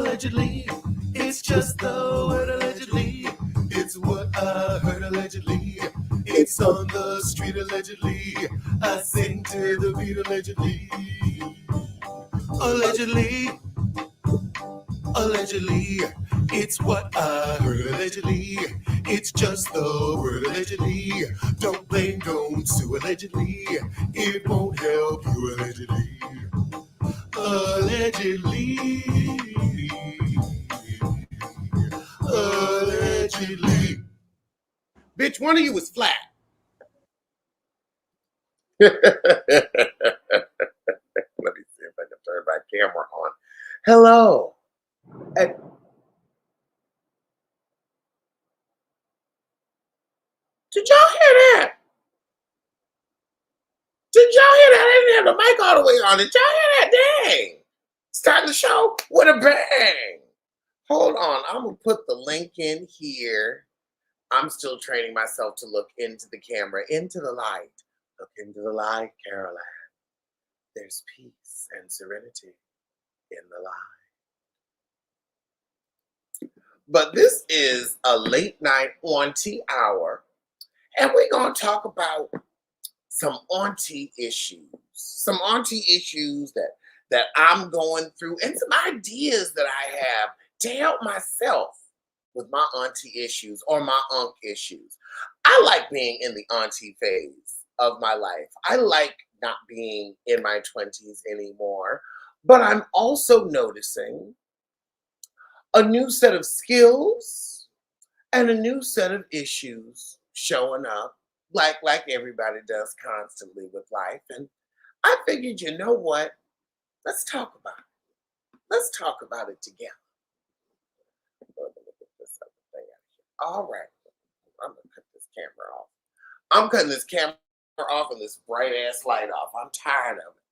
Allegedly, it's just the word allegedly. It's what I heard allegedly. It's on the street allegedly. I sing to the beat allegedly. Allegedly, allegedly, it's what I heard allegedly. It's just the word allegedly. Don't blame, don't sue allegedly. It won't help you allegedly. Allegedly. Allegedly. Bitch, one of you was flat. Let me see if I can turn my camera on. Hello. And did y'all hear that? Did y'all hear that? I didn't have the mic all the way on. Did y'all hear that? Dang. Starting the show with a bang. Hold on. I'm going to put the link in here. I'm still training myself to look into the camera, into the light. Look into the light, Caroline. There's peace and serenity in the light. But this is a late night Auntie hour, and we're going to talk about some Auntie issues. Some Auntie issues that I'm going through, and some ideas that I have to help myself with my Auntie issues or my Unk issues. I like being in the Auntie phase of my life. I like not being in my 20s anymore, but I'm also noticing a new set of skills and a new set of issues showing up like everybody does constantly with life. And I figured, you know what? Let's talk about it. Let's talk about it together. Let me get this other thing out here. All right. I'm going to cut this camera off. I'm cutting this camera off and this bright ass light off. I'm tired of it.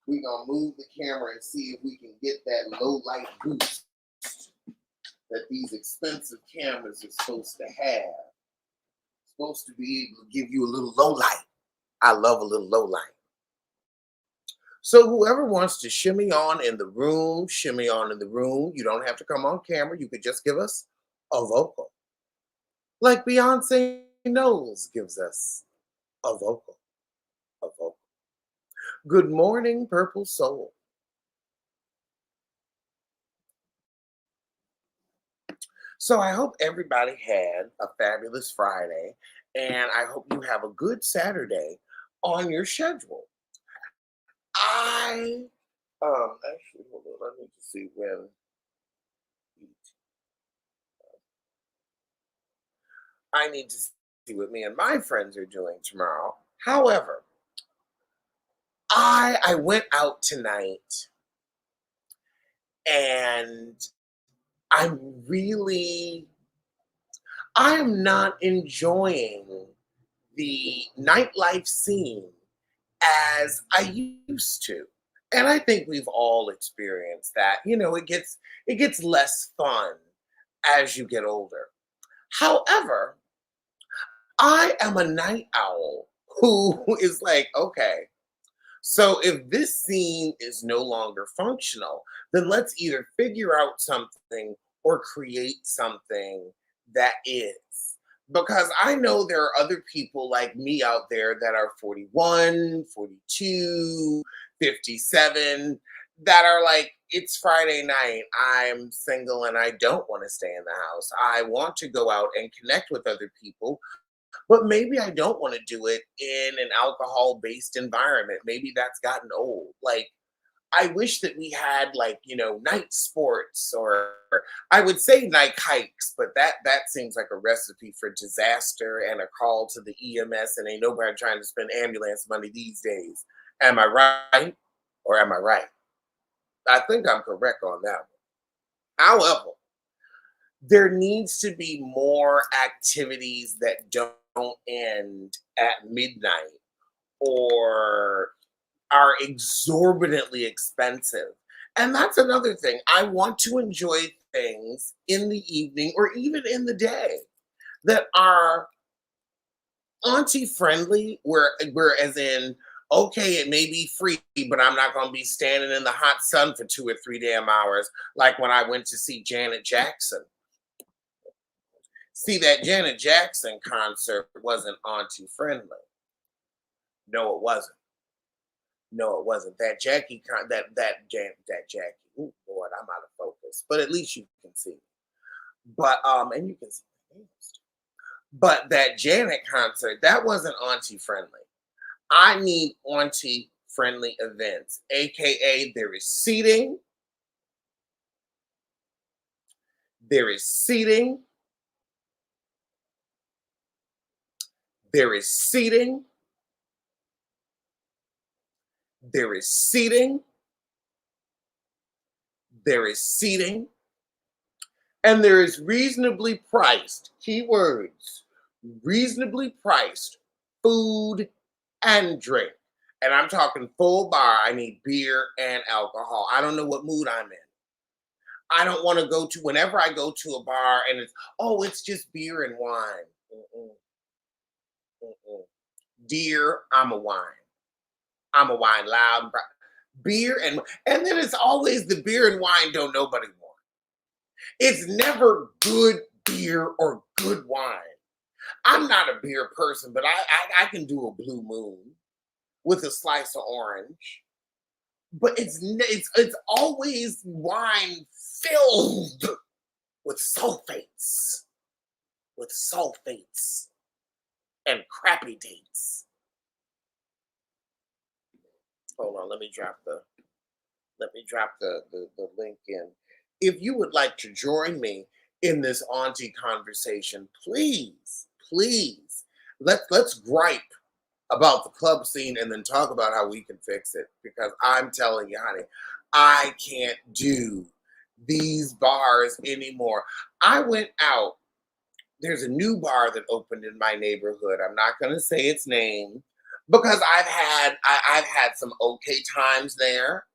We're going to move the camera and see if we can get that low light boost that these expensive cameras are supposed to have. It's supposed to be able to give you a little low light. I love a little low light. So whoever wants to shimmy on in the room, shimmy on in the room. You don't have to come on camera. You could just give us a vocal. Like Beyonce Knowles gives us a vocal. A vocal. Good morning, Purple Soul. So I hope everybody had a fabulous Friday, and I hope you have a good Saturday on your schedule. Actually, hold on, I need to see when. I need to see what me and my friends are doing tomorrow. However, I went out tonight, and I am not enjoying the nightlife scene as I used to. And I think we've all experienced that. You know, it gets less fun as you get older. However, I am a night owl who is like, okay, so if this scene is no longer functional, then let's either figure out something or create something that is. Because I know there are other people like me out there that are 41, 42, 57, that are like, it's Friday night, I'm single and I don't want to stay in the house. I want to go out and connect with other people, but maybe I don't want to do it in an alcohol-based environment. Maybe that's gotten old. Like, I wish that we had, like, you know, night sports, or I would say night hikes, but that seems like a recipe for disaster and a call to the EMS, and ain't nobody trying to spend ambulance money these days. Am I right or am I right? I think I'm correct on that one. However, there needs to be more activities that don't end at midnight or are exorbitantly expensive. And that's another thing. I want to enjoy things in the evening or even in the day that are Auntie friendly, where as in, Okay, it may be free, but I'm not going to be standing in the hot sun for 2 or 3 damn hours like when I went to see Janet Jackson. See, that Janet Jackson concert wasn't auntie friendly. No, it wasn't. No, it wasn't. That Jackie, that Jackie. Oh Lord, I'm out of focus. But at least you can see. But and you can see my nails. But that Janet concert, that wasn't auntie friendly. I need auntie friendly events, aka there is seating, there is seating, there is seating, there is seating, there is seating, and there is reasonably priced, keywords, reasonably priced food and drink. And I'm talking full bar. I need beer and alcohol. I don't know what mood I'm in. I don't want to go to, whenever I go to a bar and it's, oh, it's just beer and wine. Mm-mm, mm-mm. Dear, I'm a wine. I'm a wine loud. Beer and then it's always the beer and wine don't nobody want. It's never good beer or good wine. I'm not a beer person, but I can do a blue moon with a slice of orange. But it's always wine filled with sulfates and crappy dates. Hold on, let me drop the link in. If you would like to join me in this auntie conversation, please let's gripe about the club scene and then talk about how we can fix it. Because I'm telling you, honey, I can't do these bars anymore. I went out. There's a new bar that opened in my neighborhood. I'm not going to say its name because I've had some okay times there.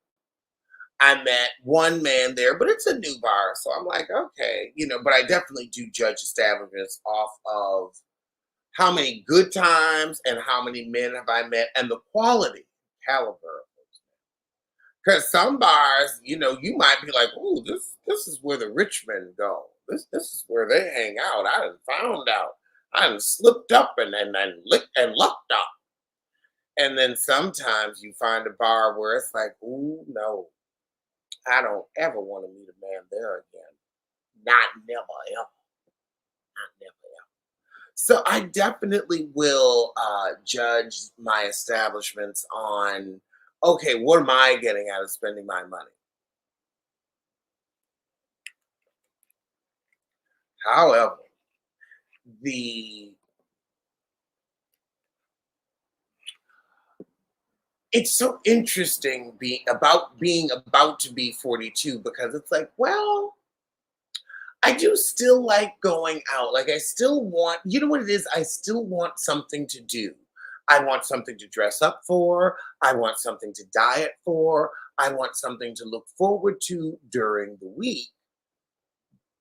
I met one man there, but it's a new bar, so I'm like, okay, But I definitely do judge establishments off of how many good times and how many men have I met and the quality, caliber of those. Because some bars, you might be like, "Ooh, this is where the rich men go. This is where they hang out. I done found out. I done slipped up and licked and lucked up." And then sometimes you find a bar where it's like, "Ooh, no, I don't ever want to meet a man there again. Not never ever. Not never ever." So I definitely will judge my establishments on, okay, what am I getting out of spending my money? However, the it's so interesting being about to be 42 because it's like, well, I do still like going out. Like I still want, you know what it is? I still want something to do. I want something to dress up for. I want something to diet for. I want something to look forward to during the week.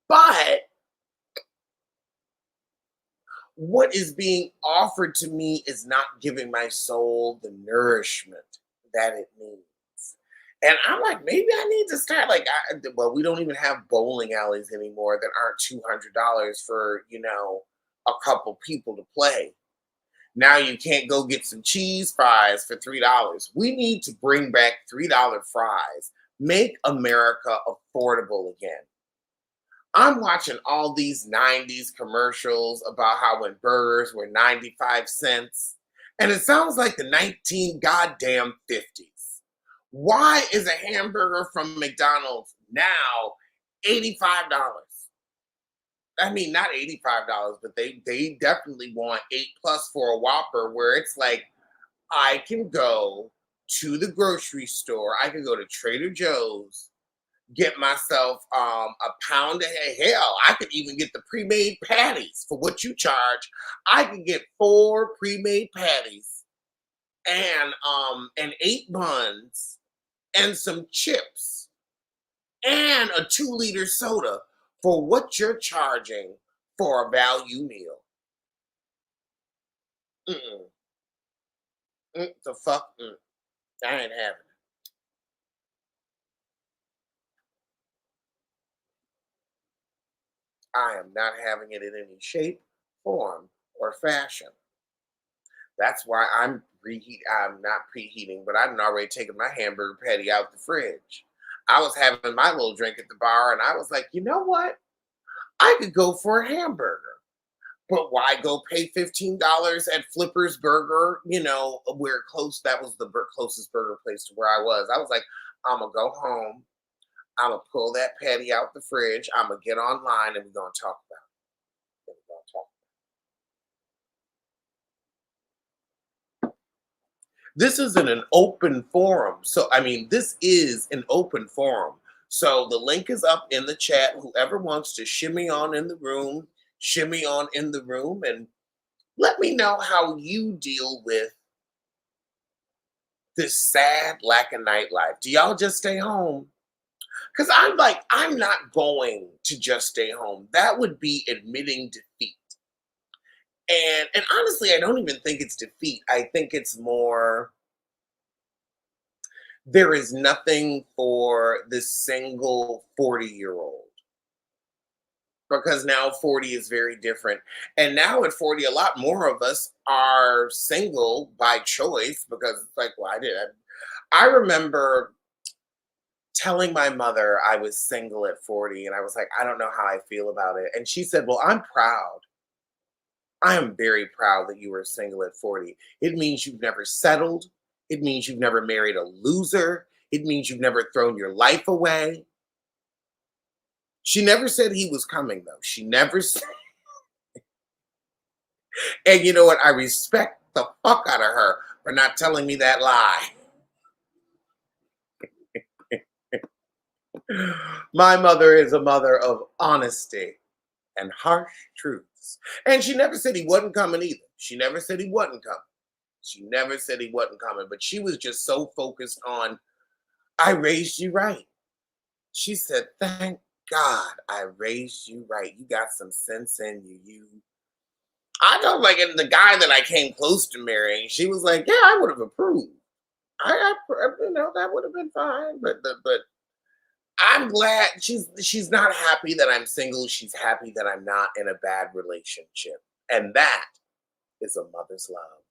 But what is being offered to me is not giving my soul the nourishment that it needs. And I'm like, maybe I need to start well, we don't even have bowling alleys anymore that aren't $200 for, a couple people to play. Now you can't go get some cheese fries for $3. We need to bring back $3 fries. Make America affordable again. I'm watching all these 90s commercials about how when burgers were 95 cents. And it sounds like the 19 goddamn 50s. Why is a hamburger from McDonald's now $85? I mean, not $85, but they definitely want 8+ for a Whopper, where it's like, I can go to the grocery store, I can go to Trader Joe's, get myself a pound of hell. I could even get the pre-made patties for what you charge. I could get 4 pre-made patties and 8 buns and some chips and a 2-liter soda for what you're charging for a value meal. Mm-mm, The fuck? I ain't having it. I am not having it in any shape, form, or fashion. That's why I'm not preheating, but I'm already taking my hamburger patty out the fridge. I was having my little drink at the bar, and I was like, you know what? I could go for a hamburger. But why go pay $15 at Flipper's Burger? Where close that was the closest burger place to where I was. I was like, I'm gonna go home. I'm gonna pull that patty out the fridge. I'm gonna get online and we're gonna talk about it. We're gonna talk. This isn't an open forum. So I mean, this is an open forum. So the link is up in the chat. Whoever wants to shimmy on in the room, and let me know how you deal with this sad lack of nightlife. Do y'all just stay home? Because I'm like, I'm not going to just stay home. That would be admitting defeat. And honestly, I don't even think it's defeat. I think it's more there is nothing for this single 40-year-old. Because now 40 is very different. And now at 40, a lot more of us are single by choice because it's like, well, I remember telling my mother I was single at 40, and I was like, I don't know how I feel about it. And she said, well, I'm proud. I am very proud that you were single at 40. It means you've never settled. It means you've never married a loser. It means you've never thrown your life away. She never said he was coming, though. She never said. And you know what? I respect the fuck out of her for not telling me that lie. My mother is a mother of honesty and harsh truths. And she never said he wasn't coming either. She never said he wasn't coming. She never said he wasn't coming, but she was just so focused on, I raised you right. She said, thank God I raised you right. You got some sense in you. I don't like it. The guy that I came close to marrying, she was like, yeah, I would have approved. That would have been fine. But I'm glad she's not happy that I'm single. She's happy that I'm not in a bad relationship. And that is a mother's love.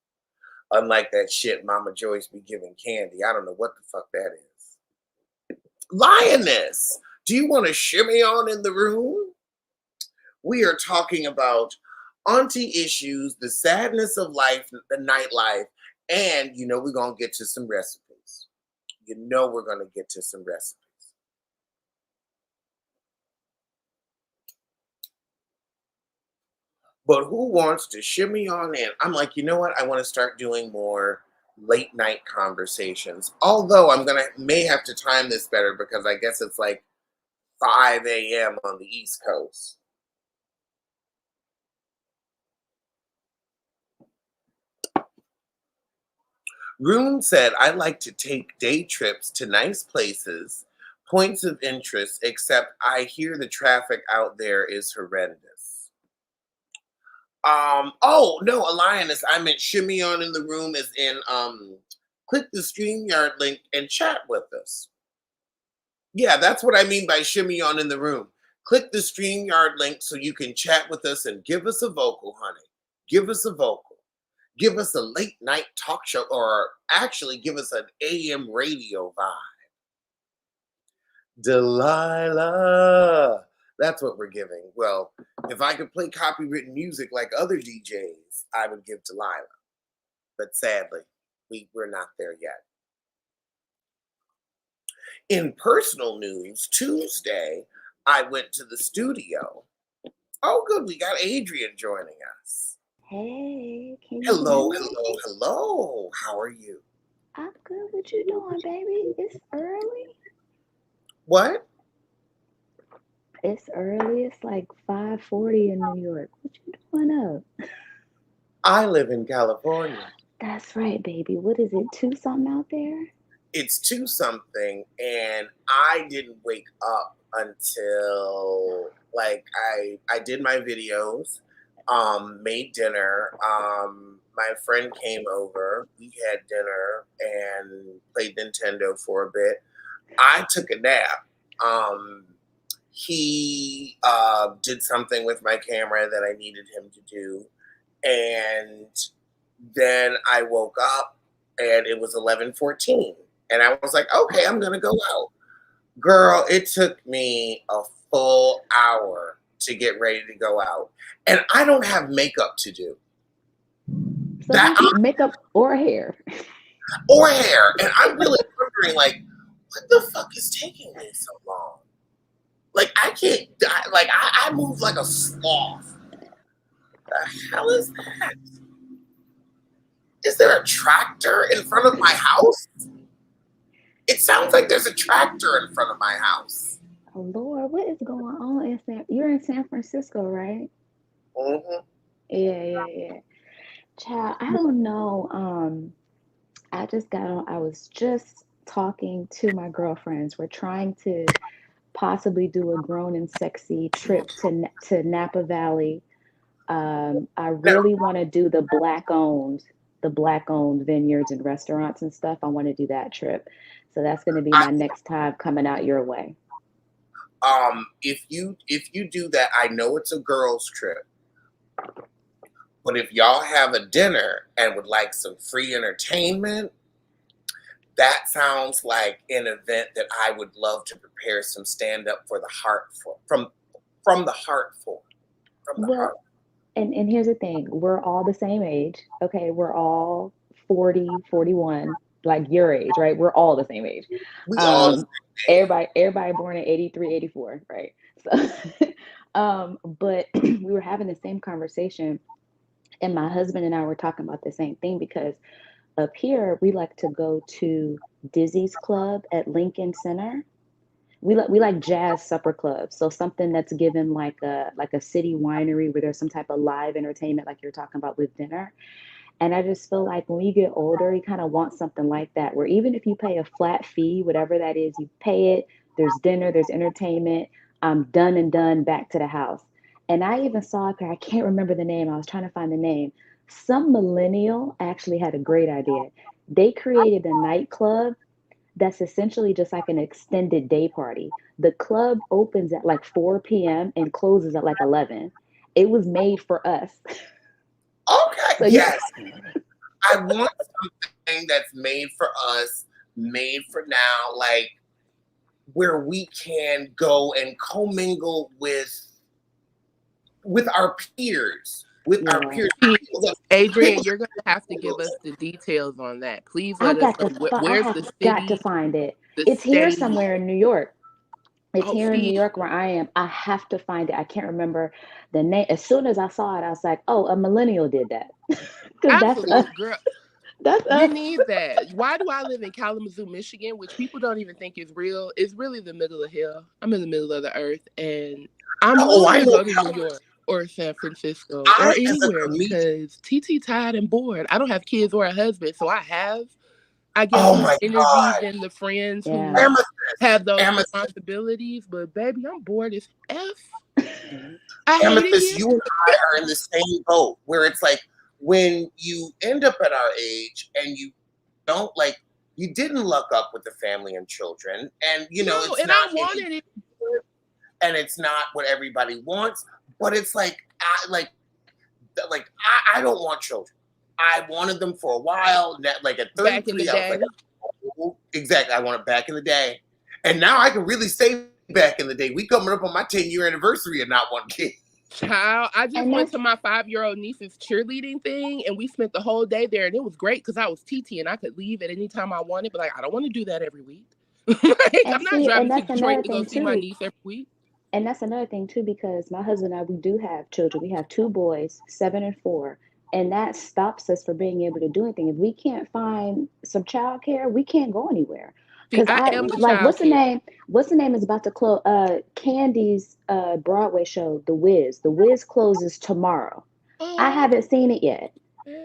Unlike that shit Mama Joyce be giving Candy. I don't know what the fuck that is. Lioness, do you want to shimmy on in the room? We are talking about auntie issues, the sadness of life, the nightlife, and we're going to get to some recipes. We're going to get to some recipes. But who wants to shimmy on in? I'm like, you know what? I want to start doing more late night conversations. Although may have to time this better because I guess it's like 5 a.m. on the East Coast. Rune said, I like to take day trips to nice places, points of interest, except I hear the traffic out there is horrendous. Oh no, a lioness. I meant shimmy on in the room is in click the StreamYard link and chat with us. Yeah, that's what I mean by shimmy on in the room. Click the StreamYard link so you can chat with us and give us a vocal, honey. Give us a vocal. Give us a late night talk show, or actually give us an AM radio vibe. Delilah. That's what we're giving. Well, if I could play copywritten music like other DJs, I would give Delilah. But sadly, we're not there yet. In personal news, Tuesday, I went to the studio. Oh, good. We got Adrian joining us. Hey, can you Hello, hear me? hello, hello. How are you? I'm good. What you doing, baby? It's early. What? It's early. It's like 5:40 in New York. What you doing up? I live in California. That's right, baby. What is it? 2 something out there? It's 2 something, and I didn't wake up until like I did my videos. made dinner. My friend came over. We had dinner and played Nintendo for a bit. I took a nap. Um, he did something with my camera that I needed him to do. And then I woke up and it was 11:14. And I was like, okay, I'm going to go out. Girl, it took me a full hour to get ready to go out. And I don't have makeup to do. So makeup or hair. Or hair. And I'm really wondering, like, what the fuck is taking me so long? Like, I can't, like, I move like a sloth. The hell is that? Is there a tractor in front of my house? It sounds like there's a tractor in front of my house. Oh Lord, what is going on you're in San Francisco, right? Mm-hmm. Yeah. Child, I don't know. I was just talking to my girlfriends. We're trying to possibly do a grown and sexy trip to Napa Valley. I really want to do the black owned vineyards and restaurants and stuff. I want to do that trip. So that's going to be my next time coming out your way. If you do that, I know it's a girls' trip. But if y'all have a dinner and would like some free entertainment, that sounds like an event that I would love to prepare some stand-up for the heart for. From the heart for. From the heart. And here's the thing. We're all the same age. Okay, we're all 40, 41, like your age, right? We're all the same age. We all the same age. Everybody born in 83, 84, right? So but we were having the same conversation. And my husband and I were talking about the same thing because up here we like to go to Dizzy's Club at Lincoln Center. We like jazz supper clubs, so something that's given like a city winery where there's some type of live entertainment, like you're talking about with dinner. And I just feel like when you get older, you kind of want something like that, where even if you pay a flat fee, whatever that is, you pay it. There's dinner, there's entertainment. I'm done and done back to the house. And I even saw it, I can't remember the name. I was trying to find the name. Some millennial actually had a great idea. They created a nightclub that's essentially just like an extended day party. The club opens at like 4 p.m. and closes at like 11. It was made for us. Okay, so yes. I want something that's made for us, made for now, like where we can go and commingle with our peers. Our peers. Adrian, you're going to have to give us the details on that. Please let us know. Where's the city? Got to find it. It's here somewhere in New York. It's here in New York where I am. I have to find it. I can't remember the name. As soon as I saw it, I was like, oh, a millennial did that. Absolutely, girl. That's we need that. Why do I live in Kalamazoo, Michigan, which people don't even think is real? It's really the middle of hell. I'm in the middle of the earth, and I'm willing to go to New York or San Francisco or anywhere because TT tired and bored. I don't have kids or a husband, so I guess the energy and the friends who have those responsibilities. But baby, I'm bored as F. Amethyst, you and I are in the same boat where it's like when you end up at our age and you don't like, you didn't look up with the family and children, and you know it's not. I wanted it, and it's not what everybody wants. But it's like, I don't want children. I wanted them for a while. Like at 33, back in the day. I was like, oh, exactly. I want it back in the day, and now I can really say back in the day. We coming up on my 10-year anniversary and not one kid. Child, I just went to my 5-year-old niece's cheerleading thing, and we spent the whole day there, and it was great because I was TT and I could leave at any time I wanted. But like, I don't want to do that every week. I'm not driving to Detroit to go see my niece every week. And that's another thing too, because my husband and I, we do have children. We have 2 boys, 7 and 4. And that stops us from being able to do anything. If we can't find some childcare, we can't go anywhere. Because what's the name? What's the name is about to close? Candy's Broadway show, The Wiz. The Wiz closes tomorrow. I haven't seen it yet.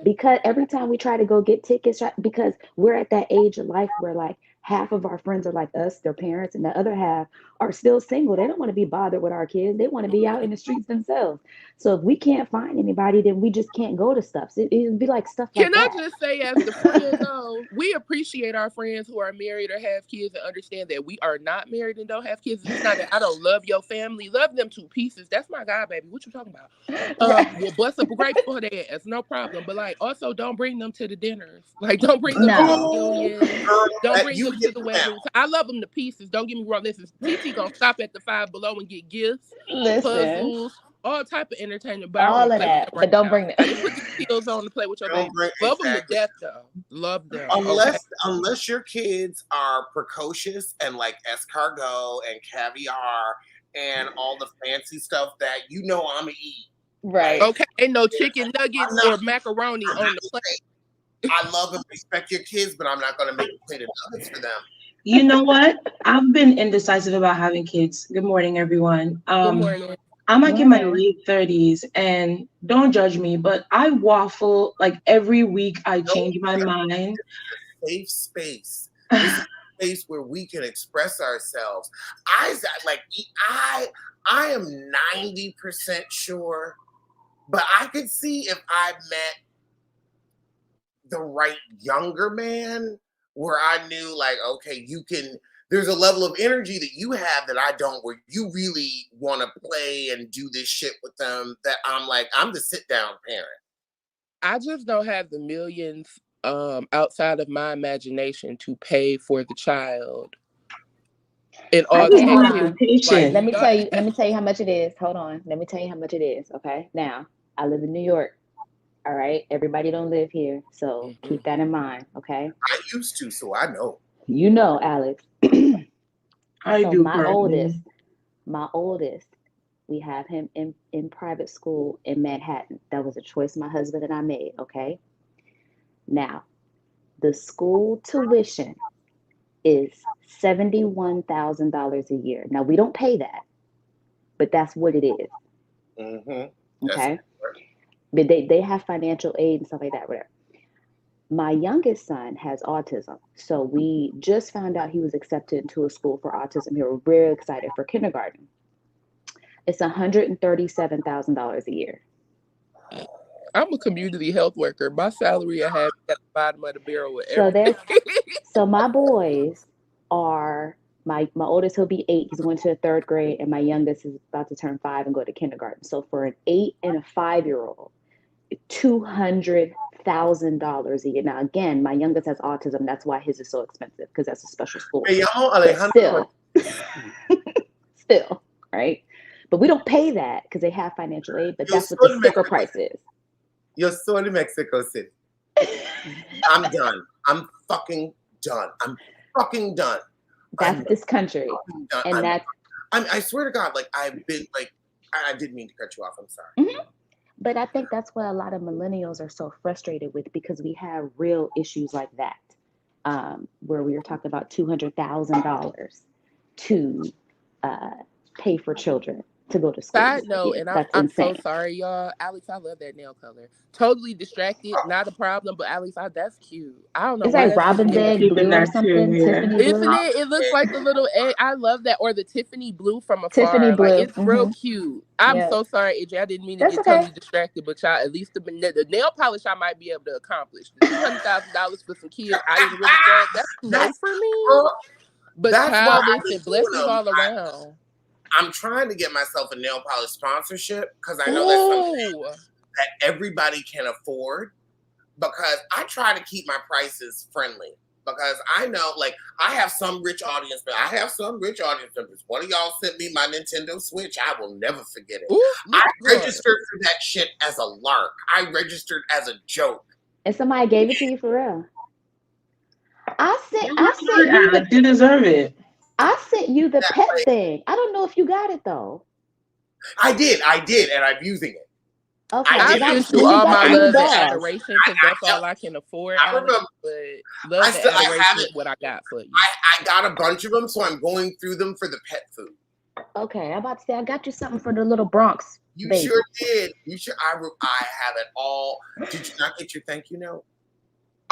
Because every time we try to go get tickets, because we're at that age of life where like half of our friends are like us, their parents, and the other half are still single. They don't want to be bothered with our kids. They want to be out in the streets themselves. So if we can't find anybody, then we just can't go to stuff. So it would be like stuff Can like I that. just say, as the friend, though, we appreciate our friends who are married or have kids and understand that we are not married and don't have kids. It's not that I don't love your family. Love them to pieces. That's my guy, baby. What you talking about? Right. We'll bust up a grape for their ass. No problem. But, like, also don't bring them to the dinners. Like, don't bring them to the No. reunions. Girl, Don't bring you them to hit the the nail. weddings. I love them to pieces. Don't get me wrong. Listen, TT gonna stop at the Five Below and get gifts, Listen, puzzles, all type of entertainment. But I don't all want of to play with that, them but right don't now. bring them. Like, put the skills on to play with your baby. Don't bring Love them to exactly. death, though. Love them. Okay. Unless your kids are precocious and like escargot and caviar and all the fancy stuff that you know I'm gonna eat. Right. Okay. Ain't no chicken nuggets not- or macaroni I'm on not the gonna plate. say, I love and respect your kids, but I'm not gonna make a plate of nuggets for them. You know what? I've been indecisive about having kids. Good morning, everyone. Good morning. I'm like in my Morning. late 30s, and don't judge me, but I waffle like every week. I change my mind. Safe space. This is a space where we can express ourselves. I am 90% sure, but I could see if I met the right younger man where I knew like, okay, there's a level of energy that you have that I don't, where you really want to play and do this shit with them, that I'm like, I'm the sit down parent. I just don't have the millions outside of my imagination to pay for the child. And all I the can't. activities. Patient. Let me tell you. Let me tell you how much it is. Hold on. Let me tell you how much it is. Okay. Now, I live in New York. All right. Everybody don't live here, so keep that in mind. Okay. I used to, so I know. You know, Alex. I So do my currently. oldest, we have him in private school in Manhattan. That was a choice my husband and I made. Okay. Now, the school tuition is $71,000 a year. Now we don't pay that, but that's what it is. Mm-hmm. Okay. But they have financial aid and stuff like that, whatever. My youngest son has autism. So we just found out he was accepted into a school for autism. We were very excited for kindergarten. It's $137,000 a year. I'm a community health worker. My salary I have at the bottom of the barrel with So everything. so my boys are my oldest, he'll be 8. He's going to the 3rd grade, and my youngest is about to turn 5 and go to kindergarten. So for an 8 and a 5-year-old, $200,000 a year. Now again, my youngest has autism. That's why his is so expensive, because that's a special school. But still, right? But we don't pay that because they have financial aid. But that's what the sticker price is. You're so in Mexico City. I'm done. I'm fucking done. I'm fucking done. That's this country, and that's. I swear to God, like I've been like, I didn't mean to cut you off. I'm sorry. Mm-hmm. But I think that's what a lot of millennials are so frustrated with, because we have real issues like that, where we were talking about $200,000 to pay for children to go to school. Side note, and I'm so sorry, y'all. Alex, I love that nail color. Totally distracted, not a problem. But Alex, that's cute. I don't know. It's like Robin's egg blue or something. Tiffany blue. Isn't it? It looks like the little egg. I love that. Or the Tiffany blue from afar. Tiffany blue. Like, it's real cute. I'm so sorry, AJ. I didn't mean to get totally distracted, but y'all, at least the nail polish I might be able to accomplish. The $200,000 for some kids, I didn't really know. That's no for me. But child, listen, blessings all around. I'm trying to get myself a nail polish sponsorship, because I know that's something that everybody can afford, because I try to keep my prices friendly, because I know, like, I have some rich audience, but I have some rich audience members. One of y'all sent me my Nintendo Switch. I will never forget it. Ooh, I registered for that shit as a lark. I registered as a joke. And somebody gave it to you for real. I sent you. You deserve it. I sent you the pet thing. I don't know if you got it though. I did, and I'm using it. Okay, I sent you all my love and adoration, because that's all I can afford. I remember, but love and adoration is what I got for you. I got a bunch of them, so I'm going through them for the pet food. Okay, I'm about to say I got you something for the little Bronx. You baby. Sure did. You sure? I have it all. Did you not get your thank you note?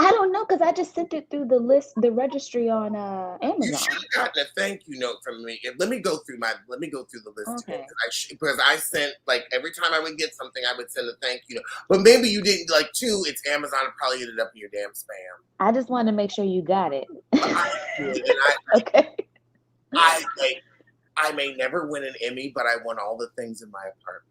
I don't know because I just sent it through the registry on You Amazon. should have gotten a thank you note from me. Let me go through the list again. Okay. Because I sent, like, every time I would get something, I would send a thank you note. But maybe you didn't, like, too. It's Amazon. It probably ended up in your damn spam. I just wanted to make sure you got it. I did, and Okay. I may never win an Emmy, but I won all the things in my apartment.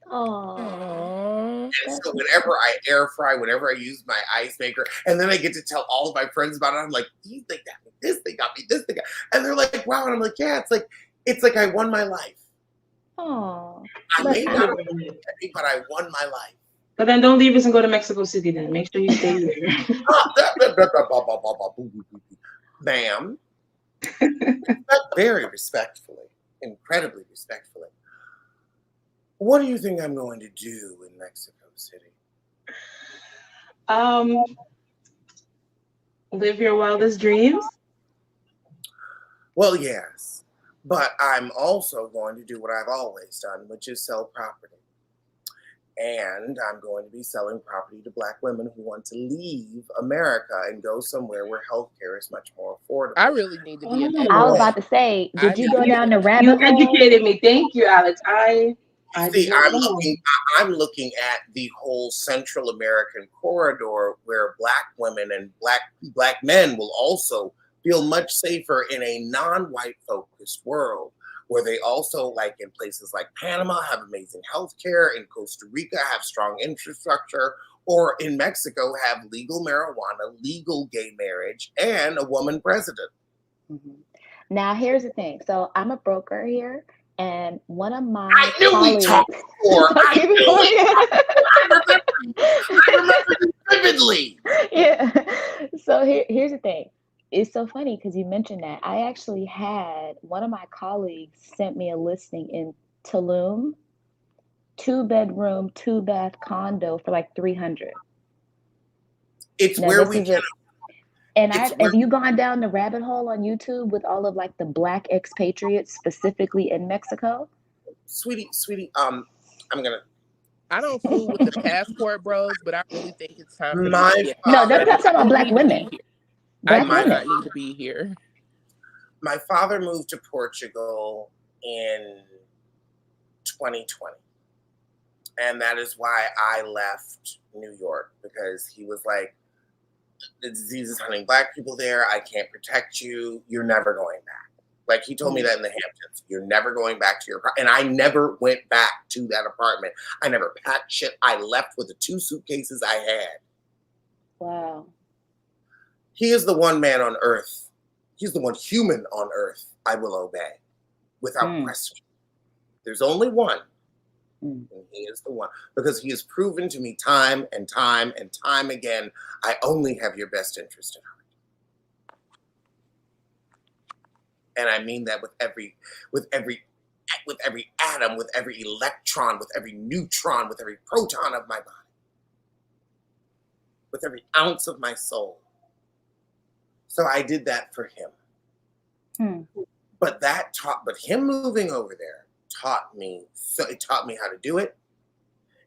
Oh. And so whenever I air fry, whenever I use my ice maker, and then I get to tell all of my friends about it, I'm like, they got me this, they got me this, they got, and they're like, wow, and I'm like, yeah, it's like I won my life. Oh. I may not have won an Emmy, but I won my life. But then don't leave us and go to Mexico City then. Make sure you stay here. Ma'am. Very respectfully, incredibly respectfully. What do you think I'm going to do in Mexico City? Live your wildest dreams? Well, yes. But I'm also going to do what I've always done, which is sell property. And I'm going to be selling property to Black women who want to leave America and go somewhere where healthcare is much more affordable. I really need to be an I was about to say, did you go down the rabbit hole? You educated me. Thank you, Alex. See, I'm looking at the whole Central American corridor where Black women and black men will also feel much safer in a non-white focused world, where they also, like in places like Panama, have amazing healthcare, in Costa Rica have strong infrastructure, or in Mexico have legal marijuana, legal gay marriage, and a woman president. Mm-hmm. Now, here's the thing. So I'm a broker here, and one of my I knew colleagues, we talked before. I remember you vividly. Yeah. So here's the thing. It's so funny because you mentioned that. I actually had one of my colleagues sent me a listing in Tulum, 2-bedroom, 2-bath condo for like $300. It's now, where we can. And have you gone down the rabbit hole on YouTube with all of like the Black expatriates specifically in Mexico? Sweetie, I'm gonna. I don't fool with the passport bros, but I really think it's time for No, they're not talking about Black women. I might not need to be here. My father moved to Portugal in 2020. And that is why I left New York, because he was like, the disease is hunting Black people there. I can't protect you. You're never going back. Like, he told me that in the Hamptons. You're never going back to your apartment. And I never went back to that apartment. I never packed shit. I left with the 2 suitcases I had. Wow. He is the one man on earth. He's the one human on earth I will obey without question. There's only one. And he is the one. Because he has proven to me time and time and time again, I only have your best interest at heart. And I mean that with every atom, with every electron, with every neutron, with every proton of my body, with every ounce of my soul. So I did that for him. But him moving over there taught me how to do it.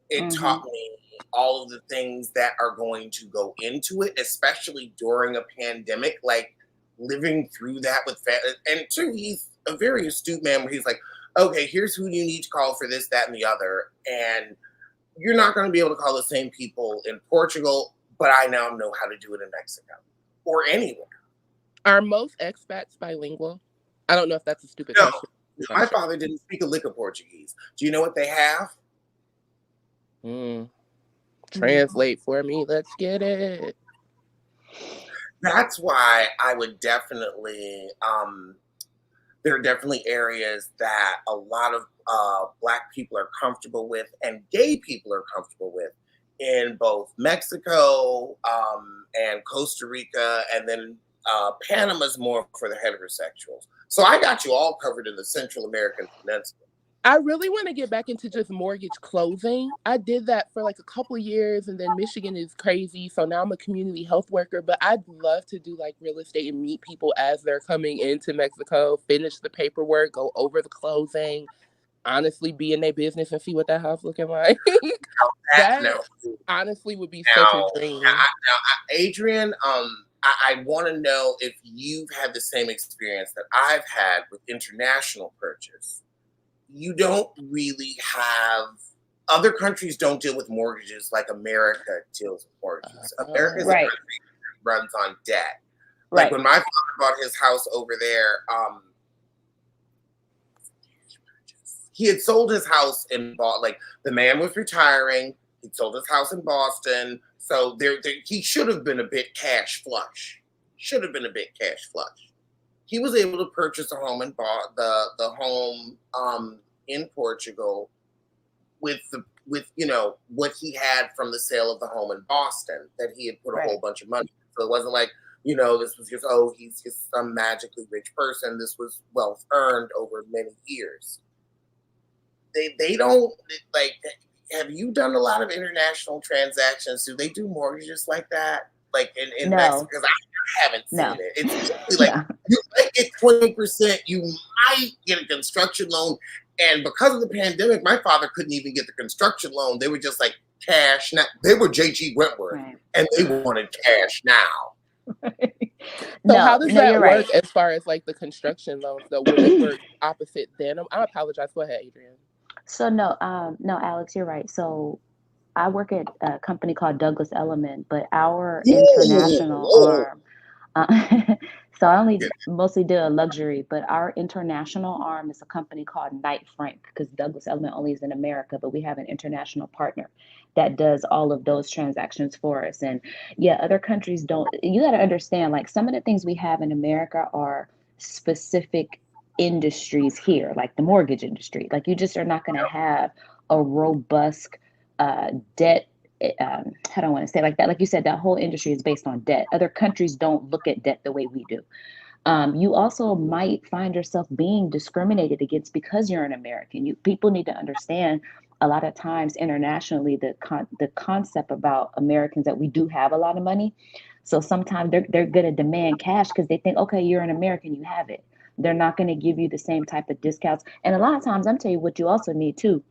It taught me all of the things that are going to go into it, especially during a pandemic, like living through that with family. And two, he's a very astute man where he's like, okay, here's who you need to call for this, that, and the other. And you're not going to be able to call the same people in Portugal, but I now know how to do it in Mexico or anywhere. Are most expats bilingual? I don't know if that's a stupid question. My father didn't speak a lick of Portuguese. Do you know what they have? Translate for me. Let's get it. That's why I would definitely, there are definitely areas that a lot of Black people are comfortable with and gay people are comfortable with in both Mexico and Costa Rica, and then Panama's more for the heterosexuals. So I got you all covered in the Central American Peninsula. I really want to get back into just mortgage closing. I did that for like a couple of years, and then Michigan is crazy. So now I'm a community health worker, but I'd love to do like real estate and meet people as they're coming into Mexico, finish the paperwork, go over the closing. honestly be in their business and see what that house looking like. That, That no. honestly would be such a Now, dream. Adrian, I want to know if you've had the same experience that I've had with international purchase. You don't really have, other countries don't deal with mortgages like America deals with mortgages. America is a Right. country that runs on debt. Like Right. when my father bought his house over there, he had sold his house and bought, like, the man was retiring. He'd sold his house in Boston. So he should have been a bit cash flush. Should have been a bit cash flush. He was able to purchase a home and bought the home in Portugal with what he had from the sale of the home in Boston that he had put a whole bunch of money. So it wasn't like, this was just, he's just some magically rich person. This was wealth earned over many years. They don't, like, have you done a lot of international transactions? Do they do mortgages like that? Like in No. Mexico? Because I haven't seen No. it. It's like you might get 20%, you might get a construction loan. And because of the pandemic, my father couldn't even get the construction loan. They were just like cash. Now, they were J.G. Wentworth, and they wanted cash now. So how does that work right. as far as like the construction loans though? Will it work opposite then? I apologize. Go ahead, Adrian. So no, Alex, you're right. So I work at a company called Douglas Elliman, but our international arm, so I only mostly do a luxury, but our international arm is a company called Knight Frank, because Douglas Elliman only is in America, but we have an international partner that does all of those transactions for us. And yeah, other countries don't. You got to understand, like, some of the things we have in America are specific industries here, like the mortgage industry. Like, you just are not going to have a robust debt. How do I want to say, like that? Like you said, that whole industry is based on debt. Other countries don't look at debt the way we do. You also might find yourself being discriminated against because you're an American. People need to understand, a lot of times internationally, the concept about Americans, that we do have a lot of money. So sometimes they're going to demand cash because they think, okay, you're an American, you have it. They're not going to give you the same type of discounts. And a lot of times, I'm telling you what you also need too.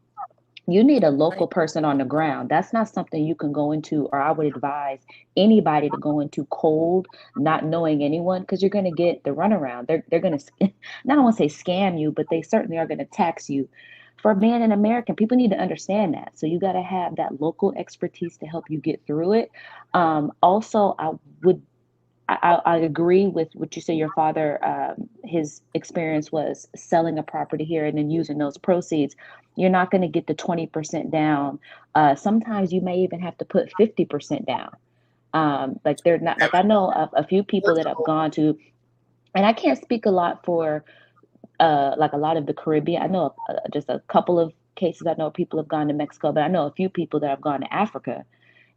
You need a local person on the ground. That's not something you can go into, or I would advise anybody to go into cold, not knowing anyone, because you're going to get the runaround. They're going to, not I want to say scam you, but they certainly are going to tax you for being an American. People need to understand that. So you got to have that local expertise to help you get through it. Also, I agree with what you say. Your father, his experience was selling a property here and then using those proceeds. You're not going to get the 20% down. Sometimes you may even have to put 50% down. Like, they're not, like, I know a few people that have gone to, and I can't speak a lot for like a lot of the Caribbean. I know just a couple of cases. I know people have gone to Mexico, but I know a few people that have gone to Africa.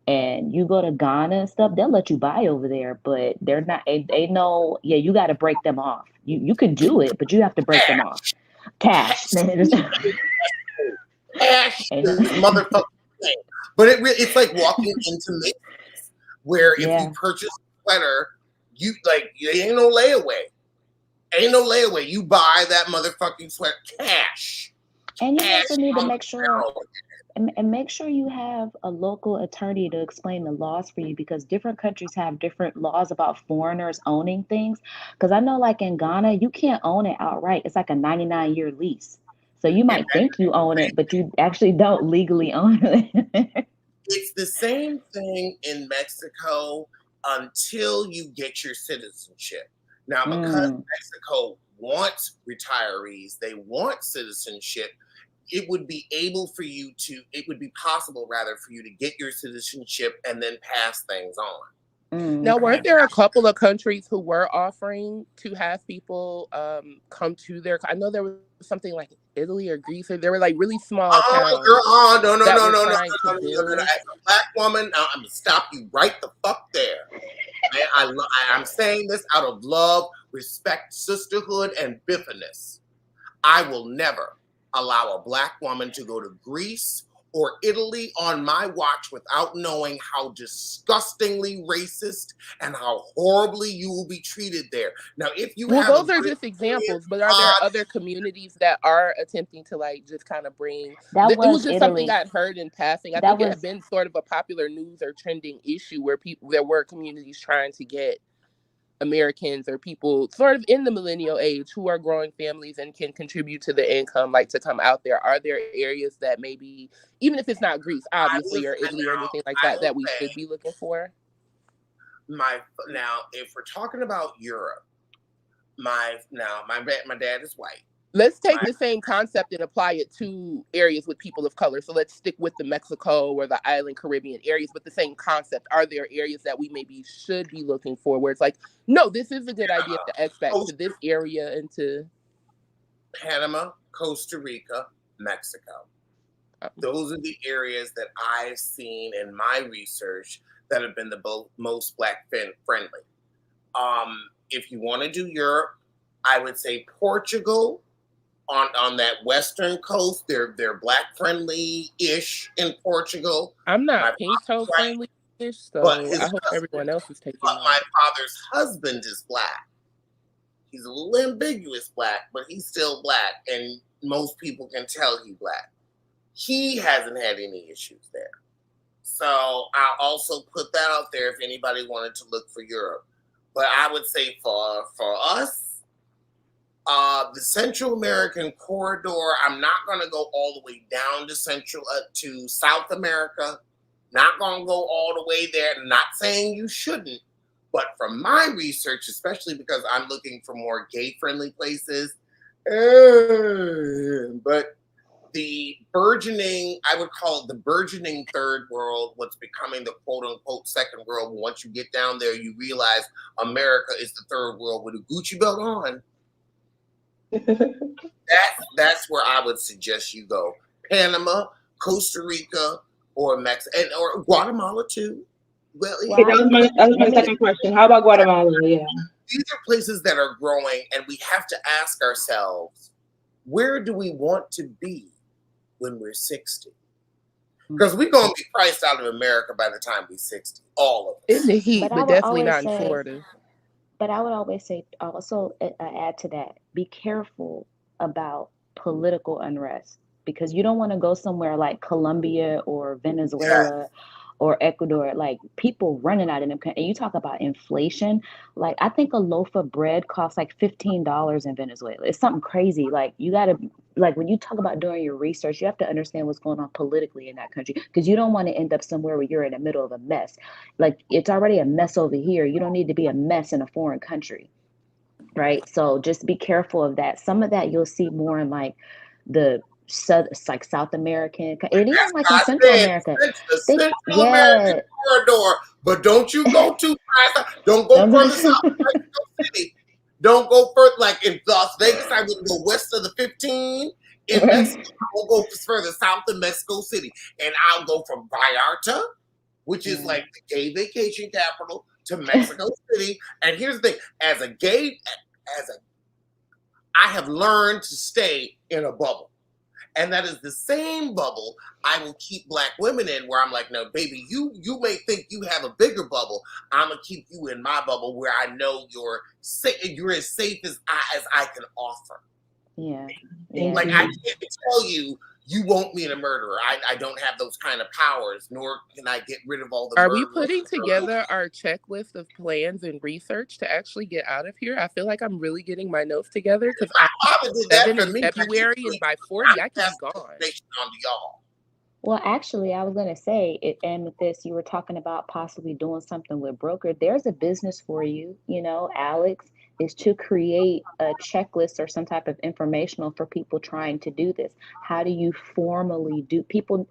And you go to Ghana and stuff, they'll let you buy over there, but they're not, they know, yeah, you got to break them off. You can do it, but you have to break them off. Cash. Cash is motherfucking thing. But it's like walking into Macy's, where if you purchase a sweater, you, like, ain't no layaway. Ain't no layaway. You buy that motherfucking sweater cash. And you also need to make sure, and make sure you have a local attorney to explain the laws for you, because different countries have different laws about foreigners owning things. Because I know, like, in Ghana, you can't own it outright. It's like a 99-year lease. So you might think you own it, but you actually don't legally own it. It's the same thing in Mexico until you get your citizenship. Now, because Mexico wants retirees, they want citizenship, it would be possible rather for you to get your citizenship and then pass things on. Now, weren't there a couple of countries who were offering to have people come to their, I know there was something like Italy or Greece, or there were like really small towns. No. As a black woman, I'm going to stop you right the fuck there. I'm saying this out of love, respect, sisterhood, and biffness. I will never allow a black woman to go to Greece or Italy on my watch without knowing how disgustingly racist and how horribly you will be treated there. Now, if you Well, have a those are good just examples, but are there God, other communities that are attempting to like just kind of bring That it was was just something Italy. I'd heard in passing. I That think it had was been sort of a popular news or trending issue where there were communities trying to get Americans or people sort of in the millennial age who are growing families and can contribute to the income, like to come out there. Are there areas that maybe, even if it's not Greece, I obviously, was or Italy or anything like I that, will that we say should be looking for? now if we're talking about Europe, my dad is white. Let's take My the same concept and apply it to areas with people of color. So let's stick with the Mexico or the island Caribbean areas with the same concept. Are there areas that we maybe should be looking for where it's like, no, this is a good idea to expat to this area and to Panama, Costa Rica, Mexico. Those are the areas that I've seen in my research that have been the most Black friendly. If you want to do Europe, I would say Portugal on that western coast. They're Black friendly ish in Portugal. I'm My not pinto father's white, friendly, so but his I hope everyone husband, else is taking but my that. father's husband is Black. He's a little ambiguous Black, but he's still Black, and most people can tell he's Black. He hasn't had any issues there. So I'll also put that out there if anybody wanted to look for Europe. But I would say for us, the Central American corridor, I'm not going to go all the way down to South America. Not going to go all the way there. Not saying you shouldn't. But from my research, especially because I'm looking for more gay-friendly places, but the burgeoning, I would call it the burgeoning third world, what's becoming the quote-unquote second world. Once you get down there, you realize America is the third world with a Gucci belt on. That's where I would suggest you go. Panama, Costa Rica, or Mexico, or Guatemala too. Well, Okay, that was my second question. How about Guatemala? Yeah. These are places that are growing, and we have to ask ourselves, where do we want to be when we're 60? Because we're going to be priced out of America by the time we're 60. All of us. In the heat, But I but would definitely always not in say, Florida. but I would always say also add to that, be careful about political unrest because you don't want to go somewhere like Colombia or Venezuela or Ecuador, like people running out of them. And you talk about inflation. Like I think a loaf of bread costs like $15 in Venezuela. It's something crazy. Like you gotta like when you talk about doing your research, you have to understand what's going on politically in that country because you don't want to end up somewhere where you're in the middle of a mess. Like it's already a mess over here. You don't need to be a mess in a foreign country. Right. So just be careful of that. Some of that you'll see more in like the like South American, and even like in Central America. The Central American corridor, but don't you go too far. Don't go further south of Mexico City. Don't go further, like in Las Vegas, I would go west of the 15. In Mexico, I'll go further south of Mexico City. And I'll go from Vallarta, which is like the gay vacation capital, to Mexico City. And here's the thing, I have learned to stay in a bubble. And that is the same bubble I will keep Black women in, where I'm like, no, baby, you may think you have a bigger bubble. I'm going to keep you in my bubble where I know you're as safe as I can offer. Yeah. Like, I can't tell you, you won't meet a murderer. I don't have those kind of powers, nor can I get rid of all the Are we murderers. putting together our checklist of plans and research to actually get out of here? I feel like I'm really getting my notes together because I'm 7 in February and by 40 I can be gone. On y'all. Well, actually, I was going to say, and with this, you were talking about possibly doing something with broker. There's a business for you, Alex, is to create a checklist or some type of informational for people trying to do this. How do you formally do people,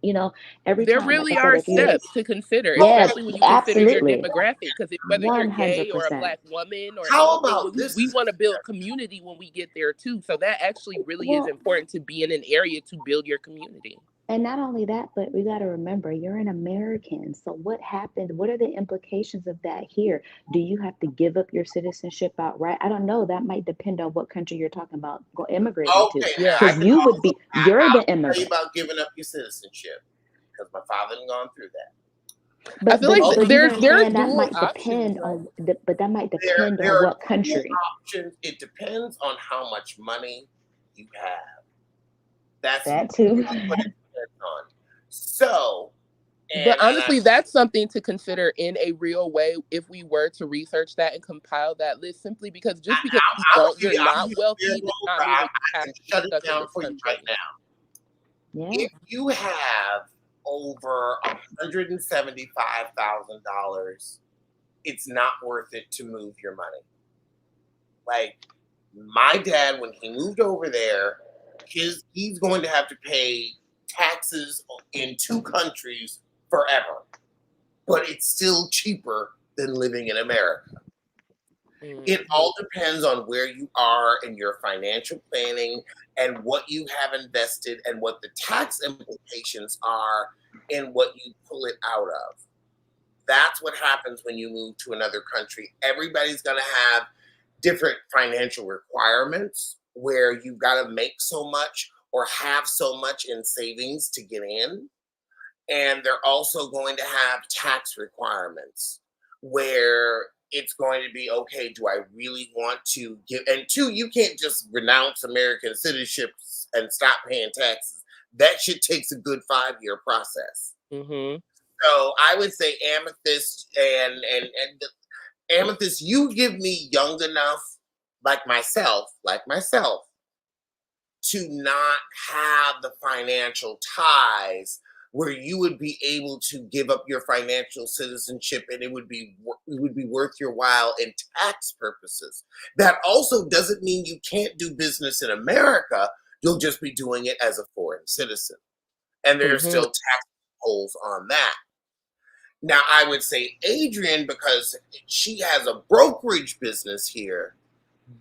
every there time, really like I said, are steps to consider, yeah, especially when you consider your absolutely. demographic, because whether you're gay or a 100%. Black woman or How anything, about this? we want to build community when we get there too. So that actually really is important to be in an area to build your community. And not only that, but we got to remember you're an American. So what happened? What are the implications of that here? Do you have to give up your citizenship outright? I don't know. That might depend on what country you're talking about immigrating to. Yeah, because you're the immigrant. Tell you about giving up your citizenship. because my father had gone through that. I feel like but there you are understand that dual might options, depend right? on but that might There, depend there on are what dual country. options. It depends on how much money you have. That's That too. really what it depends on. So, But and I honestly, that's something to consider in a real way if we were to research that and compile that list. Simply because just because you're I'm not gonna wealthy be does real, not but mean that you I have can to be shut it stuck in down this for you right country. now. Yeah. If you have over $175,000, it's not worth it to move your money. Like my dad, when he moved over there, he's going to have to pay taxes in 2 countries forever, but it's still cheaper than living in America. It all depends on where you are in your financial planning and what you have invested and what the tax implications are in what you pull it out of. That's what happens when you move to another country. Everybody's going to have different financial requirements where you've got to make so much or have so much in savings to get in. And they're also going to have tax requirements where it's going to be, okay, do I really want to give? And 2, you can't just renounce American citizenship and stop paying taxes. That shit takes a good 5-year process. Mm-hmm. So I would say Amethyst and Amethyst, you give me young enough, like myself, to not have the financial ties where you would be able to give up your financial citizenship and it would be worth your while in tax purposes. That also doesn't mean you can't do business in America. You'll just be doing it as a foreign citizen. And there's still tax holes on that. Now, I would say Adrian, because she has a brokerage business here,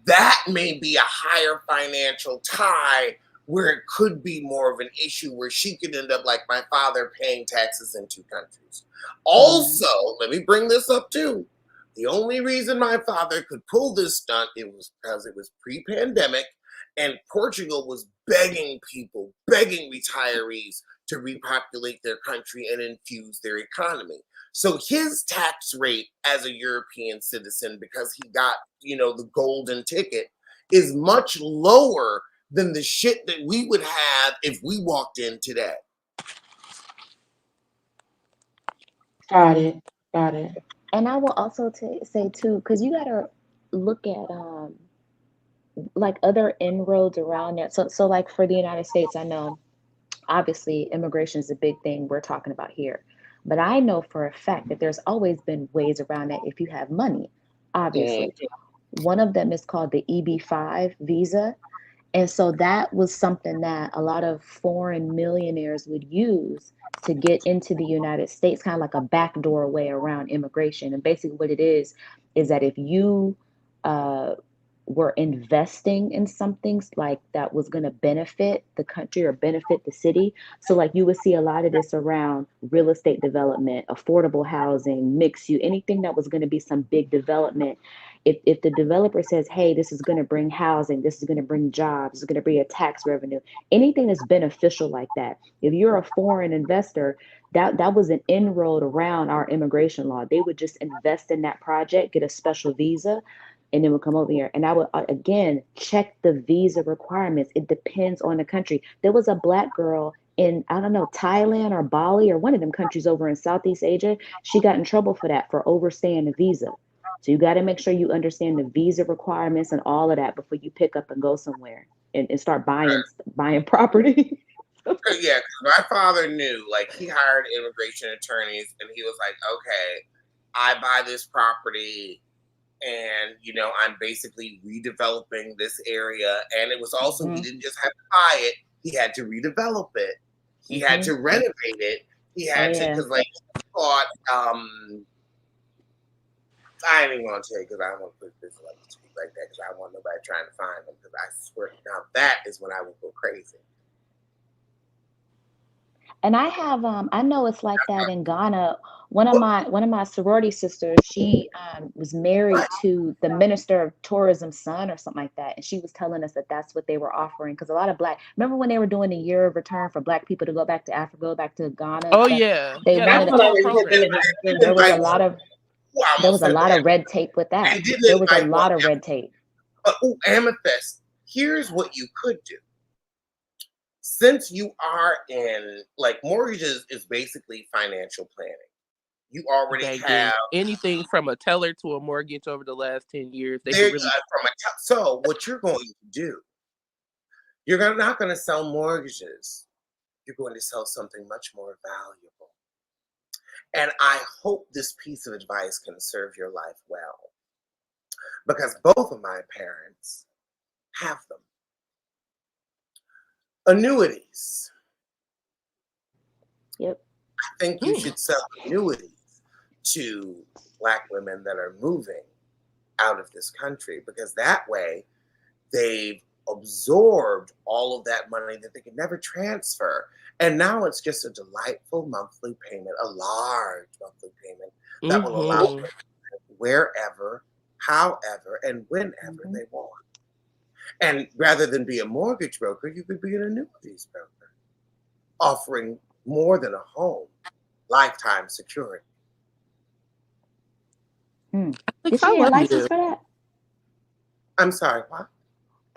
that may be a higher financial tie where it could be more of an issue where she could end up like my father paying taxes in 2 countries. Also, let me bring this up too. The only reason my father could pull this stunt, it was because it was pre-pandemic and Portugal was begging retirees to repopulate their country and infuse their economy. So his tax rate as a European citizen, because he got, the golden ticket, is much lower than the shit that we would have if we walked in today. Got it. And I will also say too, because you gotta look at like other inroads around there. So like for the United States, I know obviously immigration is a big thing we're talking about here. But I know for a fact that there's always been ways around that if you have money, obviously. One of them is called the EB-5 visa. And so that was something that a lot of foreign millionaires would use to get into the United States, kind of like a backdoor way around immigration. And basically, what it is that if you were investing in something like that was going to benefit the country or benefit the city. So like you would see a lot of this around real estate development, affordable housing, mixed use, anything that was going to be some big development. If the developer says, hey, this is going to bring housing, this is going to bring jobs, this is going to bring a tax revenue, anything that's beneficial like that. If you're a foreign investor, that was an inroad around our immigration law. They would just invest in that project, get a special visa, and then we'll come over here. And I would, again, check the visa requirements. It depends on the country. There was a Black girl in, I don't know, Thailand or Bali or one of them countries over in Southeast Asia. She got in trouble for that, for overstaying the visa. So you got to make sure you understand the visa requirements and all of that before you pick up and go somewhere and start buying property. Yeah, because my father knew, like, he hired immigration attorneys and he was like, okay, I buy this property and, I'm basically redeveloping this area. And it was also, he didn't just have to buy it, he had to redevelop it. He had to renovate it. He had to, because, like, he thought, I ain't even going to tell you because I don't want to put this like that because I don't want nobody trying to find them because I swear now that is when I would go crazy. And I have I know it's like that in Ghana. One of my sorority sisters, she was married to the minister of tourism's son or something like that, and she was telling us that that's what they were offering, because a lot of black, remember when they were doing the year of return for black people to go back to Africa, go back to Ghana and Oh stuff. yeah, They yeah, that That's wanted was to, a what I whole was program. hoping about. there was a lot of I there almost was a said lot that. of red tape with that. They didn't There was a invite lot one. of red tape. But Amethyst, here's what you could do. Since you are in, like, mortgages is basically financial planning. You already Banking, have anything from a teller to a mortgage over the last 10 years, they there could really. so what you're going to do, you're not going to sell mortgages. You're going to sell something much more valuable. And I hope this piece of advice can serve your life well, because both of my parents have them. Annuities. Yep. I think you should sell annuities to Black women that are moving out of this country, because that way they've absorbed all of that money that they could never transfer. And now it's just a delightful monthly payment, a large monthly payment that will allow them wherever, however, and whenever they want. And rather than be a mortgage broker, you could be an annuities broker, offering more than a home, lifetime security. Did she need a license for that? I'm sorry, what?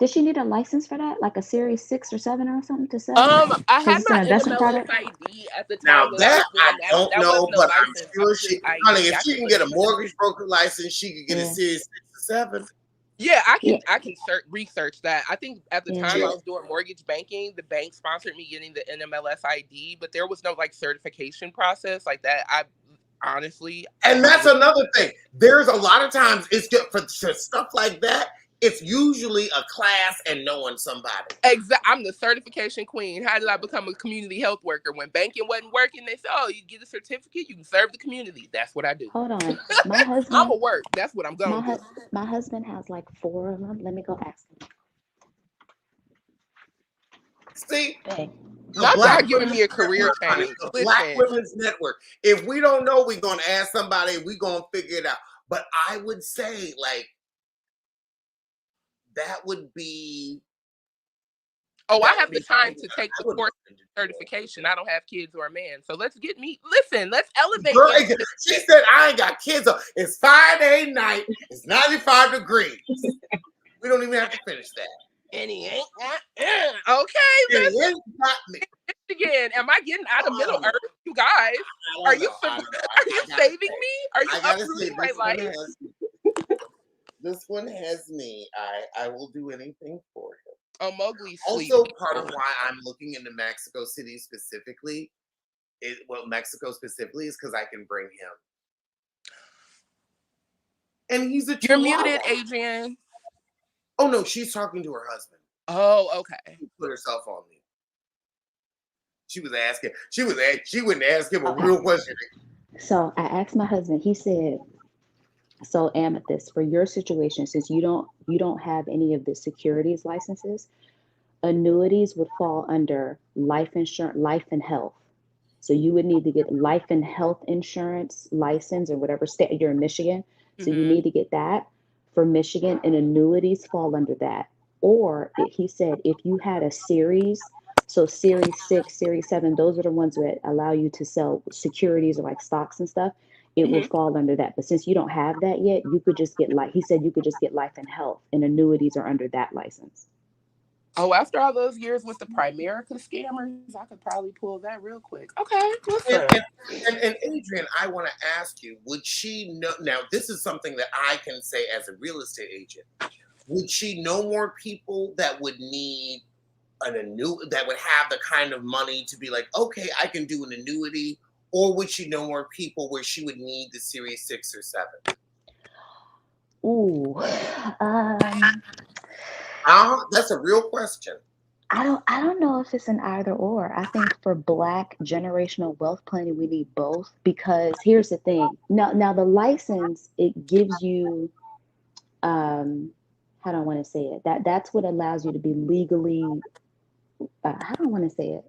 Did she need a license for that, like a Series 6 or 7 or something to sell? I had it's my an investment NMLS product? ID at the Now time that I don't that know, wasn't a but I'm license. That sure was just ID. honey, if she can get a mortgage broker license, she could get a Yeah. Series 6 or 7. Yeah, I Yeah. can research that. I think at the Yeah. time I was doing mortgage banking, the bank sponsored me getting the NMLS ID, but there was no like certification process like that. I honestly, And that's another thing. There's a lot of times it's good for stuff like that. It's usually a class and knowing somebody. I'm the certification queen. How did I become a community health worker? When banking wasn't working, they said, "Oh, you get a certificate, you can serve the community." That's what I do. Hold on. My husband. I'm a work. That's what I'm going to do. My husband has like 4 of them. Let me go ask him. See? Hey. Not God giving me a career change. The Black Women's Network. If we don't know, we're going to ask somebody, we're going to figure it out. But I would say, like, that would be. Oh, I have the time to take the course certification. I don't have kids or a man. So let's get me. Listen, let's elevate. Girl, she said, I ain't got kids. It's Friday night. It's 95 degrees. We don't even have to finish that. And he ain't. Okay, listen. Not me. Michigan, am I getting out of Middle Earth, you guys? Are you saving me? Are you uprooting my life? This one has me. I will do anything for him. Oh, Mowgli's also part of why I'm looking into Mexico City specifically. Mexico specifically is because I can bring him. And he's a You're muted, Adrian. Oh no, she's talking to her husband. Oh, okay. She put herself on me. She wouldn't ask him a real question. So I asked my husband, he said, so Amethyst, for your situation, since you don't have any of the securities licenses, annuities would fall under life insurance, life and health. So you would need to get life and health insurance license or whatever state you're in Michigan. So you need to get that for Michigan, and annuities fall under that. Or he said, if you had a series, so Series 6, Series 7, those are the ones that allow you to sell securities or like stocks and stuff. It will fall under that. But since you don't have that yet, you could just get he said you could just get life and health, and annuities are under that license. Oh, after all those years with the Primerica scammers, I could probably pull that real quick. Okay. And Adrian, I want to ask you, would she know? Now, this is something that I can say as a real estate agent. Would she know more people that would need an annuity, that would have the kind of money to be like, okay, I can do an annuity? Or would she know more people where she would need the Series 6 or 7? Ooh. That's a real question. I don't know if it's an either or. I think for Black generational wealth planning, we need both, because here's the thing. Now the license, it gives you how do I want to say it? That's what allows you to be legally how do I want to say it?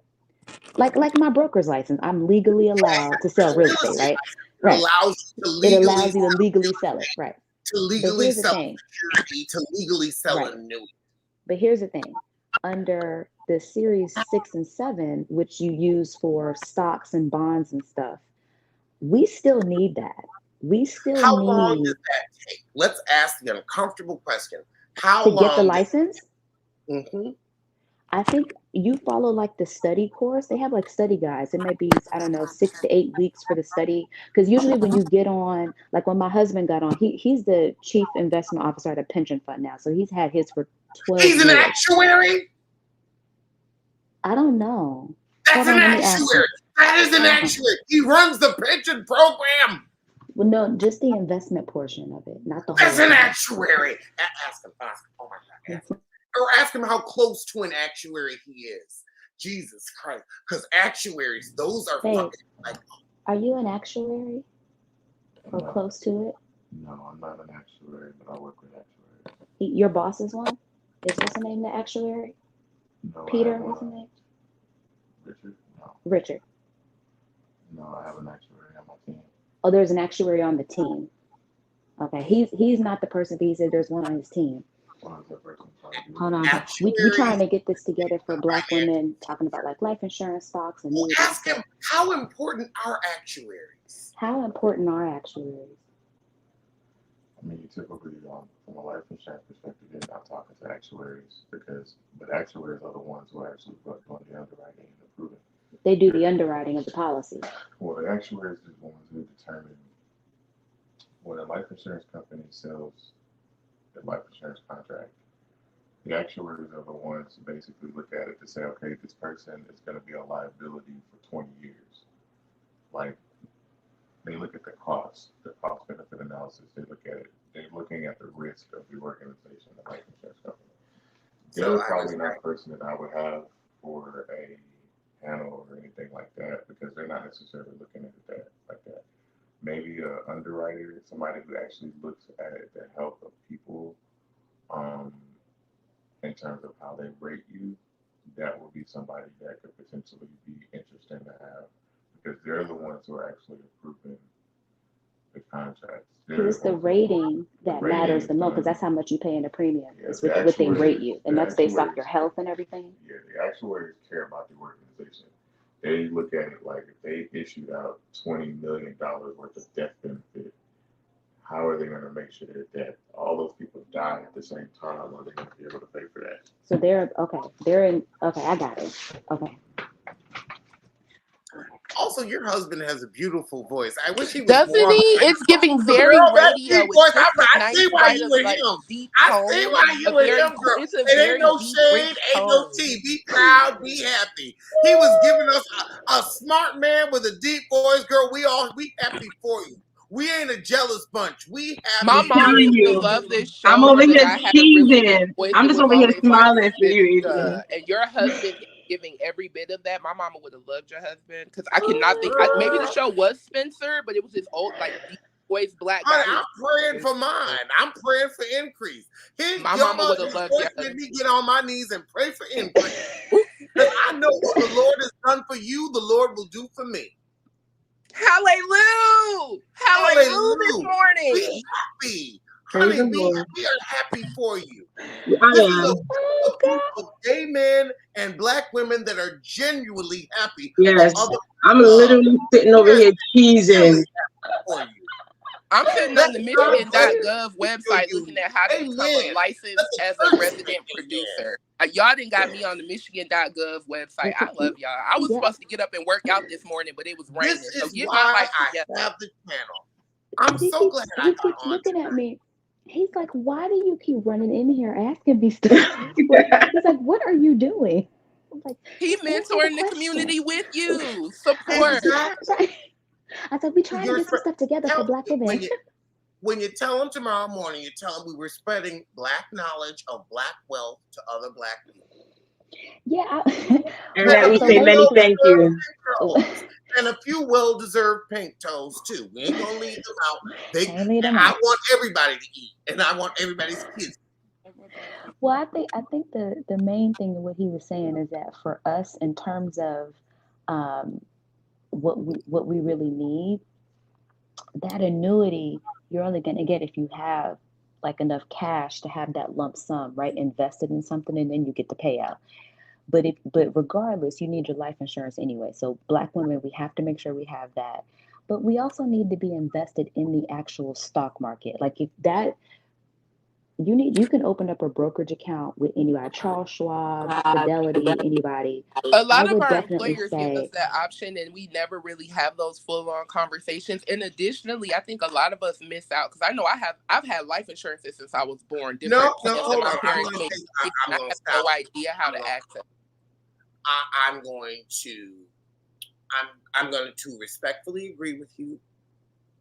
like my broker's license. I'm legally allowed to sell real Real estate, estate right? license. It Right. allows you to It legally allows you to legally sell it, right? But here's the sell thing, security, to legally sell right? a annuity. But here's the thing. Under the Series 6 and 7, which you use for stocks and bonds and stuff, we still need that. We still How long does need that take? Let's ask the uncomfortable question. How to get the long license. Mhm. I think you follow like the study course. They have like study guides. It might be, I don't know, 6 to 8 weeks for the study. Because usually when you get on, like when my husband got on, he's the chief investment officer at a pension fund now. So he's had his for 12 He's an years. actuary? I don't know. That's Hold an on, let me ask you. actuary. That is an actuary. He runs the pension program. Well, no, just the investment portion of it, not the whole That's an thing. actuary. Ask him. Oh my God. Ask him. Or ask him how close to an actuary he is. Jesus Christ. Because actuaries, those are Babe, fucking like. are you an actuary or No, close to it? no, I'm not an actuary, but I work with actuaries. Your boss is one? Is what's the name of the actuary? No, Peter, I have what's the name? Richard. No, Richard. no, I have an actuary on my team. Oh, there's an actuary on the team. Okay, he's not the person, but he said there's one on his team. One of the person Hold on. We trying to get this together for Black women, talking about like life insurance, stocks, and Well, annuities. ask him, how important are actuaries? How important are actuaries? I mean, you typically, from a life insurance perspective, you're not talking to actuaries but actuaries are the ones who are actually doing the underwriting and approving. They do the underwriting of the policy. Well, the actuaries are the ones who determine when a life insurance company sells a life insurance contract. The actuaries are the ones who basically look at it to say, okay, this person is going to be a liability for 20 years. Like, they look at the cost benefit analysis. They look at it. They're looking at the risk of the organization, the life insurance company. They're probably not a person that I would have for a panel or anything like that because they're not necessarily looking at it like that. Maybe an underwriter, somebody who actually looks at the health of people in terms of how they rate you. That would be somebody that could potentially be interesting to have because they're the ones who are actually approving the contracts. It's the rating that matters the most because that's how much you pay in a premium. It's what they rate you, and that's based off your health and everything. Yeah, the actuaries care about the organization. They look at it like if they issued out $20 million worth of death benefit, how are they going to make sure that all those people die at the same time? Are they going to be able to pay for that? So they're okay. They're in. Okay, I got it. Okay. Also, your husband has a beautiful voice. I wish he was Doesn't more. he? It's giving very Girl, that radio. deep voice, It's just a I nice see why kind you of with like him. deep I tone. see why you A with very, him, girl. it's a It ain't very no deep, shade, rich ain't no tone. tea. Be proud, be happy. He was giving us a smart man with a deep voice, girl. We happy for you. We ain't a jealous bunch. We happy. My mom telling used to you, love this show I'm over because here I had a really deep cheesing. voice. I'm It just was over here always like, smiling for you, Adrian. and your husband is giving every bit of that. My mama would have loved your husband because I cannot think. Maybe the show was Spencer, but it was his old like deep voice black guy. Honey, I'm praying for mine. I'm praying for increase. My mama would have loved your Made husband. me get on my knees and pray for increase. Because I know what the Lord has done for you, the Lord will do for me. Hallelujah! Hallelujah this morning. Be happy. Honey, we are happy for you. This is a group of gay men and Black women that are genuinely happy. Yes, for other I'm people. literally sitting over here cheesing. Really happy for you. I'm sitting on the Michigan.gov website looking at how to become a licensed as a resident producer. Y'all didn't got me on the Michigan.gov website. I love y'all. I was supposed to get up and work out this morning, but it was raining. This So is get why my life I together. have the channel. I'm so glad I got keeps on looking at me. He's like, why do you keep running in here asking me stuff? He's like, what are you doing? I'm like, he mentoring the community with you. Support. Exactly. I said, we trying to get some stuff together for Black women. When you tell them tomorrow morning, you tell them we were spreading Black knowledge of Black wealth to other Black people. Yeah. And that we say many thank you. And a few well-deserved pink toes too. We ain't gonna leave them out. I want everybody to eat, and I want everybody's kids. Well, I think the main thing of what he was saying is that for us, in terms of um, what we really need, that annuity you're only going to get if you have like enough cash to have that lump sum, right, invested in something, and then you get the payout. But regardless, you need your life insurance anyway. So Black women, we have to make sure we have that. But we also need to be invested in the actual stock market. Like if that you can open up a brokerage account with anybody, Charles Schwab, Fidelity, anybody. A I lot of would our definitely employers give us say, that option, and we never really have those full-on conversations. And additionally, I think a lot of us miss out because I know I've had life insurances since I was born, No, different no, plans that hold my on. parents made. I'm I going to have stop. no idea how I'm to gonna, access. I'm going to I'm going to respectfully agree with you,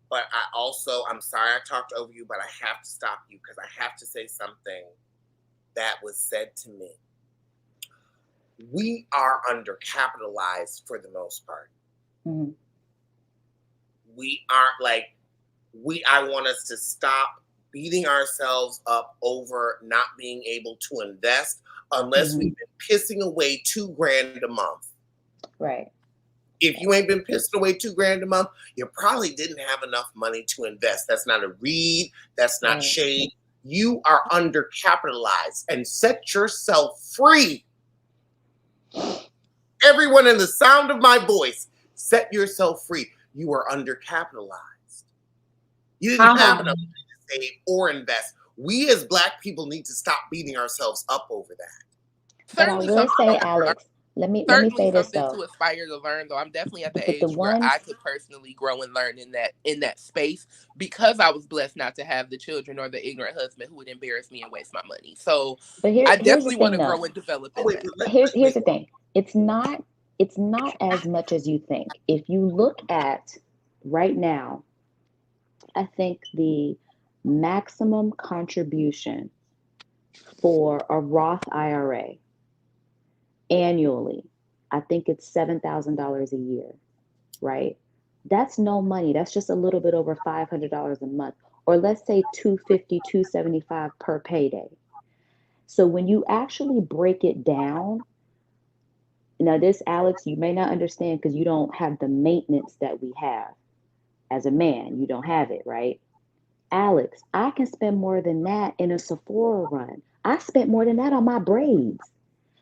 but I'm sorry I talked over you, but I have to stop you because I have to say something that was said to me. We are undercapitalized for the most part. mm-hmm. We aren't like I want us to stop beating ourselves up over not being able to invest unless Mm-hmm. we've been pissing away $2,000 a month. Right. If you ain't been pissing away $2,000 a month, you probably didn't have enough money to invest. That's not a read. That's not shade. You are undercapitalized, and set yourself free. Everyone in the sound of my voice, set yourself free. You are undercapitalized. You didn't have enough money to save or invest. We as Black people need to stop beating ourselves up over that. But I will say, Alex, let me say this though. To aspire to learn though. I'm definitely at the But age where I could personally grow and learn in that space because I was blessed not to have the children or the ignorant husband who would embarrass me and waste my money. So I definitely want to grow and develop in that. Here's the thing. It's not as much as you think. If you look at right now, I think the maximum contribution for a Roth IRA annually, I think it's $7,000 a year, right? That's no money. That's just a little bit over $500 a month, or let's say $250, $275 per payday. So when you actually break it down, now this, Alex, you may not understand because you don't have the maintenance that we have. As a man, you don't have it, right? Alex, I can spend more than that in a Sephora run. I spent more than that on my braids.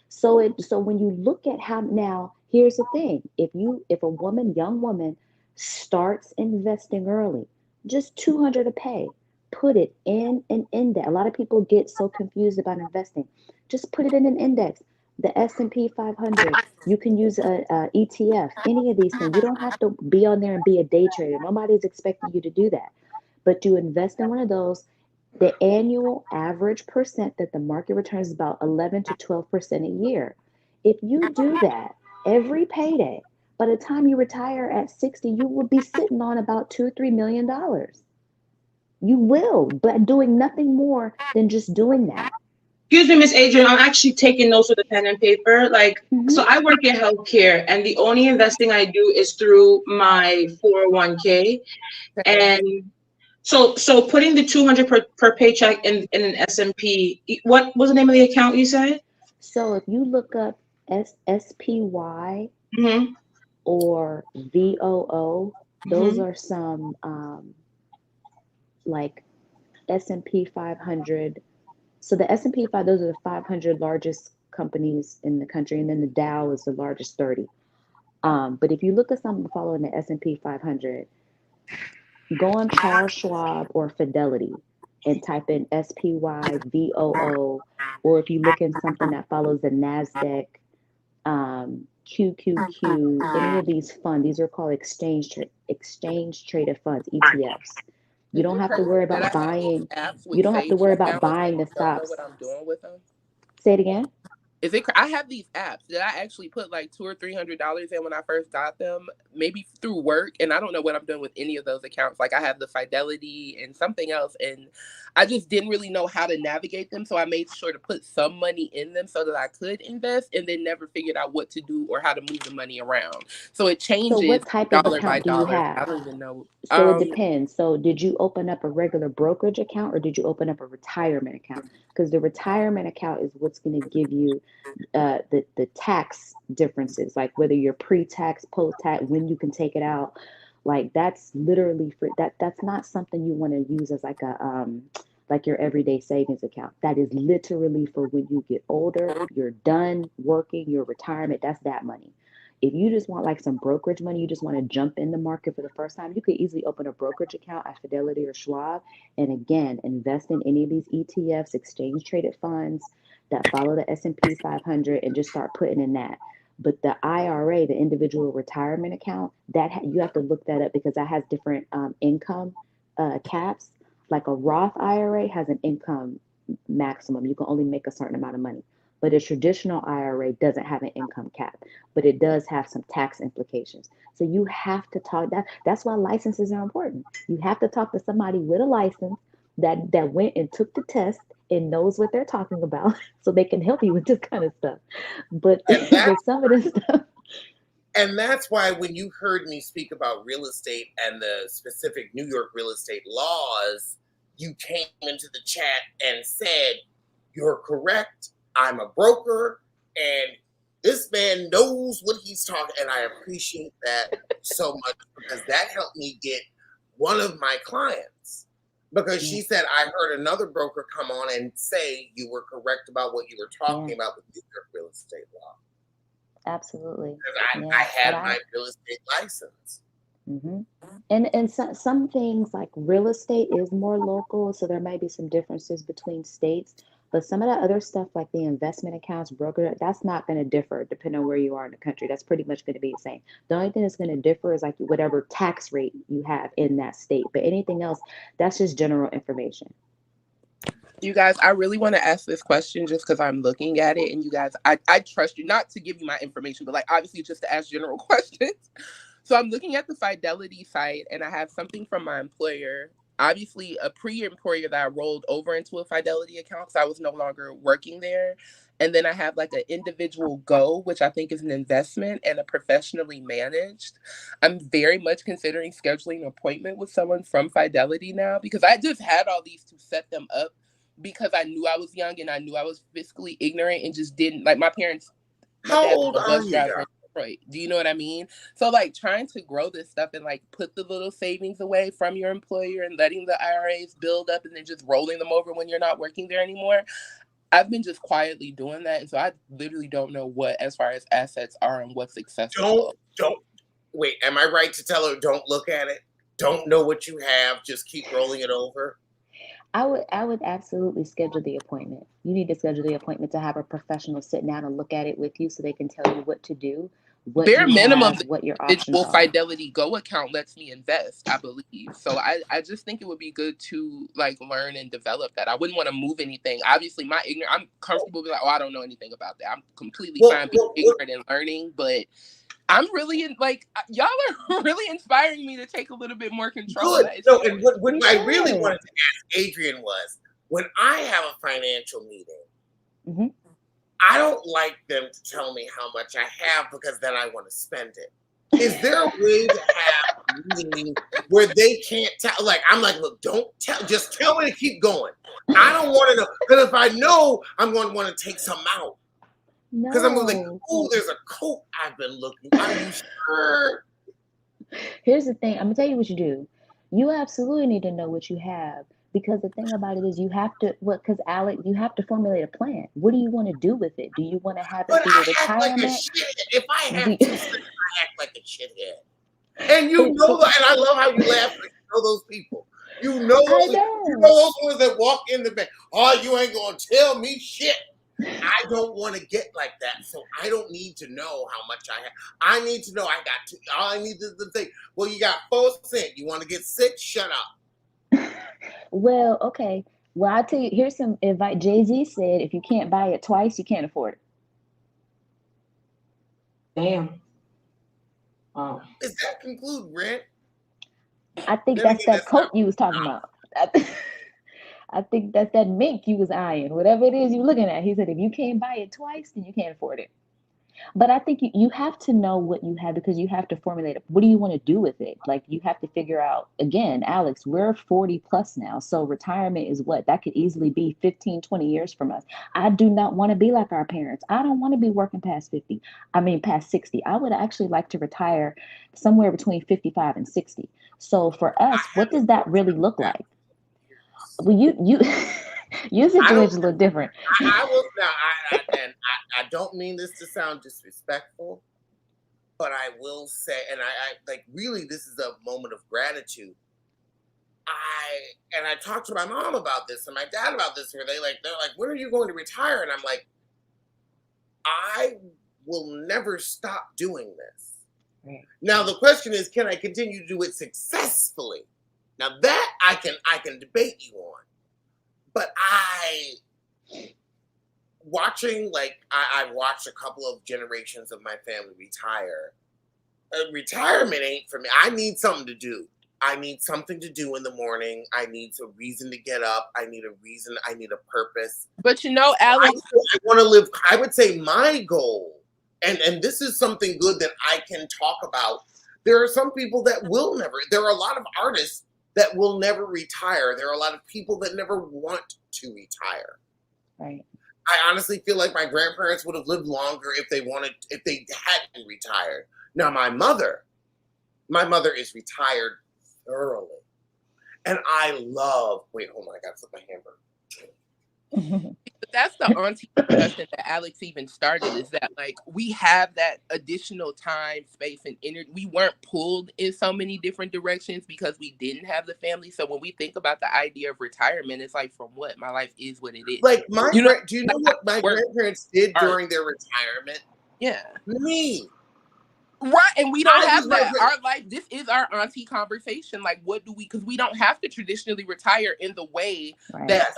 So when you look at how, now here's the thing. If a young woman starts investing early, just $200 a pay, put it in an index. A lot of people get so confused about investing. Just put it in an index. The S&P 500, you can use a ETF, any of these things. You don't have to be on there and be a day trader. Nobody's expecting you to do that. But you invest in one of those, the annual average percent that the market returns is about 11 to 12% a year. If you do that every payday, by the time you retire at 60, you will be sitting on about $2-3 million. You will, but doing nothing more than just doing that. Excuse me, Miss Adrian, I'm actually taking notes with a pen and paper. So I work in healthcare, and the only investing I do is through my 401k. And so putting the 200 per paycheck in an S&P, what was the name of the account you said? So if you look up SPY mm-hmm. or VOO, those are some like S&P 500. So the S&P 500, those are the 500 largest companies in the country, and then the Dow is the largest 30. But if you look at something following the S&P 500, go on Charles Schwab or Fidelity and type in SPY, VOO, or if you look in something that follows the NASDAQ, QQQ, any of these funds, these are called exchange traded funds, ETFs. You don't have to worry about buying. You don't have to worry about buying the stocks. What I'm doing with them. Say it again. I have these apps that I actually put like $200 or $300 in when I first got them, maybe through work, and I don't know what I'm doing with any of those accounts. Like I have the Fidelity and something else, and I just didn't really know how to navigate them, so I made sure to put some money in them so that I could invest, and then never figured out what to do or how to move the money around. So it changes. So what type of account do you have? I don't even know. So it depends. So did you open up a regular brokerage account or did you open up a retirement account? Because the retirement account is what's going to give you the tax differences, like whether you're pre-tax, post-tax, when you can take it out. Like that's literally for that's not something you want to use as like your everyday savings account. That is literally for when you get older, you're done working, your retirement, that's that money. If you just want like some brokerage money, you just want to jump in the market for the first time, you could easily open a brokerage account at Fidelity or Schwab and again invest in any of these ETFs, exchange traded funds that follow the S&P 500 and just start putting in that. But the IRA, the individual retirement account, you have to look that up because that has different income caps. Like a Roth IRA has an income maximum. You can only make a certain amount of money. But a traditional IRA doesn't have an income cap, but it does have some tax implications. So you have to talk that's why licenses are important. You have to talk to somebody with a license that went and took the test and knows what they're talking about so they can help you with this kind of stuff. But with some of this stuff. And that's why when you heard me speak about real estate and the specific New York real estate laws, you came into the chat and said, you're correct. I'm a broker and this man knows what he's talking. And I appreciate that so much because that helped me get one of my clients. Because she said, I heard another broker come on and say you were correct about what you were talking about with New York real estate law. Absolutely. I had my real estate license. Mm-hmm. And some things like real estate is more local, so there may be some differences between states. But some of that other stuff, like the investment accounts, broker, that's not going to differ depending on where you are in the country. That's pretty much going to be the same. The only thing that's going to differ is like whatever tax rate you have in that state. But anything else, that's just general information. You guys, I really want to ask this question just because I'm looking at it. And you guys, I trust you, not to give you my information, but like obviously just to ask general questions. So I'm looking at the Fidelity site and I have something from my employer. Obviously, a pre-employer that I rolled over into a Fidelity account because I was no longer working there. And then I have like an individual go, which I think is an investment, and a professionally managed. I'm very much considering scheduling an appointment with someone from Fidelity now because I just had all these to set them up because I knew I was young and I knew I was fiscally ignorant and just didn't like my parents. How old are you now? Right. Do you know what I mean? So like trying to grow this stuff and like put the little savings away from your employer and letting the IRAs build up and then just rolling them over when you're not working there anymore. I've been just quietly doing that. And so I literally don't know what as far as assets are and what's accessible. Don't wait. Am I right to tell her don't look at it? Don't know what you have. Just keep rolling it over. I would absolutely schedule the appointment. You need to schedule the appointment to have a professional sit down and look at it with you so they can tell you what to do. Bare minimum, what your options are. Fidelity Go account lets me invest, I believe. So I just think it would be good to like learn and develop that. I wouldn't want to move anything. Obviously, I'm comfortable with like, oh, I don't know anything about that. I'm completely fine being ignorant and learning, but I'm really like y'all are really inspiring me to take a little bit more control. Good. No, and what I really wanted to ask Adrian was when I have a financial meeting, I don't like them to tell me how much I have because then I want to spend it. Is there a way to have a meeting where they can't tell? Like, I'm like, look, don't tell, just tell me to keep going. I don't want to know because if I know, I'm going to want to take some out. Because I'm going to think, oh, there's a coat I've been looking. Are you sure? Here's the thing. I'm going to tell you what you do. You absolutely need to know what you have. Because the thing about it is you have to, because Alec, you have to formulate a plan. What do you want to do with it? Do you want to have it for your retirement? Like if I have to, I act like a shithead. And you know that, and I love how you laugh when you know those people. You know those ones that walk in the bank. Oh, you ain't going to tell me shit. I don't want to get like that. So I don't need to know how much I have. I need to know I got to, all I need is the thing. Well, you got 4 cents. You want to get 6? Shut up. Well, okay. Well, I'll tell you, here's some advice. Jay-Z said, if you can't buy it twice, you can't afford it. Damn. Wow. Does that conclude rent? I think that's that coat you was talking about. I think that's that mink you was eyeing. Whatever it is you're looking at. He said, if you can't buy it twice, then you can't afford it. But I think you have to know what you have, because you have to formulate it. What do you want to do with it? Like, you have to figure out, again, Alex, we're 40 plus now. So retirement is what? That could easily be 15, 20 years from us. I do not want to be like our parents. I don't want to be working past 50. I mean, past 60. I would actually like to retire somewhere between 55 and 60. So for us, I what does haven't that worked really look that like? in years. Well, you your I don't. situation's a little different. I will now. I don't mean this to sound disrespectful, but I will say, and I like really, this is a moment of gratitude. I talked to my mom about this and my dad about this, where they're like, when are you going to retire? And I'm like, I will never stop doing this. Right. Now the question is, can I continue to do it successfully? Now that I can debate you on, but I've watched a couple of generations of my family retire. Retirement ain't for me. I need something to do. I need something to do in the morning. I need a reason to get up. I need a reason. I need a purpose. But Alex, I want to live. I would say my goal, and this is something good that I can talk about. There are some people that will never. There are a lot of artists that will never retire. There are a lot of people that never want to retire. Right. I honestly feel like my grandparents would have lived longer if they hadn't retired. Now my mother is retired thoroughly. And I love, wait, hold on, I gotta flip my hamburger. But that's the auntie discussion that Alex even started, is that like we have that additional time, space, and energy. We weren't pulled in so many different directions because we didn't have the family. So when we think about the idea of retirement, it's like, from what? My life is what it is. Like do you know like, what my grandparents did during their retirement? Yeah. Me. Right, and we don't have that. Our life, this is our auntie conversation. Like, what do we? Because we don't have to traditionally retire in the way that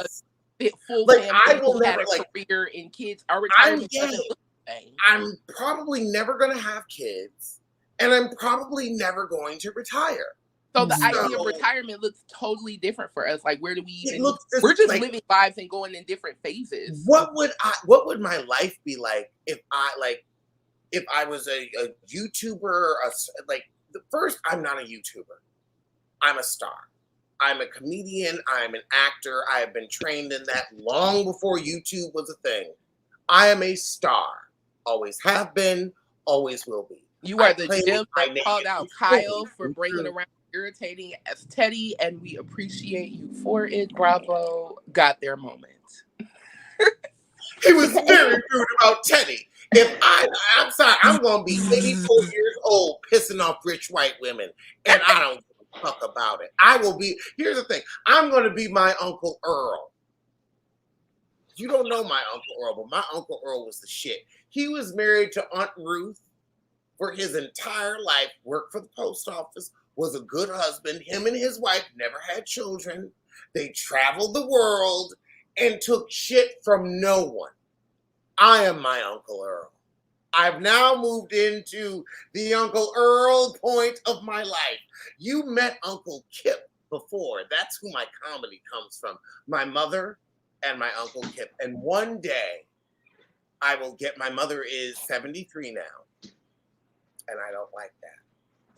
a full family I will who never had a career and kids. Our I'm retirement gay. doesn't look the same. I'm probably never going to have kids, and I'm probably never going to retire. So the idea of retirement looks totally different for us. Like, where do we even? We're just like, living lives and going in different phases. What would my life be like if I was a YouTuber? First, I'm not a YouTuber. I'm a star. I'm a comedian. I'm an actor. I have been trained in that long before YouTube was a thing. I am a star. Always have been. Always will be. You are the gem that called out Kyle for bringing around irritating as Teddy, and we appreciate you for it. Bravo. Got their moment. He was very rude about Teddy. I'm sorry, I'm going to be 84 years old pissing off rich white women, and I don't give a fuck about it. Here's the thing, I'm going to be my Uncle Earl. You don't know my Uncle Earl, but my Uncle Earl was the shit. He was married to Aunt Ruth for his entire life, worked for the post office, was a good husband. Him and his wife never had children. They traveled the world and took shit from no one. I am my Uncle Earl. I've now moved into the Uncle Earl point of my life. You met Uncle Kip before. That's who my comedy comes from. My mother and my Uncle Kip. And one day I will get, my mother is 73 now. And I don't like that.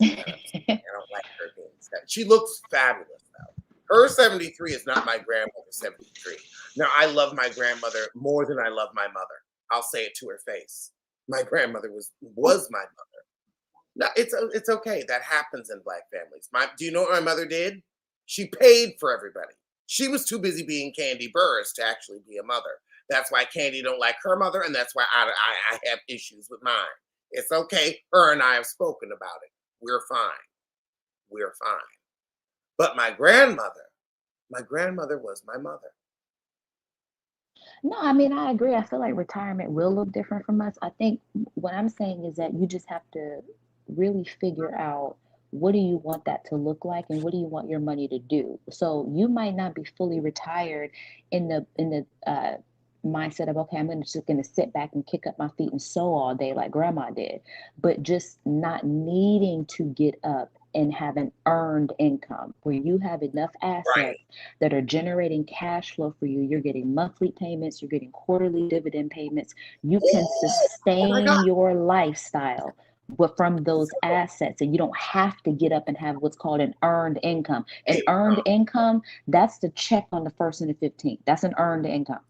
I don't like her being 70. She looks fabulous though. Her 73 is not my grandmother's 73. Now, I love my grandmother more than I love my mother. I'll say it to her face. My grandmother was my mother. No, it's okay. That happens in Black families. Do you know what my mother did? She paid for everybody. She was too busy being Candy Burris to actually be a mother. That's why Candy don't like her mother, and that's why I have issues with mine. It's okay. Her and I have spoken about it. We're fine. We're fine. But my grandmother was my mother. No, I mean, I agree. I feel like retirement will look different from us. I think what I'm saying is that you just have to really figure out, what do you want that to look like, and what do you want your money to do? So you might not be fully retired in the mindset of, okay, I'm just going to sit back and kick up my feet and sew all day like grandma did, but just not needing to get up and have an earned income where you have enough assets Right. that are generating cash flow for you. You're getting monthly payments, you're getting quarterly dividend payments. You can Oh my God. sustain your lifestyle from those assets, and you don't have to get up and have what's called an earned income. An earned income, that's the check on the 1st and the 15th. That's an earned income.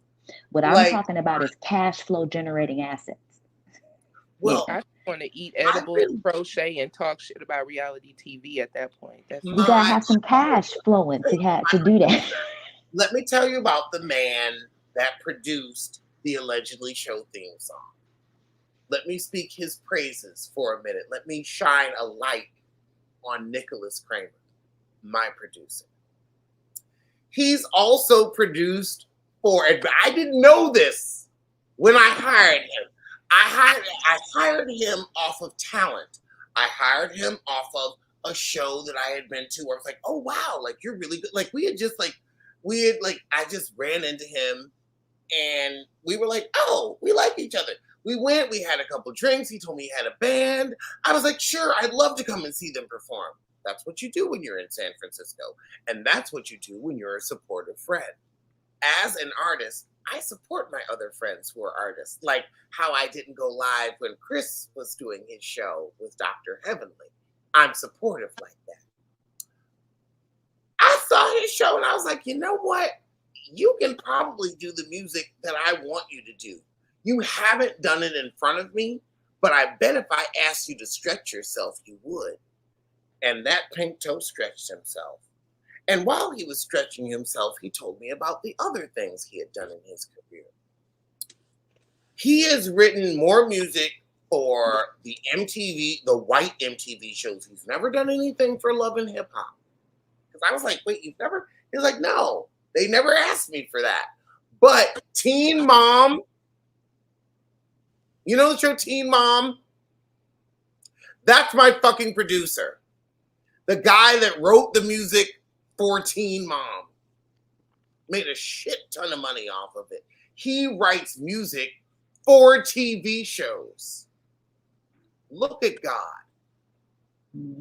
What I'm Like, talking about is cash flow generating assets. well, I just want to eat I've edibles, been crochet, and talk shit about reality TV at that point. That's You gotta my have some cash flowing to do that. let me tell you about the man that produced the allegedly show theme song. Let me speak his praises for a minute. Let me shine a light on Nicholas Kramer, my producer. He's also produced for, and I didn't know this when I hired him. I hired him off of talent. I hired him off of a show that I had been to where I was like, oh wow, like you're really good. Like I just ran into him and we were like, oh, we like each other. We went, we had a couple drinks. He told me he had a band. I was like, sure, I'd love to come and see them perform. That's what you do when you're in San Francisco. And that's what you do when you're a supportive friend. As an artist, I support my other friends who are artists, like how I didn't go live when Chris was doing his show with Dr. Heavenly. I'm supportive like that. I saw his show and I was like, you know what? You can probably do the music that I want you to do. You haven't done it in front of me, but I bet if I asked you to stretch yourself, you would. And that pink toe stretched himself. And while he was stretching himself, he told me about the other things he had done in his career. He has written more music for the MTV, the white MTV shows. He's never done anything for Love and Hip Hop. Because I was like, wait, you've never? He's like, no, they never asked me for that. But Teen Mom, you know the show Teen Mom? That's my fucking producer. The guy that wrote the music for Teen Mom. Made a shit ton of money off of it. He writes music for TV shows. Look at God.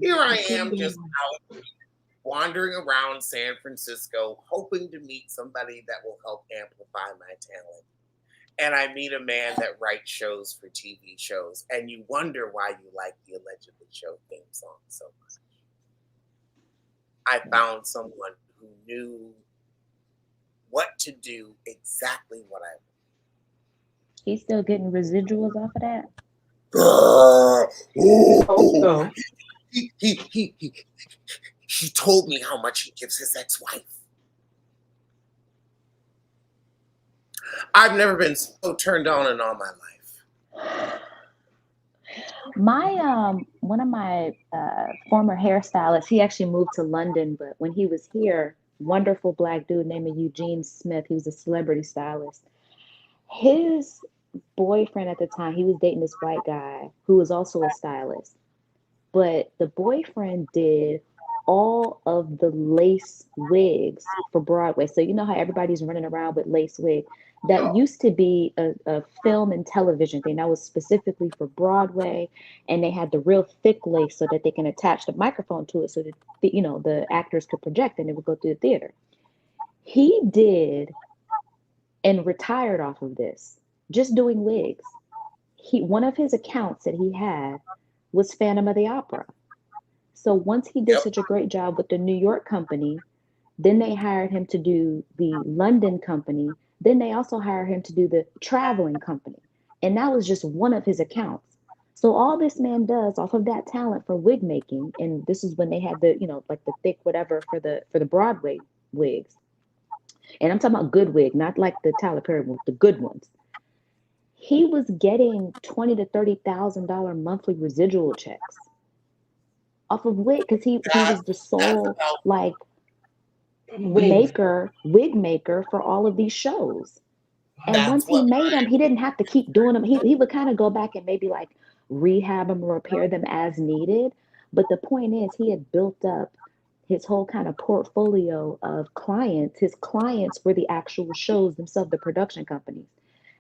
Here I am just out wandering around San Francisco, hoping to meet somebody that will help amplify my talent. And I meet a man that writes shows for TV shows. And you wonder why you like the allegedly show theme song so much. I found someone who knew what to do, exactly what I wanted. He's still getting residuals off of that? So He told me how much he gives his ex-wife. I've never been so turned on in all my life. My one of my former hairstylists, he actually moved to London, but when he was here, wonderful black dude named Eugene Smith, he was a celebrity stylist. His boyfriend at the time, he was dating this white guy who was also a stylist, but the boyfriend did all of the lace wigs for Broadway. So you know how everybody's running around with lace wig. That used to be a film and television thing that was specifically for Broadway, and they had the real thick lace so that they can attach the microphone to it so that the actors could project and it would go through the theater. He did and retired off of this, just doing wigs. One of his accounts that he had was Phantom of the Opera. So once he did such a great job with the New York company, then they hired him to do the London company. Then they also hired him to do the traveling company. And that was just one of his accounts. So all this man does off of that talent for wig making, and this is when they had the, like the thick whatever for the Broadway wigs. And I'm talking about good wig, not like the Tyler Perry ones, the good ones. He was getting $20,000 to $30,000 monthly residual checks off of wig because he was the sole like wig maker for all of these shows. And once he made them, he didn't have to keep doing them. He would kind of go back and maybe like rehab them or repair them as needed. But the point is, he had built up his whole kind of portfolio of clients. His clients were the actual shows themselves, the production companies.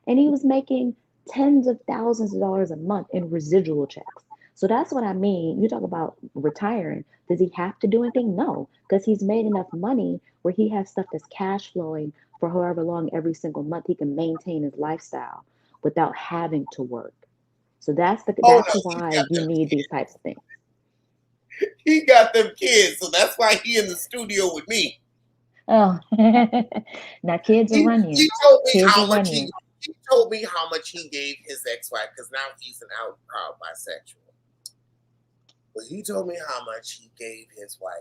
And he was making tens of thousands of dollars a month in residual checks. So that's what I mean. You talk about retiring. Does he have to do anything? No, because he's made enough money where he has stuff that's cash flowing for however long every single month he can maintain his lifestyle without having to work. So that's Oh that's no, why you need these types of things. he got them kids, so that's why he in the studio with me. Oh, now kids will run you. He told me Kids how will run much you. he told me how much he gave his ex-wife, because now he's an out proud bisexual. But he told me how much he gave his wife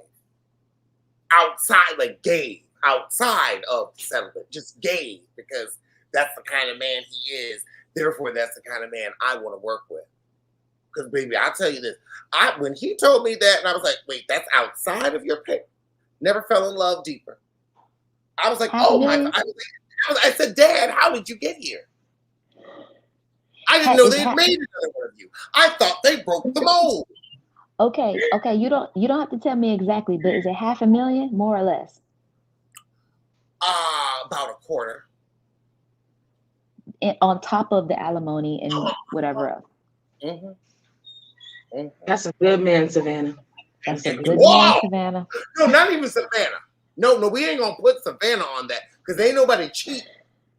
outside, like gave outside of settlement, just gave, because that's the kind of man he is. Therefore, that's the kind of man I want to work with. Because baby, I'll tell you this. When he told me that, and I was like, wait, that's outside of your pay. Never fell in love deeper. I was like, oh my! I said, Dad, how did you get here? I didn't know they had made another one of you. I thought they broke the mold. Okay. You don't have to tell me exactly, but is it $500,000 more or less? About a quarter. On top of the alimony and whatever else. Mm-hmm. Mm-hmm. That's a good man, Savannah. That's a good man, Savannah. No, not even Savannah. No, we ain't gonna put Savannah on that because ain't nobody cheat.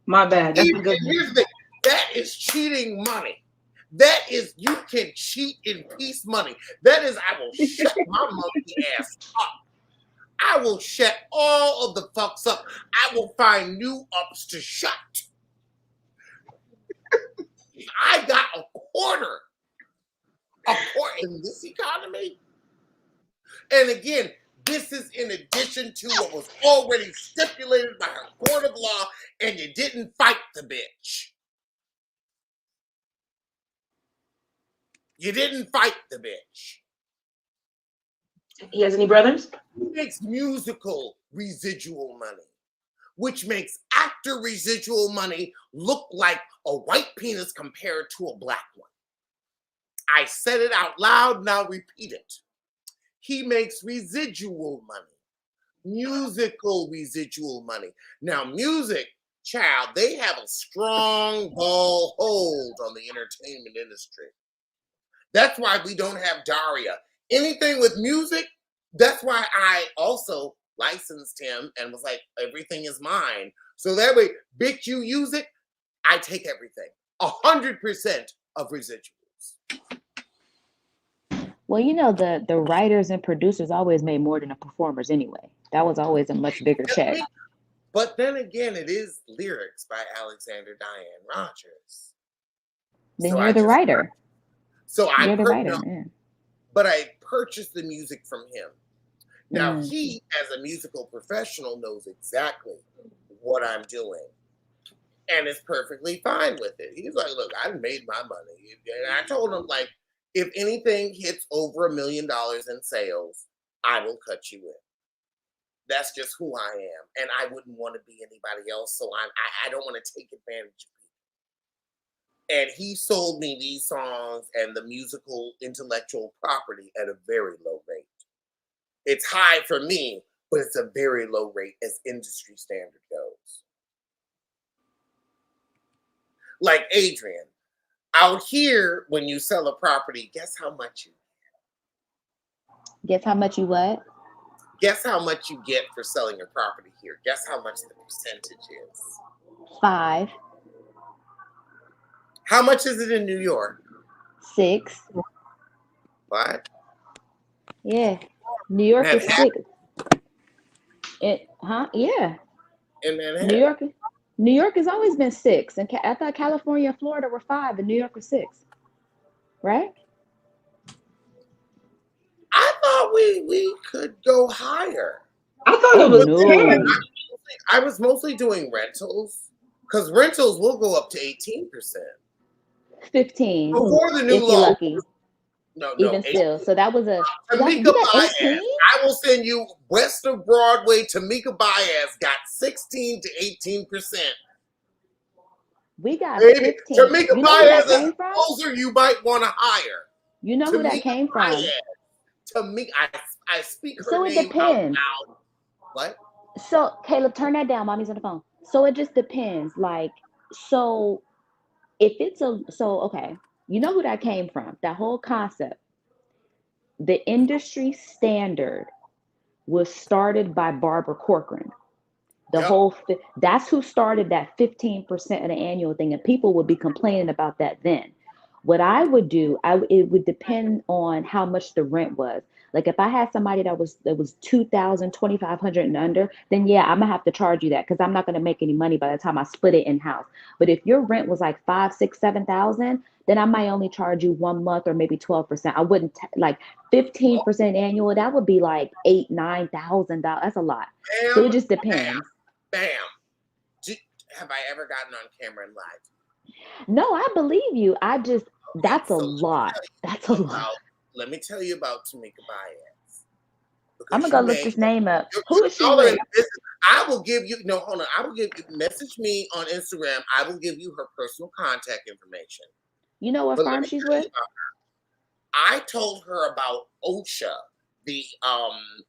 My bad. That's Here's the thing. That is cheating money. That is, you can cheat in peace money. That is, I will shut my monkey ass up. I will shut all of the fucks up. I will find new ups to shut. I got a quarter in this economy. And again, this is in addition to what was already stipulated by a court of law, and you didn't fight the bitch. You didn't fight the bitch. He has any brothers? He makes musical residual money, which makes actor residual money look like a white penis compared to a black one. I said it out loud, now repeat it. He makes residual money, musical residual money. Now, music, child, they have a strong ball hold on the entertainment industry. That's why we don't have Daria. Anything with music, that's why I also licensed him and was like, everything is mine. So that way, bitch, you use it, I take everything. 100% of residuals. Well, you know, the writers and producers always made more than the performers anyway. That was always a much bigger check. But then again, it is lyrics by Alexander Diane Rogers. Then so you're the writer. So you're the writer. Yeah. But I purchased the music from him. Now, he, as a musical professional, knows exactly what I'm doing. And is perfectly fine with it. He's like, look, I made my money. And I told him, like, if anything hits over $1 million in sales, I will cut you in. That's just who I am. And I wouldn't want to be anybody else. So I don't want to take advantage of people. And he sold me these songs and the musical intellectual property at a very low rate. It's high for me, but it's a very low rate as industry standard goes. Like Adrian, out here, when you sell a property, guess how much you get? Guess how much you what? Guess how much you get for selling your property here. Guess how much the percentage is? 5. How much is it in New York? 6. What? Yeah. New York is 6. Yeah. In Manhattan? New York has always been 6. And I thought California and Florida were 5 and New York was 6. Right? I thought we could go higher. I thought it was no. I was mostly doing rentals because rentals will go up to 18%. 15. Before the new if law. You're lucky. No, even still. So that was a Tamika Baez. I will send you west of Broadway. Tamika Baez got 16 to 18%. We got Baby, 15. Tamika Baez is closer you might want to hire. You know who that came from? Tamika, I speak her so it name depends. out loud. What? So Caleb, turn that down. Mommy's on the phone. So it just depends. Like, so if it's okay. You know who that came from? That whole concept the industry standard was started by Barbara Corcoran. The Yep. whole that's who started that 15% of the annual thing, and people would be complaining about that then. What I would do, it would depend on how much the rent was. Like if I had somebody that was 2,000, 2,500 and under, then yeah, I'm gonna have to charge you that because I'm not gonna make any money by the time I split it in house. But if your rent was like 5, 6, 7,000, then I might only charge you 1 month or maybe 12%. I wouldn't like 15% annual. That would be like $8,000, $9,000. That's a lot. So it Bam, just bam, depends. bam. Have I ever gotten on camera and lied? No, I believe you. That's a So lot. That's a lot. let me tell you about Tamika Baez. I'm Because gonna you go look may, this name up. you're- Who is she y'all are in with? business. I will give you, no, hold on. I will give you, message me on Instagram. I will give you her personal contact information. You know what But let firm me she's tell you with? about her. I told her about OSHA, the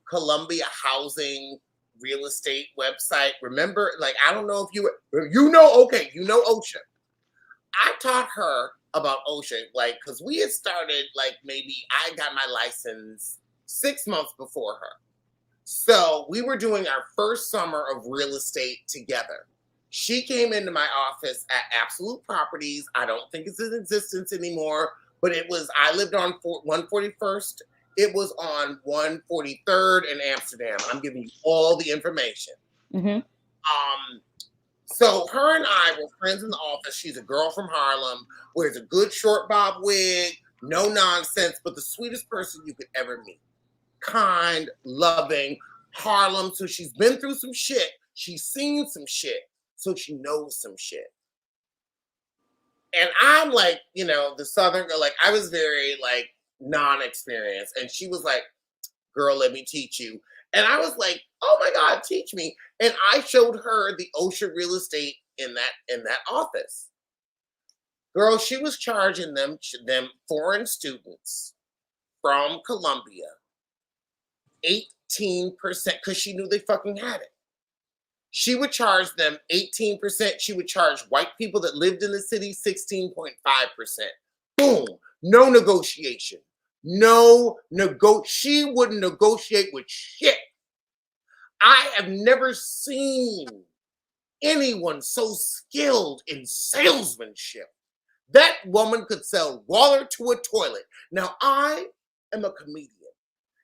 Columbia Housing Real Estate website. Remember, like, I don't know if you know, okay, you know OSHA. I taught her about OSHA, like, because we had started, like, maybe I got my license 6 months before her. So we were doing our first summer of real estate together. She came into my office at Absolute Properties. I don't think it's in existence anymore, but I lived on 141st. It was on 143rd in Amsterdam. I'm giving you all the information. Mm-hmm. So her and I were friends in the office. She's a girl from Harlem, wears a good short bob wig, no nonsense, but the sweetest person you could ever meet. Kind, loving, Harlem. So she's been through some shit. She's seen some shit. So she knows some shit. And I'm like, the Southern girl, like I was very like non-experienced. And she was like, girl, let me teach you. And I was like, oh my God, teach me. And I showed her the OSHA real estate in that office. Girl, she was charging them foreign students from Columbia 18% because she knew they fucking had it. She would charge them 18%. She would charge white people that lived in the city 16.5%. Boom. No negotiation. She wouldn't negotiate with shit. I have never seen anyone so skilled in salesmanship. That woman could sell water to a toilet. Now, I am a comedian.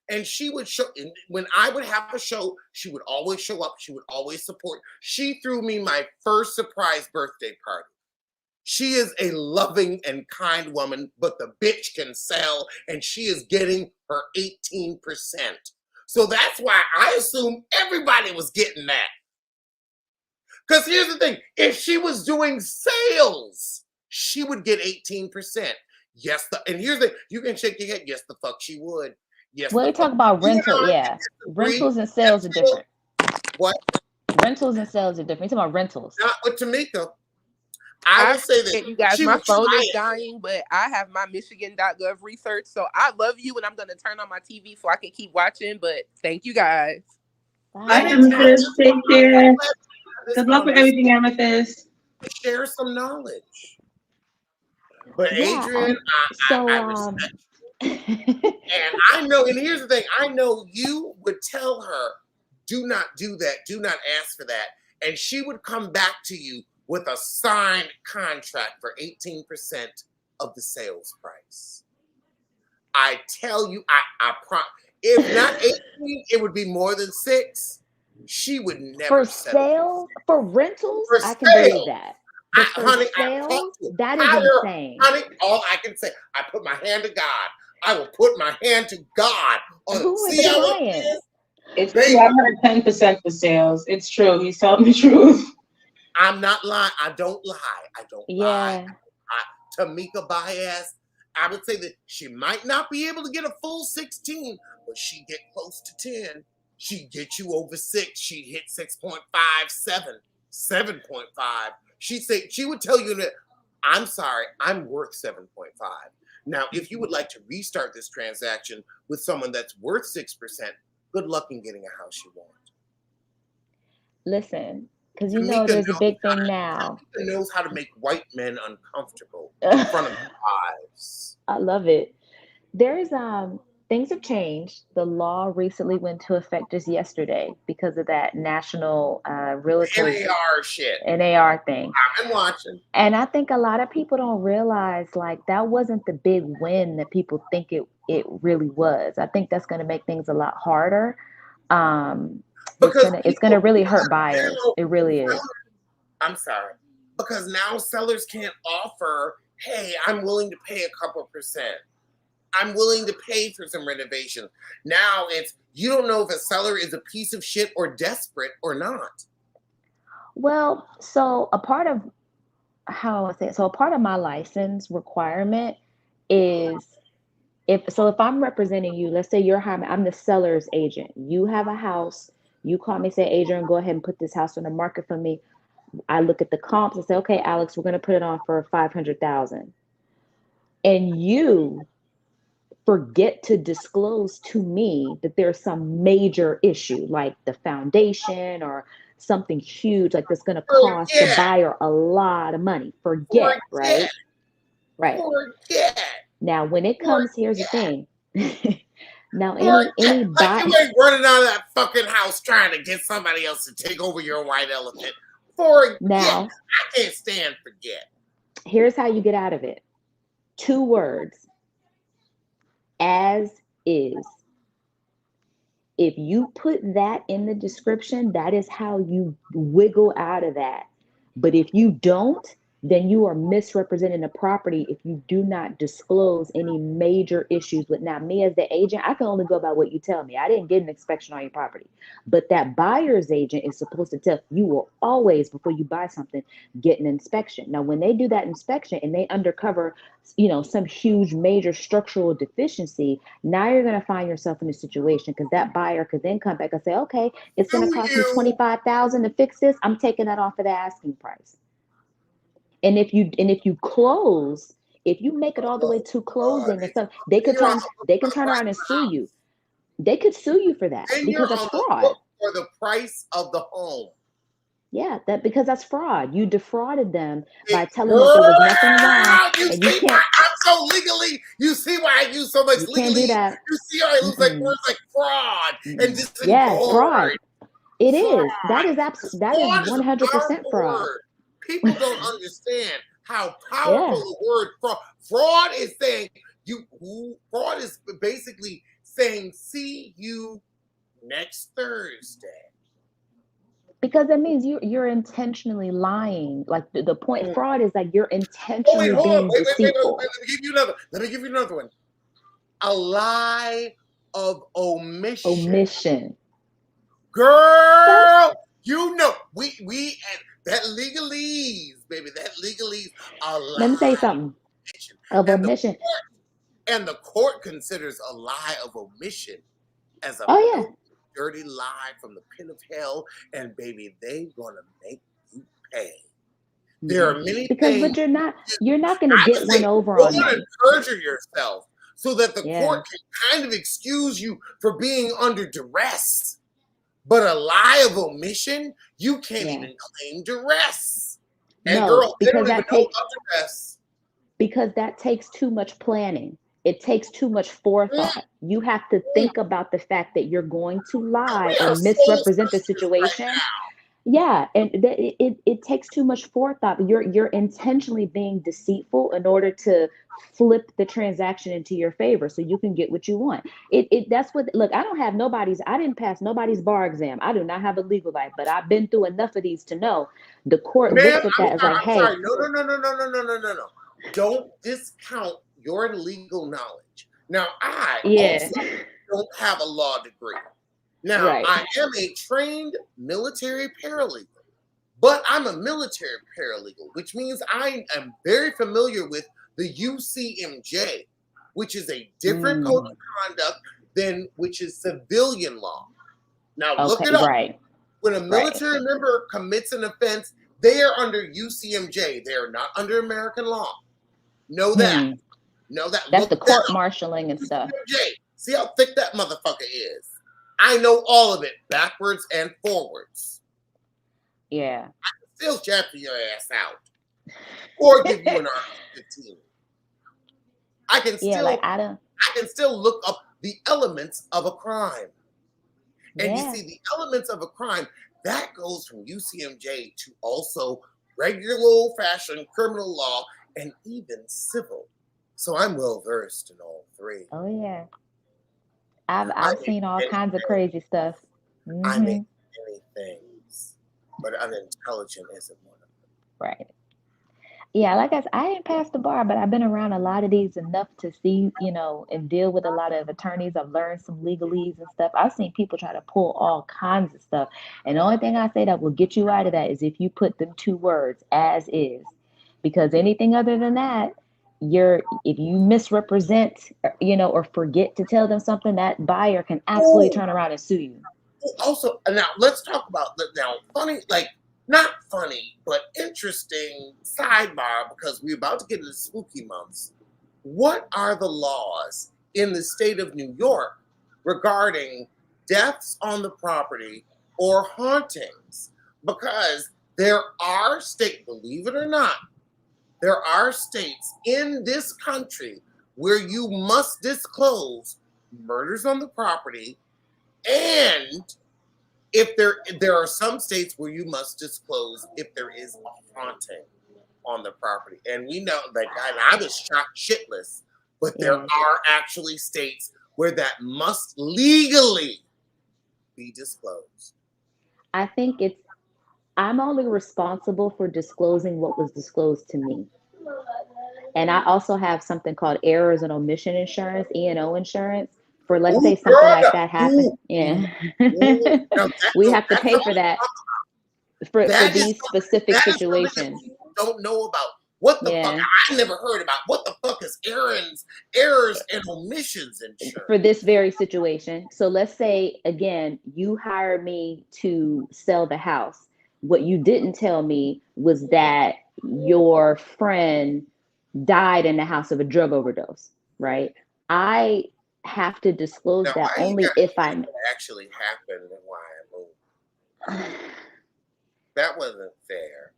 And she would show, when I would have a show, she would always show up. She would always support. She threw me my first surprise birthday party. She is a loving and kind woman, but the bitch can sell, and she is getting her 18%. So that's why I assume everybody was getting that. Because here's the thing, if she was doing sales, she would get 18%. Yes, and here's the, you can shake your head, yes, the fuck she would. Yes, Well, you talk about rental, yeah. Rentals and sales are different. What? Rentals and sales are different. You talking about rentals? Not with Tamika. I will say this. You guys, my phone is dying, but I have my Michigan.gov research, so I love you, and I'm going to turn on my TV so I can keep watching, but thank you guys. Bye, Amethyst. Take care. Good luck with everything, Amethyst. Share some knowledge. But Adrian, I respect you. And I know, and here's the thing, I know you would tell her, do not do that, do not ask for that. And she would come back to you with a signed contract for 18% of the sales price. I tell you, I promise. If not 18, it would be more than 6. She would never for sale, for rentals. For I can believe that. But for honey, sale, that is insane. Honey, all I can say, I put my hand to God. I will put my hand to God on Who is the client? It's true. I heard 10% for sales. It's true. He's telling the truth. I'm not lying. I don't lie. I don't lie. Tamika Baez, I would say that she might not be able to get a full 16, but she get close to 10. She get you over 6. She hit 6.5, 7.5. She would tell you that, I'm sorry, I'm worth 7.5. Now, if you would like to restart this transaction with someone that's worth 6%, good luck in getting a house you want. Listen, because you know there's a big thing now. Tamika knows how to make white men uncomfortable in front of their eyes. I love it. There's things have changed. The law recently went into effect just yesterday because of that national realtor NAR shit. NAR thing. I've been watching. And I think a lot of people don't realize like that wasn't the big win that people think it really was. I think that's going to make things a lot harder. Because it's gonna really hurt buyers. It really is. I'm sorry. Because now sellers can't offer, hey, I'm willing to pay a couple percent. I'm willing to pay for some renovations. Now it's, you don't know if a seller is a piece of shit or desperate or not. Well, so a part of a part of my license requirement is if I'm representing you, let's say I'm the seller's agent. You have a house, you call me, say, Adrian, go ahead and put this house on the market for me. I look at the comps and say, okay, Alex, we're going to put it on for $500,000. And you forget to disclose to me that there's some major issue, like the foundation or something huge, like that's going to cost the buyer a lot of money. Forget. Right? Forget. Now, when it comes, here's the thing. Now, any buy, like you ain't running out of that fucking house trying to get somebody else to take over your white elephant. Forget. Now, I can't stand forget. Here's how you get out of it. 2 words. As is. If you put that in the description, that is how you wiggle out of that. But if you don't, then you are misrepresenting the property if you do not disclose any major issues with. Now, me as the agent, I can only go by what you tell me. I didn't get an inspection on your property. But that buyer's agent is supposed to tell you will always, before you buy something, get an inspection. Now, when they do that inspection and they uncover, some huge major structural deficiency, now you're going to find yourself in a situation because that buyer could then come back and say, okay, it's going to cost me $25,000 to fix this. I'm taking that off of the asking price. And if you close, if you make it all the way to closing and stuff, they can turn around and sue you. They could sue you for that because that's fraud. For the price of the home. Yeah, because that's fraud. You defrauded them by telling them there was nothing wrong. And you can't. I'm so legally. You see why I use so much legally. Can't do that. You see how I use like words like fraud and disregard. Yeah, fraud. It is. That is 100% fraud. People don't understand how powerful the word fraud. Fraud is saying fraud is basically saying see you next Thursday. Because that means you're intentionally lying. Like the point, fraud is like you're intentionally being deceitful. Let me give you another one. A lie of omission. Girl, we that legalese, baby, that legalese. Let me say something. Of omission. And the court considers a lie of omission as a dirty lie from the pit of hell. And baby, they gonna make you pay. There are many things. But you're not gonna get one over on them. Perjure yourself so that the court can kind of excuse you for being under duress. But a lie of omission, you can't even claim duress. And girl, because that takes too much planning. It takes too much forethought. You have to think about the fact that you're going to lie and misrepresent the situation. Yeah, and it takes too much forethought. You're intentionally being deceitful in order to flip the transaction into your favor so you can get what you want. That's what. Look, I didn't pass nobody's bar exam. I do not have a legal life, but I've been through enough of these to know the court looks at that as like, hey, no. Don't discount your legal knowledge. Now, I also don't have a law degree. Now, I am a trained military paralegal, but I'm a military paralegal, which means I am very familiar with the UCMJ, which is a different code of conduct than which is civilian law. Now, look it up. When a military member commits an offense, they are under UCMJ. They are not under American law. Know that. Know that. That's the court marshaling and stuff. UCMJ. See how thick that motherfucker is. I know all of it, backwards and forwards. Yeah. I can still chapter your ass out. Or give you an R15. I can still look up the elements of a crime. And you Yeah. see, the elements of a crime, that goes from UCMJ to also regular old-fashioned criminal law and even civil. So I'm well versed in all three. Oh yeah. I I've make seen all many kinds of things. crazy stuff. I make Hmm. many things, but unintelligent isn't one of them. Right. Yeah, like I said, I didn't pass the bar, but I've been around a lot of these enough to see, and deal with a lot of attorneys. I've learned some legalese and stuff. I've seen people try to pull all kinds of stuff. And the only thing I say that will get you out of that is if you put them two words, as is. Because anything other than that, if you misrepresent, or forget to tell them something, that buyer can absolutely Oh, turn around and sue you. also, now let's talk about funny, like not funny, but interesting sidebar because we're about to get into spooky months. What are the laws in the state of New York regarding deaths on the property or hauntings? Because there are states, believe it or not, there are states in this country where you must disclose murders on the property, and if there are some states where you must disclose if there is a haunting on the property. And we know, like, and I was shocked shitless, but there Yeah. are actually states where that must legally be disclosed. I think I'm only responsible for disclosing what was disclosed to me. And I also have something called errors and omission insurance, E&O insurance, for let's Ooh, say something girl, like that happened. ooh, Yeah. ooh. Now We have to that's pay for something that for that is these specific that is something that situations. people don't know about. What the fuck? Yeah. I never heard about what the fuck is errors and omissions insurance. For this very situation. So let's say again, you hired me to sell the house. What you didn't tell me was that your friend died in the house of a drug overdose, right? I have to disclose Now, that why you only got if I what actually happened and why I moved? That wasn't fair.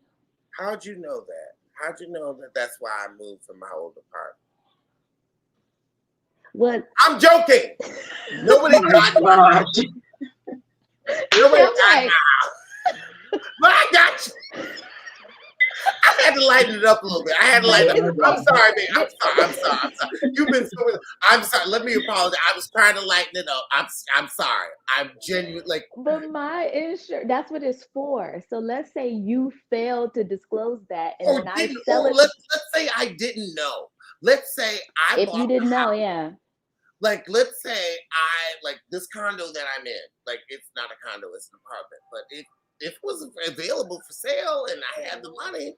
How'd you know that? How'd you know that that's why I moved from my old apartment? what I'm joking. Nobody Oh my died. gosh. Nobody I'm died like, now. But I got you. I had to lighten it up a little bit. I had to but lighten it here's up. the I'm thing. sorry, man. I'm sorry. You've been so. I'm sorry. Let me apologize. I was trying to lighten it up. I'm sorry. I'm genuine. Like, But my insurance, that's what it's for. So let's say you failed to disclose that and or then I didn't. sell Or it. let's say I didn't know. Let's say I If bought you the didn't know, house. yeah. Like, let's say I like this condo that I'm in. Like, it's not a condo, it's an apartment. But if it was available for sale and I had the money,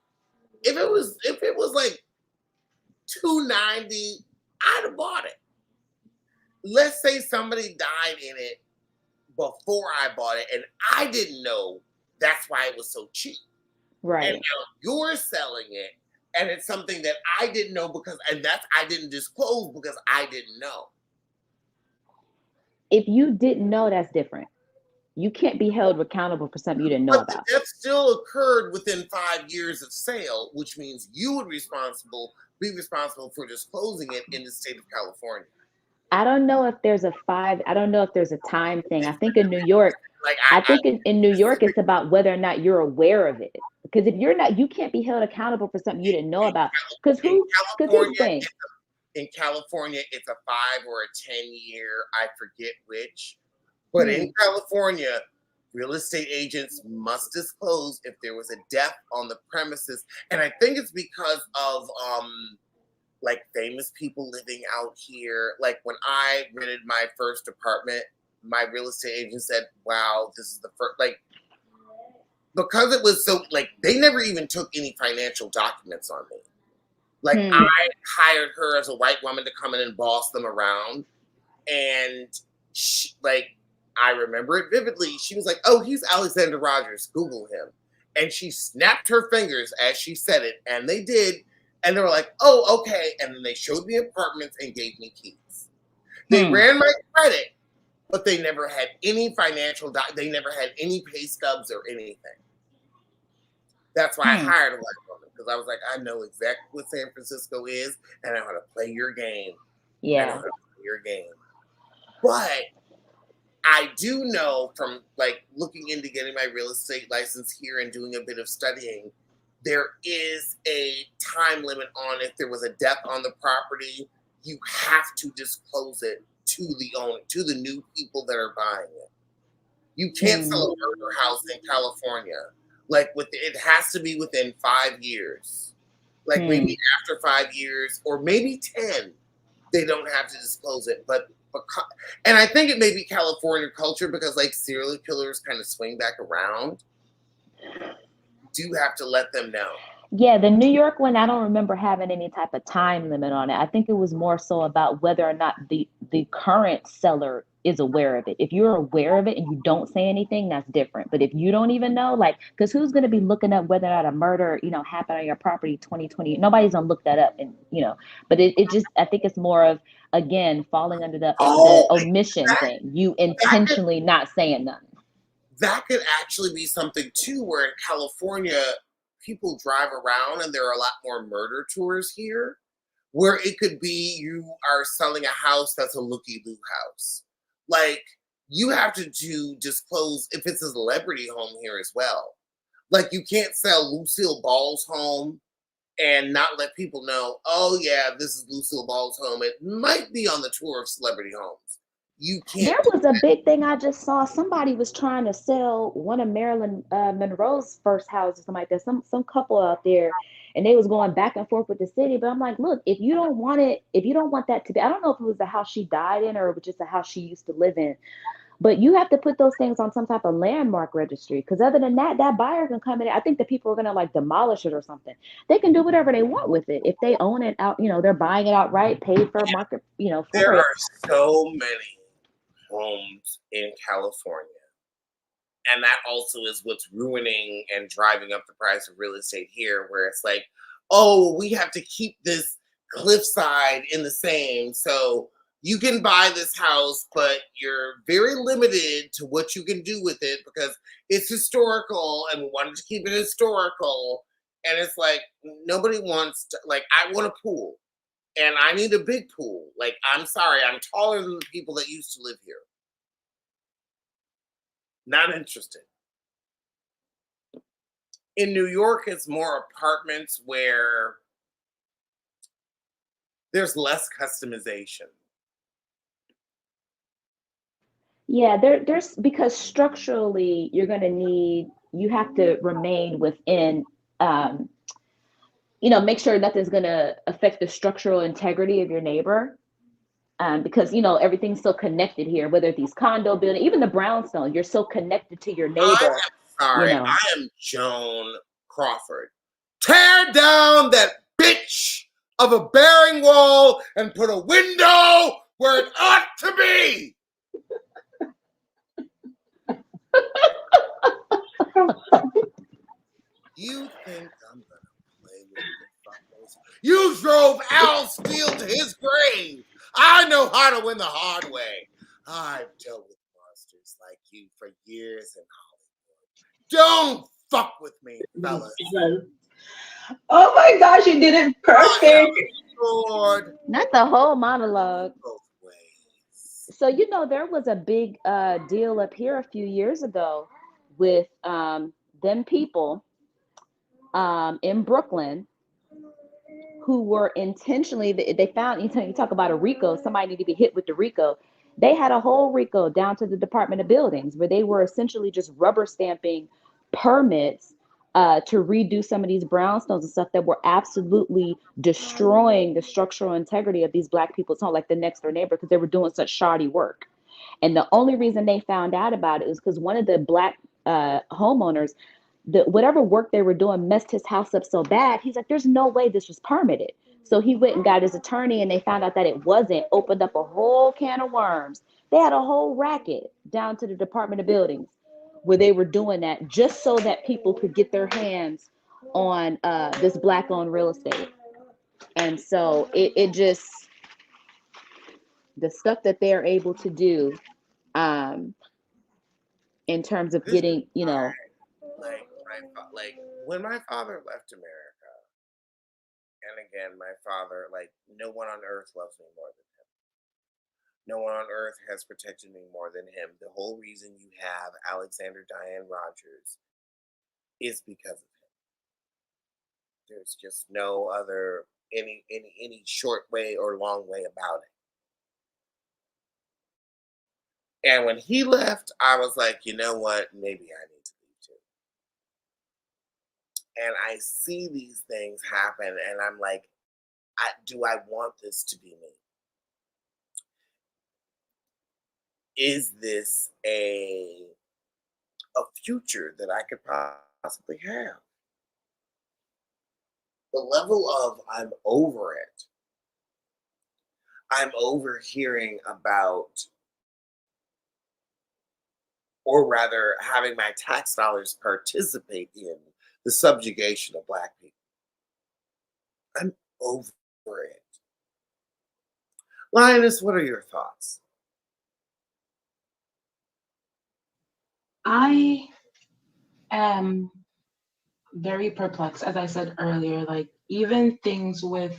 if it was like $290, I'd have bought it. Let's say somebody died in it before I bought it, and I didn't know that's why it was so cheap. And Right. now you're selling it, and it's something that I didn't know I didn't disclose because I didn't know. If you didn't know, that's different. You can't be held accountable for something you didn't know But the about. death still occurred within 5 years of sale, which means you would be responsible for disclosing it in the state of California. I don't know if there's I don't know if there's a time thing. I think in New York, Like I think in New York, it's about whether or not you're aware of it. Because if you're not, you can't be held accountable for something you didn't know about. Because in here's the California, thing. in California, it's a 5 or a 10 year. I forget which, but in California, real estate agents must disclose if there was a death on the premises, and I think it's because of like famous people living out here. Like when I rented my first apartment, my real estate agent said, "Wow, this is the first like." Because it was so like they never even took any financial documents on me. Like I hired her as a white woman to come in and boss them around. And she, like, I remember it vividly. She was like, "Oh, he's Alexander Rogers. Google him." And she snapped her fingers as she said it. And they did. And they were like, "Oh, okay." And then they showed me apartments and gave me keys. They ran my credit, but they never had any they never had any pay stubs or anything. That's why I hired a white woman, because I was like, I know exactly what San Francisco is, and I know how to play your game. I know Yeah. how to play your game. But I do know from like looking into getting my real estate license here and doing a bit of studying, there is a time limit on if there was a death on the property, you have to disclose it to the owner, to the new people that are buying it. You can't sell a murder house in California. Like it has to be within 5 years. Like maybe after 5 years or maybe 10, they don't have to disclose it. And I think it may be California culture because like serial killers kind of swing back around. Do have to let them know. Yeah, the New York one, I don't remember having any type of time limit on it. I think it was more so about whether or not the current seller is aware of it. If you're aware of it and you don't say anything, that's different. But if you don't even know, like, because who's going to be looking up whether or not a murder, happened on your property 2020? Nobody's going to look that up. And, but it just, I think it's more of, again, falling under the omission thing. You intentionally not saying nothing. That could actually be something too, where in California, people drive around and there are a lot more murder tours here, where it could be you are selling a house that's a looky-loo house. Like, you have to disclose if it's a celebrity home here as well. Like, you can't sell Lucille Ball's home and not let people know, oh yeah, this is Lucille Ball's home. It might be on the tour of celebrity homes. You can't. There was a big thing I just saw. Somebody was trying to sell one of Marilyn Monroe's first houses, something like that. Some couple out there, and they was going back and forth with the city. But I'm like, look, if you don't want it, if you don't want that to be, I don't know if it was the house she died in or it was just a house she used to live in. But you have to put those things on some type of landmark registry, because other than that, that buyer can come in. I think the people are gonna like demolish it or something. They can do whatever they want with it if they own it out. They're buying it outright, paid for market. There are so many homes in California. And that also is what's ruining and driving up the price of real estate here, where it's like, oh, we have to keep this cliffside in the same. So you can buy this house, but you're very limited to what you can do with it because it's historical and we wanted to keep it historical. And it's like, nobody wants to, like, I want a pool. And I need a big pool. Like, I'm sorry, I'm taller than the people that used to live here. Not interested. In New York, it's more apartments where there's less customization. Yeah, there's because structurally you have to remain within make sure nothing's going to affect the structural integrity of your neighbor. Because, everything's so connected here, whether these condo buildings, even the brownstone, you're so connected to your neighbor. I am Joan Crawford. Tear down that bitch of a bearing wall and put a window where it ought to be. You think I'm gonna play with you? You drove Al Steele to his grave. I know how to win the hard way. I've dealt with monsters like you for years in Hollywood. Don't fuck with me, fellas. Oh my gosh, you did it perfect. Lord. Not the whole monologue. Both ways. So, there was a big deal up here a few years ago with them people in Brooklyn who were intentionally, they found, you talk about a RICO, somebody need to be hit with the RICO. They had a whole RICO down to the Department of Buildings where they were essentially just rubber stamping permits to redo some of these brownstones and stuff that were absolutely destroying the structural integrity of these Black people's home, like the next door neighbor, because they were doing such shoddy work. And the only reason they found out about it was because one of the Black homeowners, whatever work they were doing messed his house up so bad. He's like, there's no way this was permitted. So he went and got his attorney and they found out that it wasn't, opened up a whole can of worms. They had a whole racket down to the Department of Buildings where they were doing that just so that people could get their hands on this Black owned real estate. And so it just, the stuff that they're able to do in terms of getting, like when my father left America, and again, my father, like, no one on earth loves me more than him. No one on earth has protected me more than him. The whole reason you have Alexander Diane Rogers is because of him. There's just no other any short way or long way about it. And when he left, I was like, you know what? Maybe I need to leave too. And I see these things happen, and I'm like, do I want this to be me? Is this a future that I could possibly have? The level of I'm over it. I'm over hearing about, or rather, having my tax dollars participate in the subjugation of Black people. I'm over it. Linus, what are your thoughts? I am very perplexed, as I said earlier. Like, even things with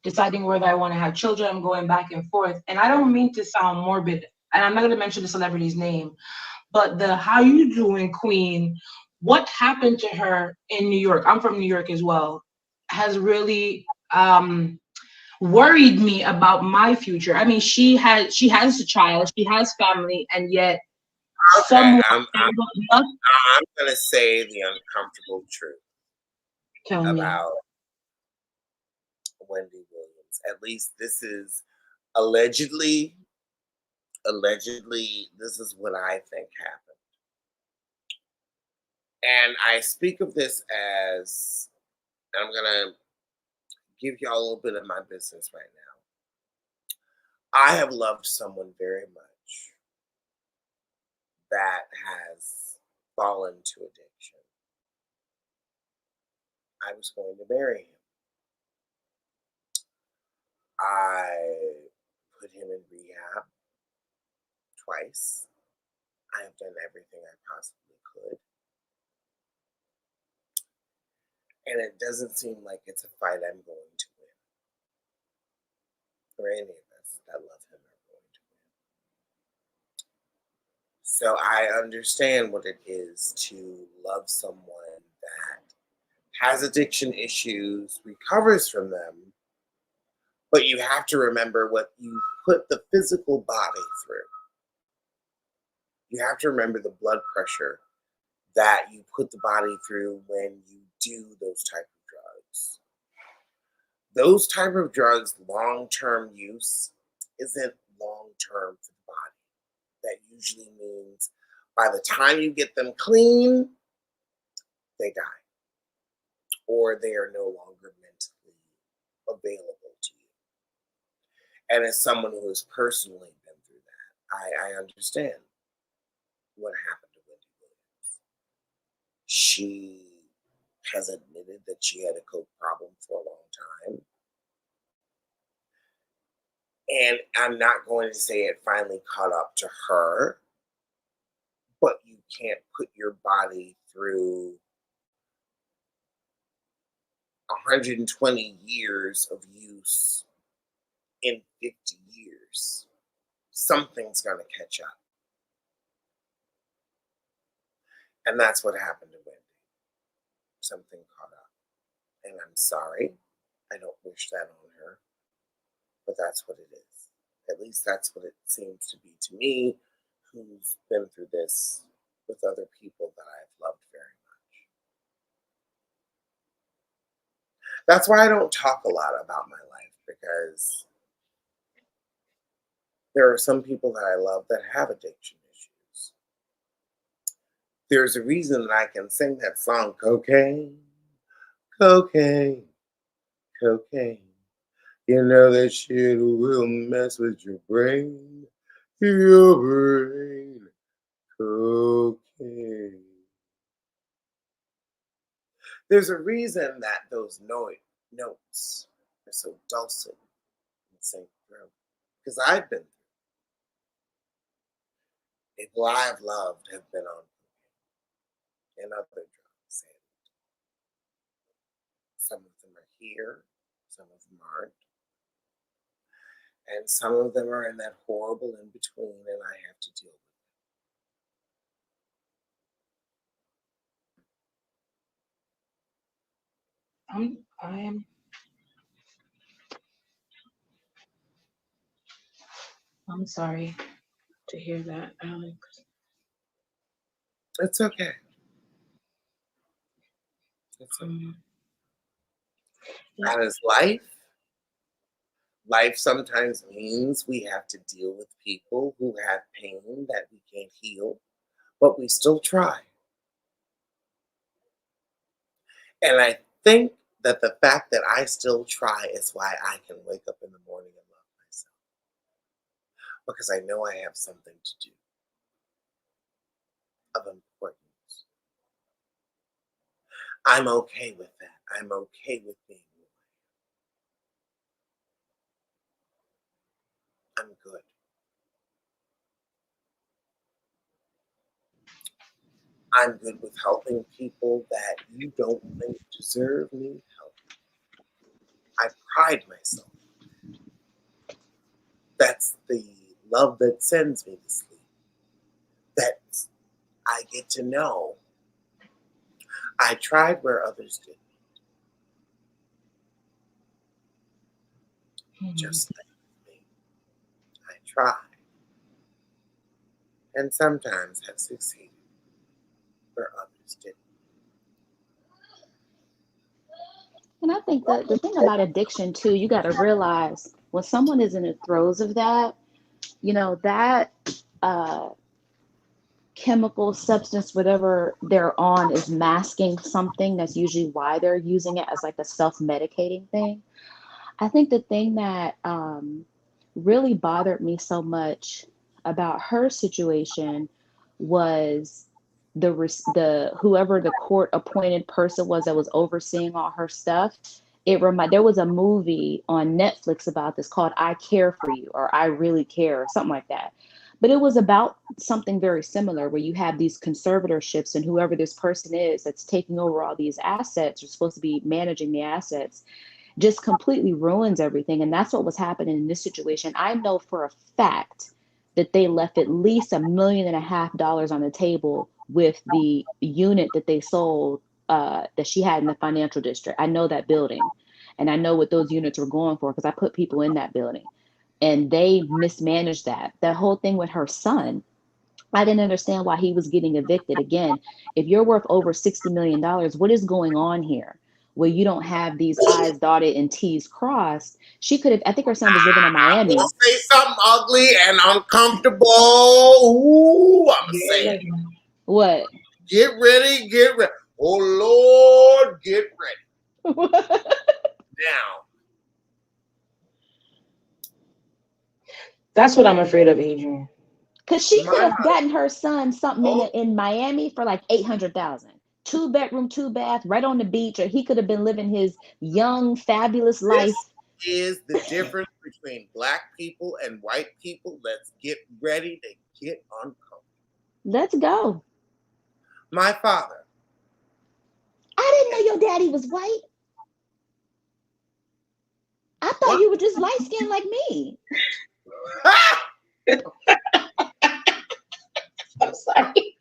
deciding whether I want to have children, I'm going back and forth. And I don't mean to sound morbid, and I'm not going to mention the celebrity's name, but the "how you doing, Queen," what happened to her in New York, I'm from New York as well, has really worried me about my future. I mean, she has a child, she has family, and yet Okay, someone I'm gonna say the uncomfortable truth tell me. about Wendy Williams. At least this is allegedly, this is what I think happened. And I speak of this as, I'm gonna give y'all a little bit of my business right now. I have loved someone very much that has fallen to addiction. I was going to marry him. I put him in rehab twice. I have done everything I possibly could. And it doesn't seem like it's a fight I'm going to win. Or any of us that love him are going to win. So I understand what it is to love someone that has addiction issues, recovers from them, but you have to remember what you put the physical body through. You have to remember the blood pressure that you put the body through when you do those type of drugs. Those type of drugs, long-term use, isn't long-term for the body. That usually means by the time you get them clean, they die. Or they are no longer mentally available to you. And as someone who has personally been through that, I understand what happened to Wendy Williams. She has admitted that she had a coke problem for a long time. And I'm not going to say it finally caught up to her, but you can't put your body through 120 years of use in 50 years. Something's going to catch up. And that's what happened to Wendy. Something caught up. And I'm sorry. I don't wish that on her. But that's what it is. At least that's what it seems to be to me, who's been through this with other people that I've loved very much. That's why I don't talk a lot about my life, because there are some people that I love that have addiction issues. There's a reason that I can sing that song, Cocaine, Cocaine, Cocaine. You know that shit will mess with your brain, cocaine. There's a reason that those notes are so dulcet and sing through. Because I've been through. People I've loved have been on cocaine and other drugs. And some of them are here, some of them aren't. And some of them are in that horrible in between, and I have to deal with I'm sorry to hear that, Alex. it. It's okay. It's okay. Um, That is life. Life sometimes means we have to deal with people who have pain that we can't heal, but we still try. And I think that the fact that I still try is why I can wake up in the morning and love myself. Because I know I have something to do of importance. I'm okay with that. I'm okay with being who I am. I'm good. I'm good with helping people that you don't think deserve need help. I pride myself. That's the love that sends me to sleep. That I get to know I tried where others didn't. Just like me. I tried. And sometimes have succeeded where others didn't. And I think the thing about addiction too, you got to realize when someone is in the throes of that, that uh, chemical substance, whatever they're on, is masking something. That's usually why they're using it as like a self-medicating thing. I think the thing that really bothered me so much about her situation was the whoever the court appointed person was that was overseeing all her stuff. There was a movie on Netflix about this called I Care for You, or I Really Care, or something like that. But it was about something very similar where you have these conservatorships, and whoever this person is that's taking over all these assets or supposed to be managing the assets just completely ruins everything. And that's what was happening in this situation. I know for a fact that they left at least $1.5 million on the table with the unit that they sold, that she had in the financial district. I know that building, and I know what those units were going for because I put people in that building, and they mismanaged that. That whole thing with her son, I didn't understand why he was getting evicted. Again, if you're worth over $60 million, what is going on here? Where you don't have these I's dotted and T's crossed. She could have, I think her son was living in I will Miami. say something ugly and uncomfortable. Ooh, I'm going to say it. What? Get ready, get ready. Oh, Lord, get ready. Now, That's what I'm afraid of, Adrian. Because she could my have gotten her son something mother in Miami for like 800,000. 2 bedroom, 2 bath, right on the beach, or he could have been living his young, fabulous life. this is the difference between black people and white people. Let's get ready to get uncomfortable. Let's go. My father. I didn't know your daddy was white. I thought What? you were just light skinned like me. I'm sorry.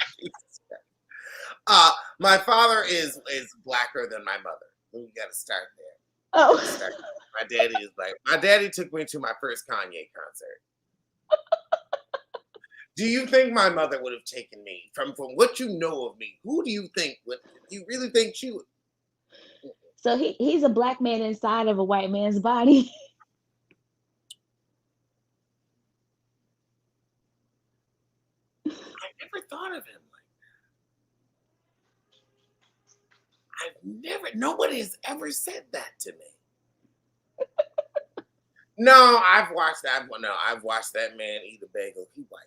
My father is blacker than my mother. We got to start there. Oh. My daddy is black. My daddy took me to my first Kanye concert. Do you think my mother would have taken me from what you know of me? Who do you think would? You really think she would? So he's a black man inside of a white man's body. I never thought of him like that. Nobody has ever said that to me. No, I've watched that. No, I've watched that man eat a bagel. He white.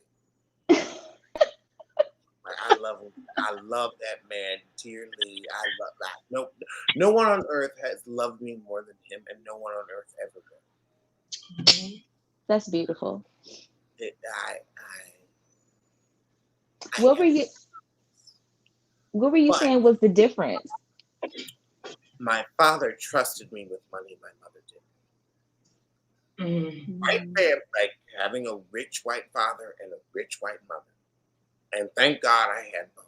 I love him. I love that man dearly. I love that. No one on earth has loved me more than him, and no one on earth ever will. That's beautiful. I What were you saying was the difference? My father trusted me with money my mother didn't. White family, like having a rich white father and a rich white mother. And thank God I had both.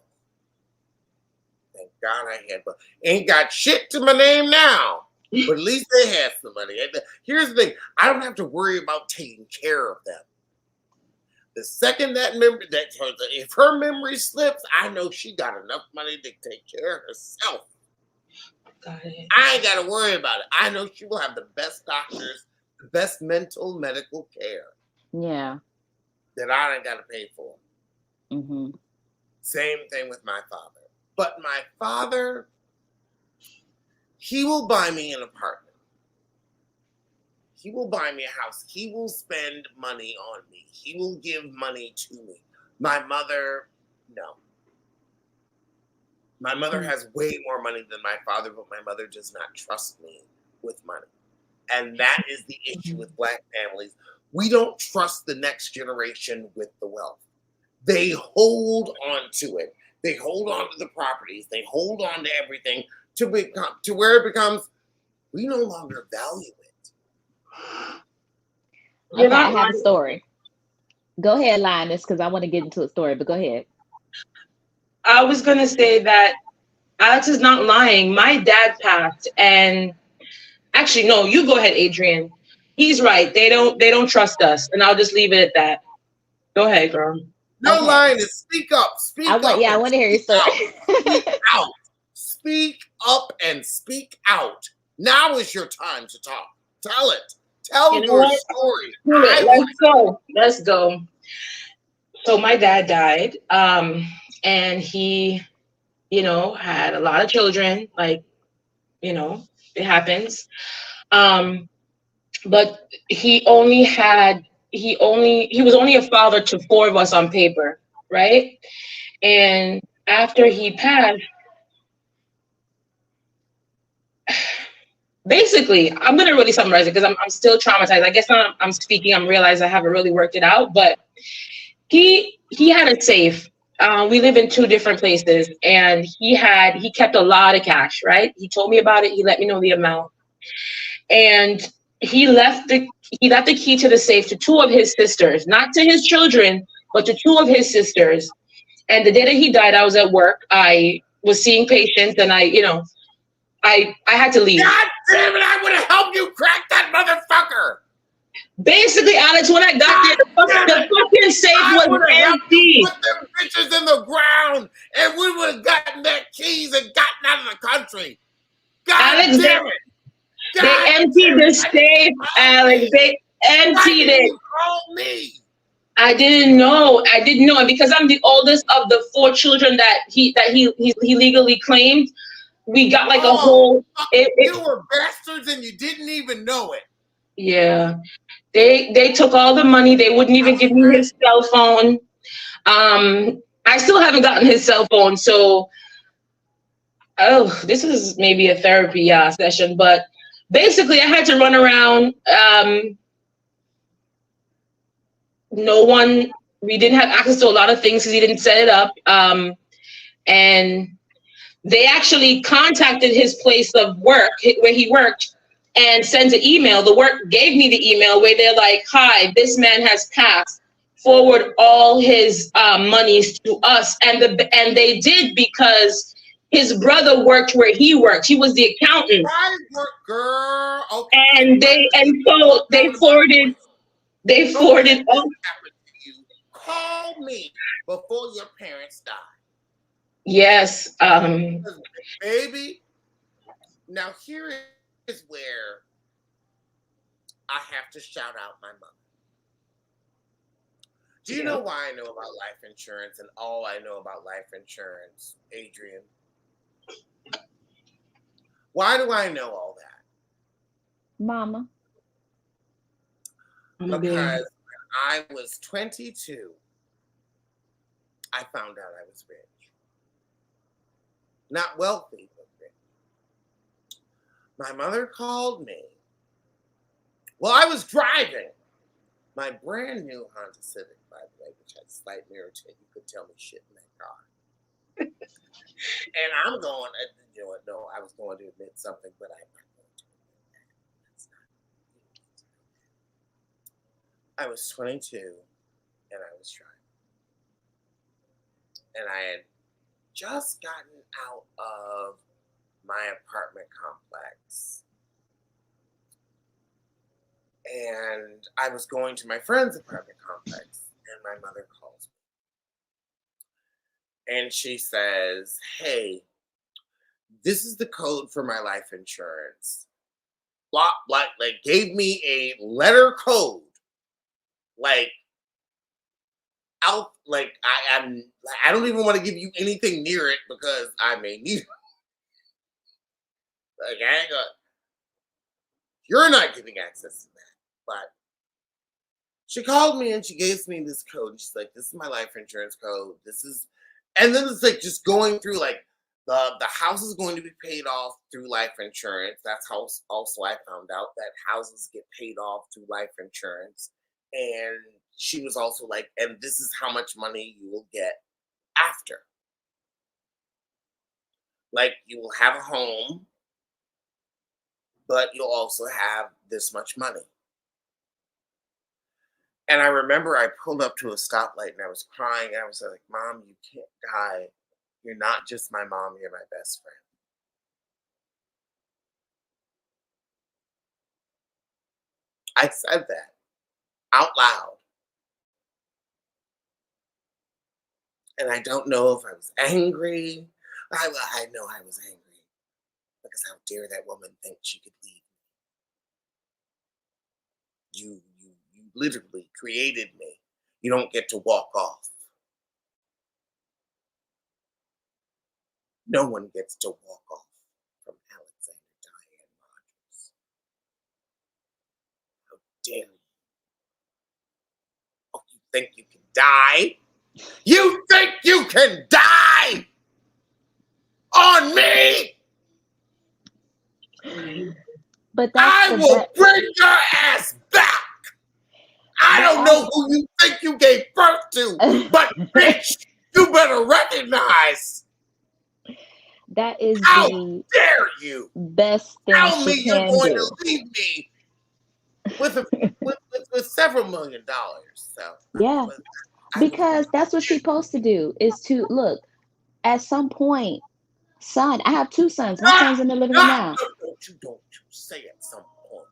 Thank God I had both. Ain't got shit to my name now, but at least they had somebody. And here's the thing: I don't have to worry about taking care of them. The second that if her memory slips, I know she got enough money to take care of herself. Got it. I ain't got to worry about it. I know she will have the best doctors, the best medical care. Yeah. That I ain't got to pay for. Mm-hmm. Same thing with my father. But my father, he will buy me an apartment. He will buy me a house. He will spend money on me. He will give money to me. My mother, no. My mother has way more money than my father, but my mother does not trust me with money. And that is the issue with Black families. We don't trust the next generation with the wealth. They hold on to it. They hold on to the properties. They hold on to everything to where it becomes, we no longer value it. Okay, I have a story. Go ahead, Linus, because I want to get into a story, but go ahead. I was going to say that Alex is not lying. My dad passed, and actually, no, you go ahead, Adrian. He's right. They don't trust us, and I'll just leave it at that. Go ahead, girl. No, Linus, speak up. I want to hear your story. Speak out. Speak up and speak out. Now is your time to talk. Tell it. Tell your story. Let's go. So my dad died, and he, had a lot of children. Like, it happens. But he was only a father to 4 of us on paper, right? And after he passed, basically, I'm gonna really summarize it because I'm still traumatized. I guess I'm speaking, I'm realizing I haven't really worked it out, but he had a safe. We live in 2 different places, and he kept a lot of cash, right? He told me about it. He let me know the amount, and he left the key to the safe to 2 of his sisters, not to his children, but to 2 of his sisters. And the day that he died, I was at work. I was seeing patients, and I had to leave. God damn it! I would have helped you crack that motherfucker. Basically, Alex, when I got there, the fucking safe was empty. Put them bitches in the ground, and we would have gotten their keys and gotten out of the country. God Alex, damn it! They emptied the safe, Alex. They emptied it. Call me. I didn't know, and because I'm the oldest of the 4 children that he legally claimed, we got like a whole. You were bastards, and you didn't even know it. Yeah, they took all the money. They wouldn't even give me his cell phone. I still haven't gotten his cell phone, so this is maybe a therapy session, but basically I had to run around. We didn't have access to a lot of things because he didn't set it up. And they actually contacted his place of work where he worked and sent an email. The work gave me the email where they're like, "Hi, this man has passed. Forward all his monies to us." And they did because his brother worked where he worked. He was the accountant. Girl. Okay. And so they forwarded. They forwarded all. Call me before your parents die. Yes. Baby. Now here is where I have to shout out my mother. Do you know why I know about life insurance and all I know about life insurance, Adrian? Why do I know all that? Mama. Because when I was 22, I found out I was rich. Not wealthy, but rich. My mother called me. Well, I was driving my brand new Honda Civic, by the way, which had a slight mirror tint. You could tell me shit in that car. And I'm going, no, I was going to admit something, but I'm not going to admit that. I was 22 and I was driving. And I had just gotten out of my apartment complex. And I was going to my friend's apartment complex, and my mother calls me. And she says, hey, this is the code for my life insurance. Like gave me a letter code. Like, I don't even want to give you anything near it because I may need it. Like, you're not getting access to that. But she called me and she gave me this code. She's like, this is my life insurance code. And then it's like just going through like the house is going to be paid off through life insurance. That's how also I found out that houses get paid off through life insurance. And she was also like, and this is how much money you will get after. Like, you will have a home, but you'll also have this much money. And I remember I pulled up to a stoplight and I was crying. And I was like, Mom, you can't die. You're not just my mom, you're my best friend. I said that out loud. And I don't know if I was angry. I know I was angry. Because how dare that woman think she could leave me? You literally created me. You don't get to walk off. No one gets to walk off from Alexander Diane Rogers. How dare you? Oh, you think you can die? You think you can die on me? But I will bring your ass back. I don't know who you think you gave birth to, but bitch, you better recognize. That is How the dare you? best thing Tell me she you're can going do. to leave me with several $1 million. So Yeah, because that's what she's supposed to do, is to look at some point. Son, I have 2 sons. My son's in the living room now. Don't you say at some point.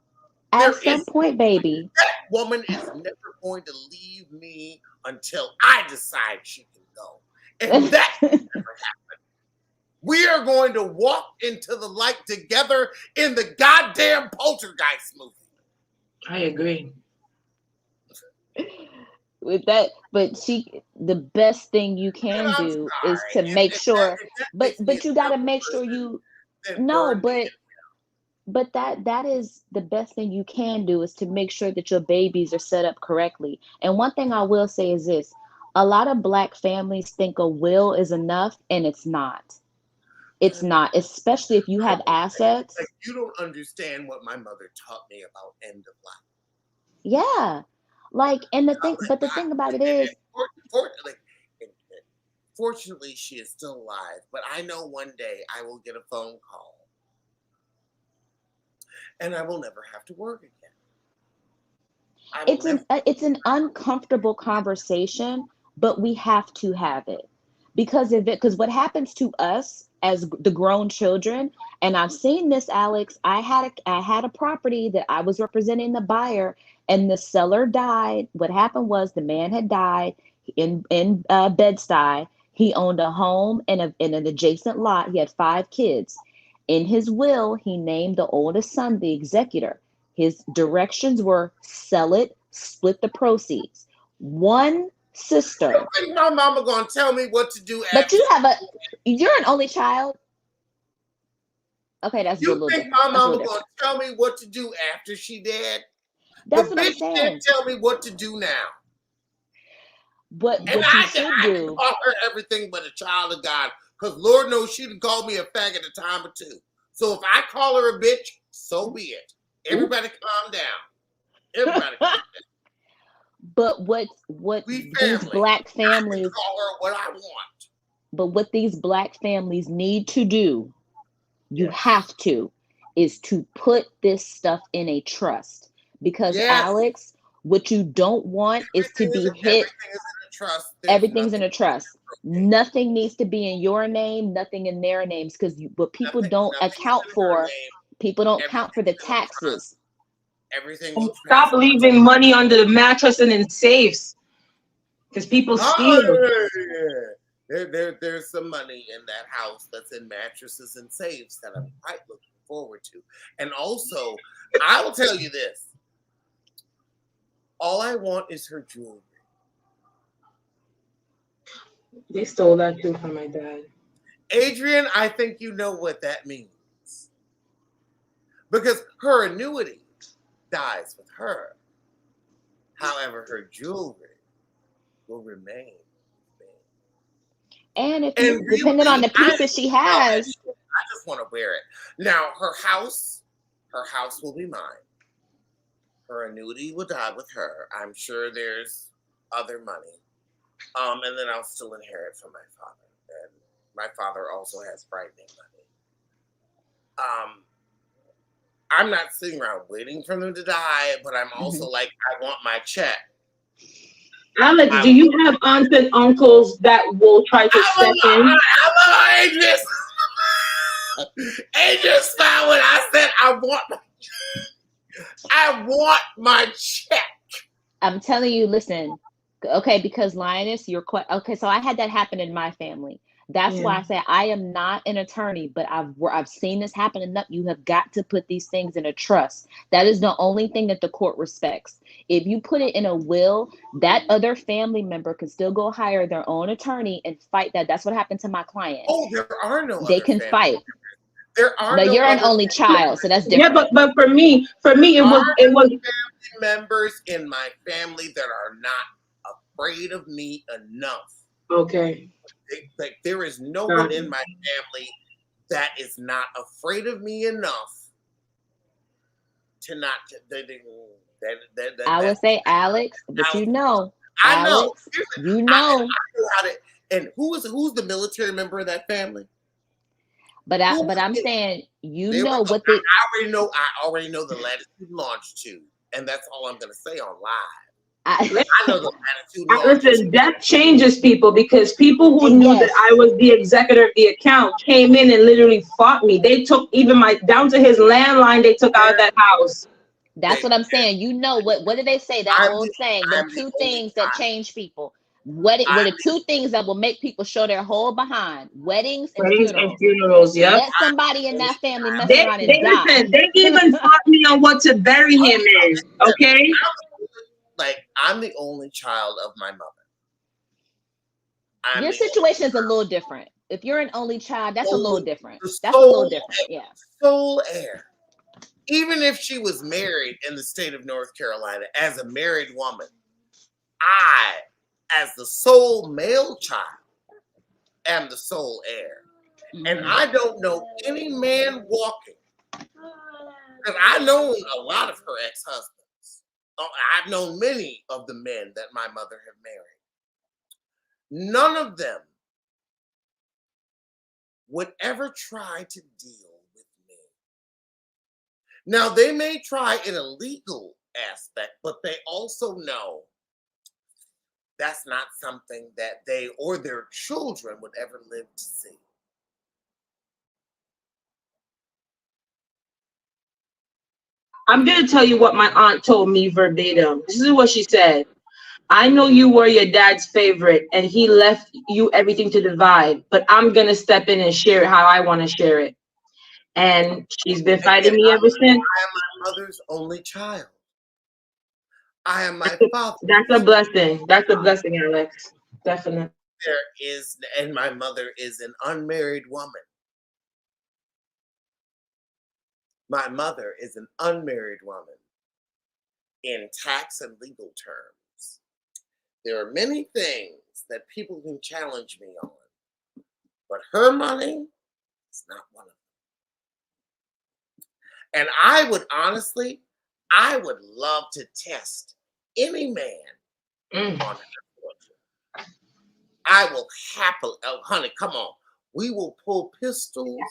At some point, baby. That woman is never going to leave me until I decide she can go. And that will never happen. We are going to walk into the light together in the goddamn Poltergeist movie. I agree. With that, but the best thing you can do is to make sure, but you got to make sure you no, but that is the best thing you can do, is to make sure that your babies are set up correctly. And one thing I will say is this: a lot of Black families think a will is enough, and it's not. It's not, especially if you have assets. Like, you don't understand what my mother taught me about end of life. Yeah. Like, and the thing about it is, fortunately, she is still alive, but I know one day I will get a phone call and I will never have to work again. It's an uncomfortable conversation, but we have to have it because what happens to us as the grown children, and I've seen this, Alex. I had a property that I was representing the buyer, and the seller died. What happened was the man had died in Bed-Stuy. He owned a home in an adjacent lot. He had 5 kids. In his will, he named the oldest son the executor. His directions were sell it, split the proceeds. One sister. I think my mama gonna tell me what to do. But you're an only child. Okay, that's you a little. You think my mama gonna tell me what to do after she dead? That's the what bitch I'm saying. Can't tell me what to do now. What I can call her everything but a child of God, because Lord knows she'd call me a faggot a time or two. So if I call her a bitch, so be it. Everybody calm down. Everybody calm down. But what these Black families, I can call her what I want. But what these Black families need to do, you have to, is to put this stuff in a trust. Because Alex, What you don't want is to be hit. Everything is in a trust. There's Everything's in nothing a trust. Nothing needs to be in your name, nothing in their names, because what people don't nothing is account in her for, name. people don't count for the Everything's in a trust. taxes. Everything will Stop transfer. leaving money under the mattress and in safes, because people steal. There's some money in that house that's in mattresses and safes that I'm quite looking forward to. And also, I will tell you this. All I want is her jewelry. They stole that too from my dad. Adrian, I think you know what that means. Because her annuity dies with her. However, her jewelry will remain. And if you, depending on the pieces she has, I just want to wear it. Now, her house will be mine. Her annuity will die with her. I'm sure there's other money. And then I'll still inherit from my father. And my father also has frightening money. I'm not sitting around waiting for them to die, but I'm also like, I want my check. Alex, do you have aunts and uncles that will try to step in? Adrian smiled when I said I want my check. I'm telling you, listen, okay, because Lioness, you're quite okay. So I had that happen in my family. That's why I say I am not an attorney, but I've seen this happen enough. You have got to put these things in a trust. That is the only thing that the court respects. If you put it in a will, that other family member can still go hire their own attorney and fight that. That's what happened to my client. Oh, there are no. They can fight. There are no. You're an only child, so that's different. Yeah, but for me, it was family members in my family that are not afraid of me enough. Okay. Like there is no one in my family that is not afraid of me enough to not. I would say Alex, but Alex, you know, I know. Alex, you know. I know how to. And who's the military member of that family? But I'm saying know what they. I already know the latitude longitude, and that's all I'm going to say on live. I know the latitude. Listen, death changes people, because people who knew that I was the executor of the account came in and literally fought me. They took even down to his landline. They took out of that house. That's what I'm saying. You know what did they say? That old saying, the two things that change people. What are the two things that will make people show their whole behind? Weddings and funerals. Yeah. Let somebody in that family mess around and die. Listen, they even fought me on what to bury him in. Okay. Like, I'm the only child of my mother. Your situation is a little different. If you're an only child, that's a little different. That's a little different. Yeah. Sole heir. Even if she was married in the state of North Carolina as a married woman, I, as the sole male child, am the sole heir. And I don't know any man walking, because I know a lot of her ex-husbands. I've known many of the men that my mother have married. None of them would ever try to deal with me. Now, they may try in a legal aspect, but they also know that's not something that they or their children would ever live to see. I'm going to tell you what my aunt told me verbatim. This is what she said. I know you were your dad's favorite and he left you everything to divide, but I'm going to step in and share it how I want to share it. And she's been fighting me ever since. I am my mother's only child. I am my father. That's a blessing. That's a blessing, Alex. Definitely. And my mother is an unmarried woman. My mother is an unmarried woman in tax and legal terms. There are many things that people can challenge me on, but her money is not one of them. And I would love to test any man on her fortune. I will happily, oh honey, come on. We will pull pistols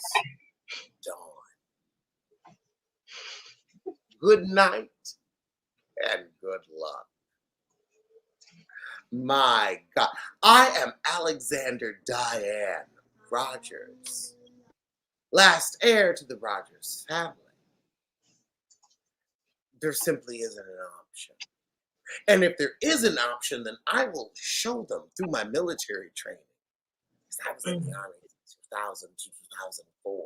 dawn. Good night. and good luck. My God. I am Alexander Diane Rogers, last heir to the Rogers family. There simply isn't an option. And if there is an option, then I will show them through my military training. Because I was in the Army from 2000 to 2004.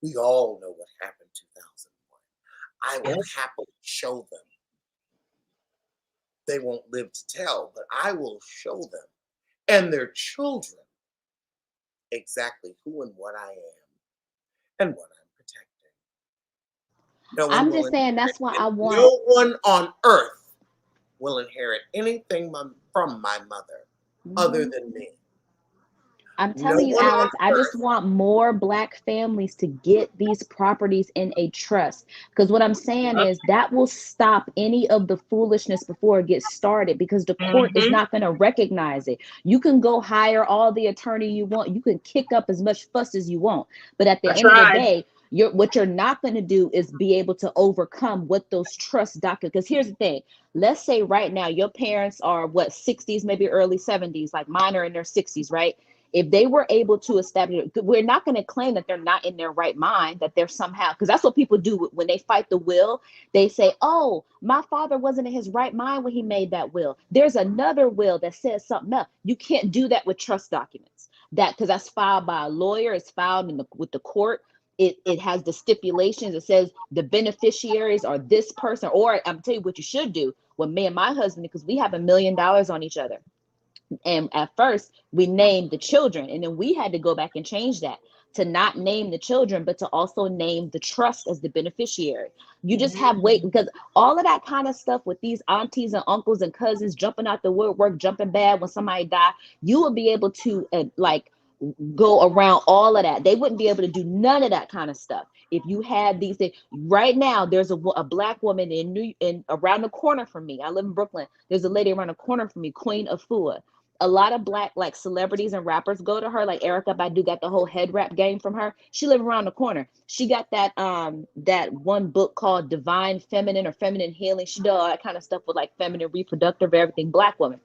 We all know what happened in 2001. I will happily show them. They won't live to tell, but I will show them and their children exactly who and what I am and what I'm protecting. No one I'm will just saying that's why inherit I it. want. No one on earth will inherit anything from my mother other than me. I'm No telling you, one on Alex, I just earth. want more Black families to get these properties in a trust. Because what I'm saying is that will stop any of the foolishness before it gets started, because the court is not going to recognize it. You can go hire all the attorney you want. You can kick up as much fuss as you want. But at the That's end of the right. day, what you're not going to do is be able to overcome what those trust documents. Because here's the thing. Let's say right now your parents are 60s, maybe early 70s, like mine are in their 60s, right? If they were able to establish, we're not going to claim that they're not in their right mind, that they're somehow, because that's what people do when they fight the will. They say, oh, my father wasn't in his right mind when he made that will. There's another will that says something else. You can't do that with trust documents. Because that's filed by a lawyer, it's filed with the court. It has the stipulations. It says the beneficiaries are this person. Or I'm telling you what you should do with me and my husband, because we have $1 million on each other. And at first we named the children, and then we had to go back and change that to not name the children, but to also name the trust as the beneficiary. You just have wait, because all of that kind of stuff with these aunties and uncles and cousins jumping out the woodwork, jumping bad when somebody die, you will be able to go around all of that. They wouldn't be able to do none of that kind of stuff if you had these things. Right now, there's a Black woman in around the corner from me. I live in Brooklyn. There's a lady around the corner from me, Queen Afua. A lot of Black celebrities and rappers go to her. Like Erykah Badu got the whole head wrap game from her. She lives around the corner. She got that one book called Divine Feminine or Feminine Healing. She does all that kind of stuff with like feminine reproductive everything Black woman.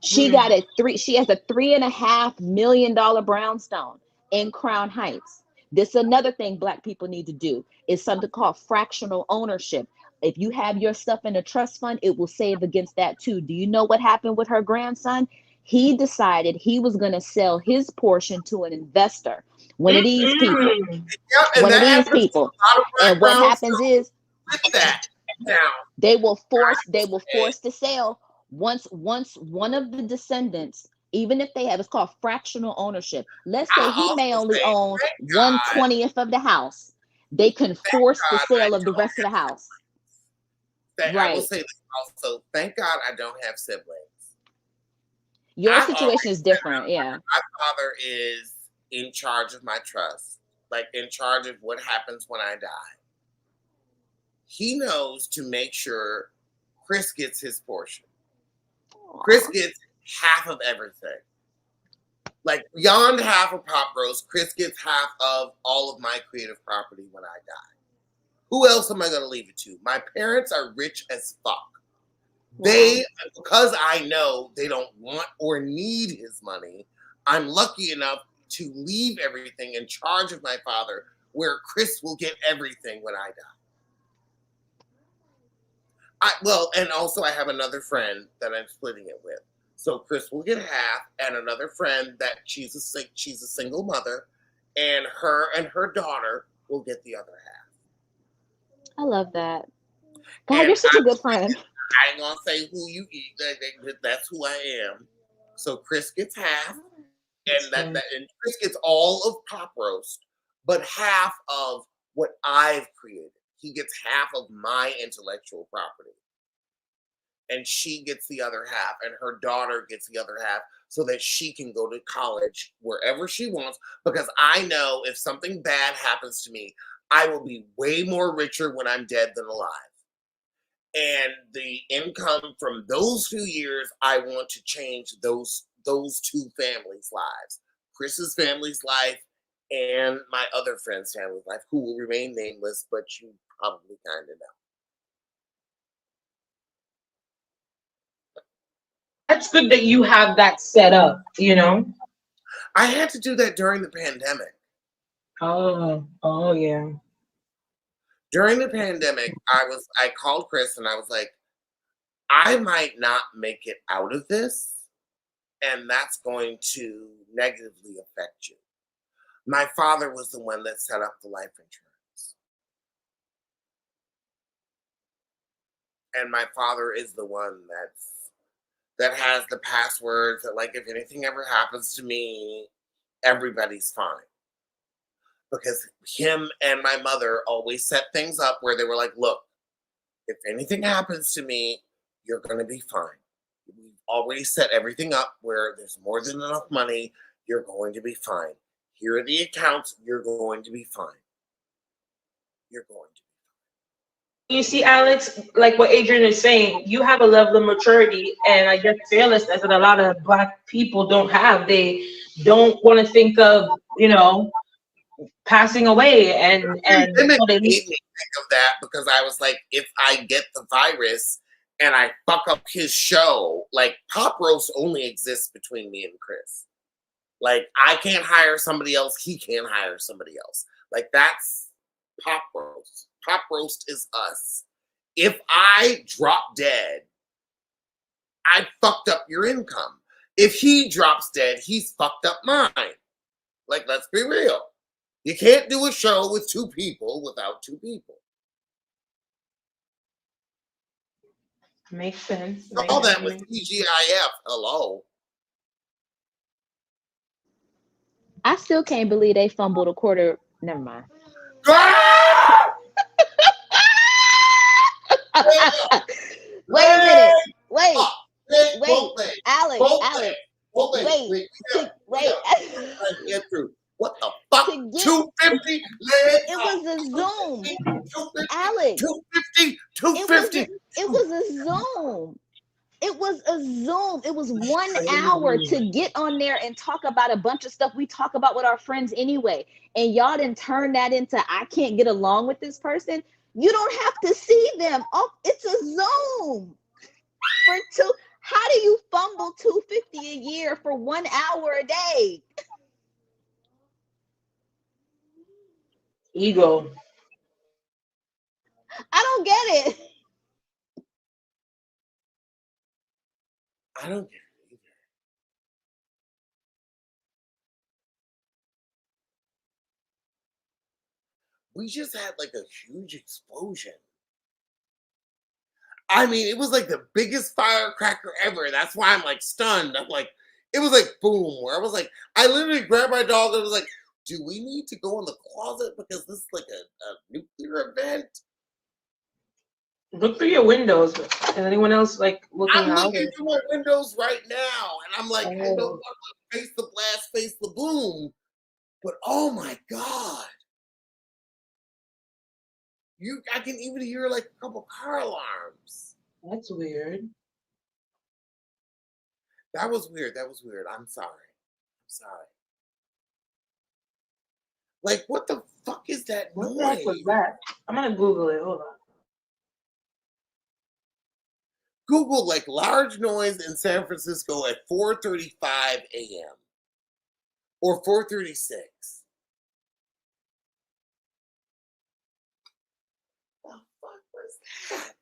She got she has a $3.5 million brownstone in Crown Heights. This is another thing Black people need to do, is something called fractional ownership. If you have your stuff in a trust fund, it will save against that too. Do you know what happened with her grandson? He decided he was going to sell his portion to an investor, one of these people, Yeah, and that happens to a lot of and Black what brown happens is with that. Now, they will force to sell once one of the descendants, even if they have, it's called fractional ownership. Let's say I he may also only say, own thank God, 1/20th of the house. They can force the God sale I of the don't rest of the house. I will Right. say this also. Thank God I don't have siblings. Your I've situation always is different. Yeah. my father is in charge of my trust, like in charge of what happens when I die. He knows to make sure Chris gets his portion. Chris gets half of everything. Like beyond half of Pop Rose, Chris gets half of all of my creative property when I die. Who else am I going to leave it to? My parents are rich as fuck. They, because I know they don't want or need his money, I'm lucky enough to leave everything in charge of my father, where Chris will get everything when I die. And also I have another friend that I'm splitting it with. So Chris will get half, and another friend that she's a single mother, and her daughter will get the other half. I love that. God, And you're such a good friend. I ain't gonna say who you eat. That's who I am. So Chris gets half, and Chris gets all of Pop Roast, but half of what I've created. He gets half of my intellectual property, and she gets the other half, and her daughter gets the other half, so that she can go to college wherever she wants. Because I know if something bad happens to me, I will be way more richer when I'm dead than alive. And the income from those few years, I want to change those two families' lives. Chris's family's life and my other friend's family's life, who will remain nameless, but you probably kind of know. That's good that you have that set up, you know? I had to do that during the pandemic. Oh yeah. During the pandemic, I called Chris and I was like, I might not make it out of this, and that's going to negatively affect you. My father was the one that set up the life insurance. And my father is the one that has the passwords that, like, if anything ever happens to me, everybody's fine. Because him and my mother always set things up where they were like, look, if anything happens to me, you're going to be fine. We've already set everything up where there's more than enough money. You're going to be fine. Here are the accounts. You're going to be fine. You're going to. You see, Alex, like what Adrian is saying, you have a level of maturity and I guess fearlessness that a lot of Black people don't have. They don't want to think of, you know, passing away and Pandemic so they made me think of that because I was like, if I get the virus and I fuck up his show, like Pop Roast only exists between me and Chris. Like I can't hire somebody else, he can't hire somebody else. Like that's Pop Roast. Pop Roast is us. If I drop dead, I fucked up your income. If he drops dead, he's fucked up mine. Like, let's be real. You can't do a show with two people without two people. makes sense. All that with TGIF. Hello. I still can't believe they fumbled a quarter. Never mind. Ah! Wait a minute. Wait, Alex. Get through. What the fuck? 250? It was a Zoom. Alex. 250? 250? It was a Zoom. It was a Zoom. It was 1 hour to get on there and talk about a bunch of stuff we talk about with our friends anyway. And y'all didn't turn that into, I can't get along with this person. You don't have to see them. Oh, it's a Zoom. How do you fumble $250 a year for 1 hour a day? Ego. I don't get it. I don't get it either. We just had like a huge explosion. I mean, it was like the biggest firecracker ever. That's why I'm like stunned. I'm like, it was like boom, where I was like, I literally grabbed my dog and was like, do we need to go in the closet because this is like a nuclear event? Look through your windows. Is anyone else like looking out? I'm looking through my windows right now, and I'm like, I don't want to face the blast, face the boom, but oh my god, I can even hear like a couple car alarms. That's weird. That was weird. I'm sorry. Like, what the fuck is that What noise? the heck was that? I'm gonna Google it. Hold on. Google like large noise in San Francisco at 4:35 a.m. or 4:36. What the fuck was that?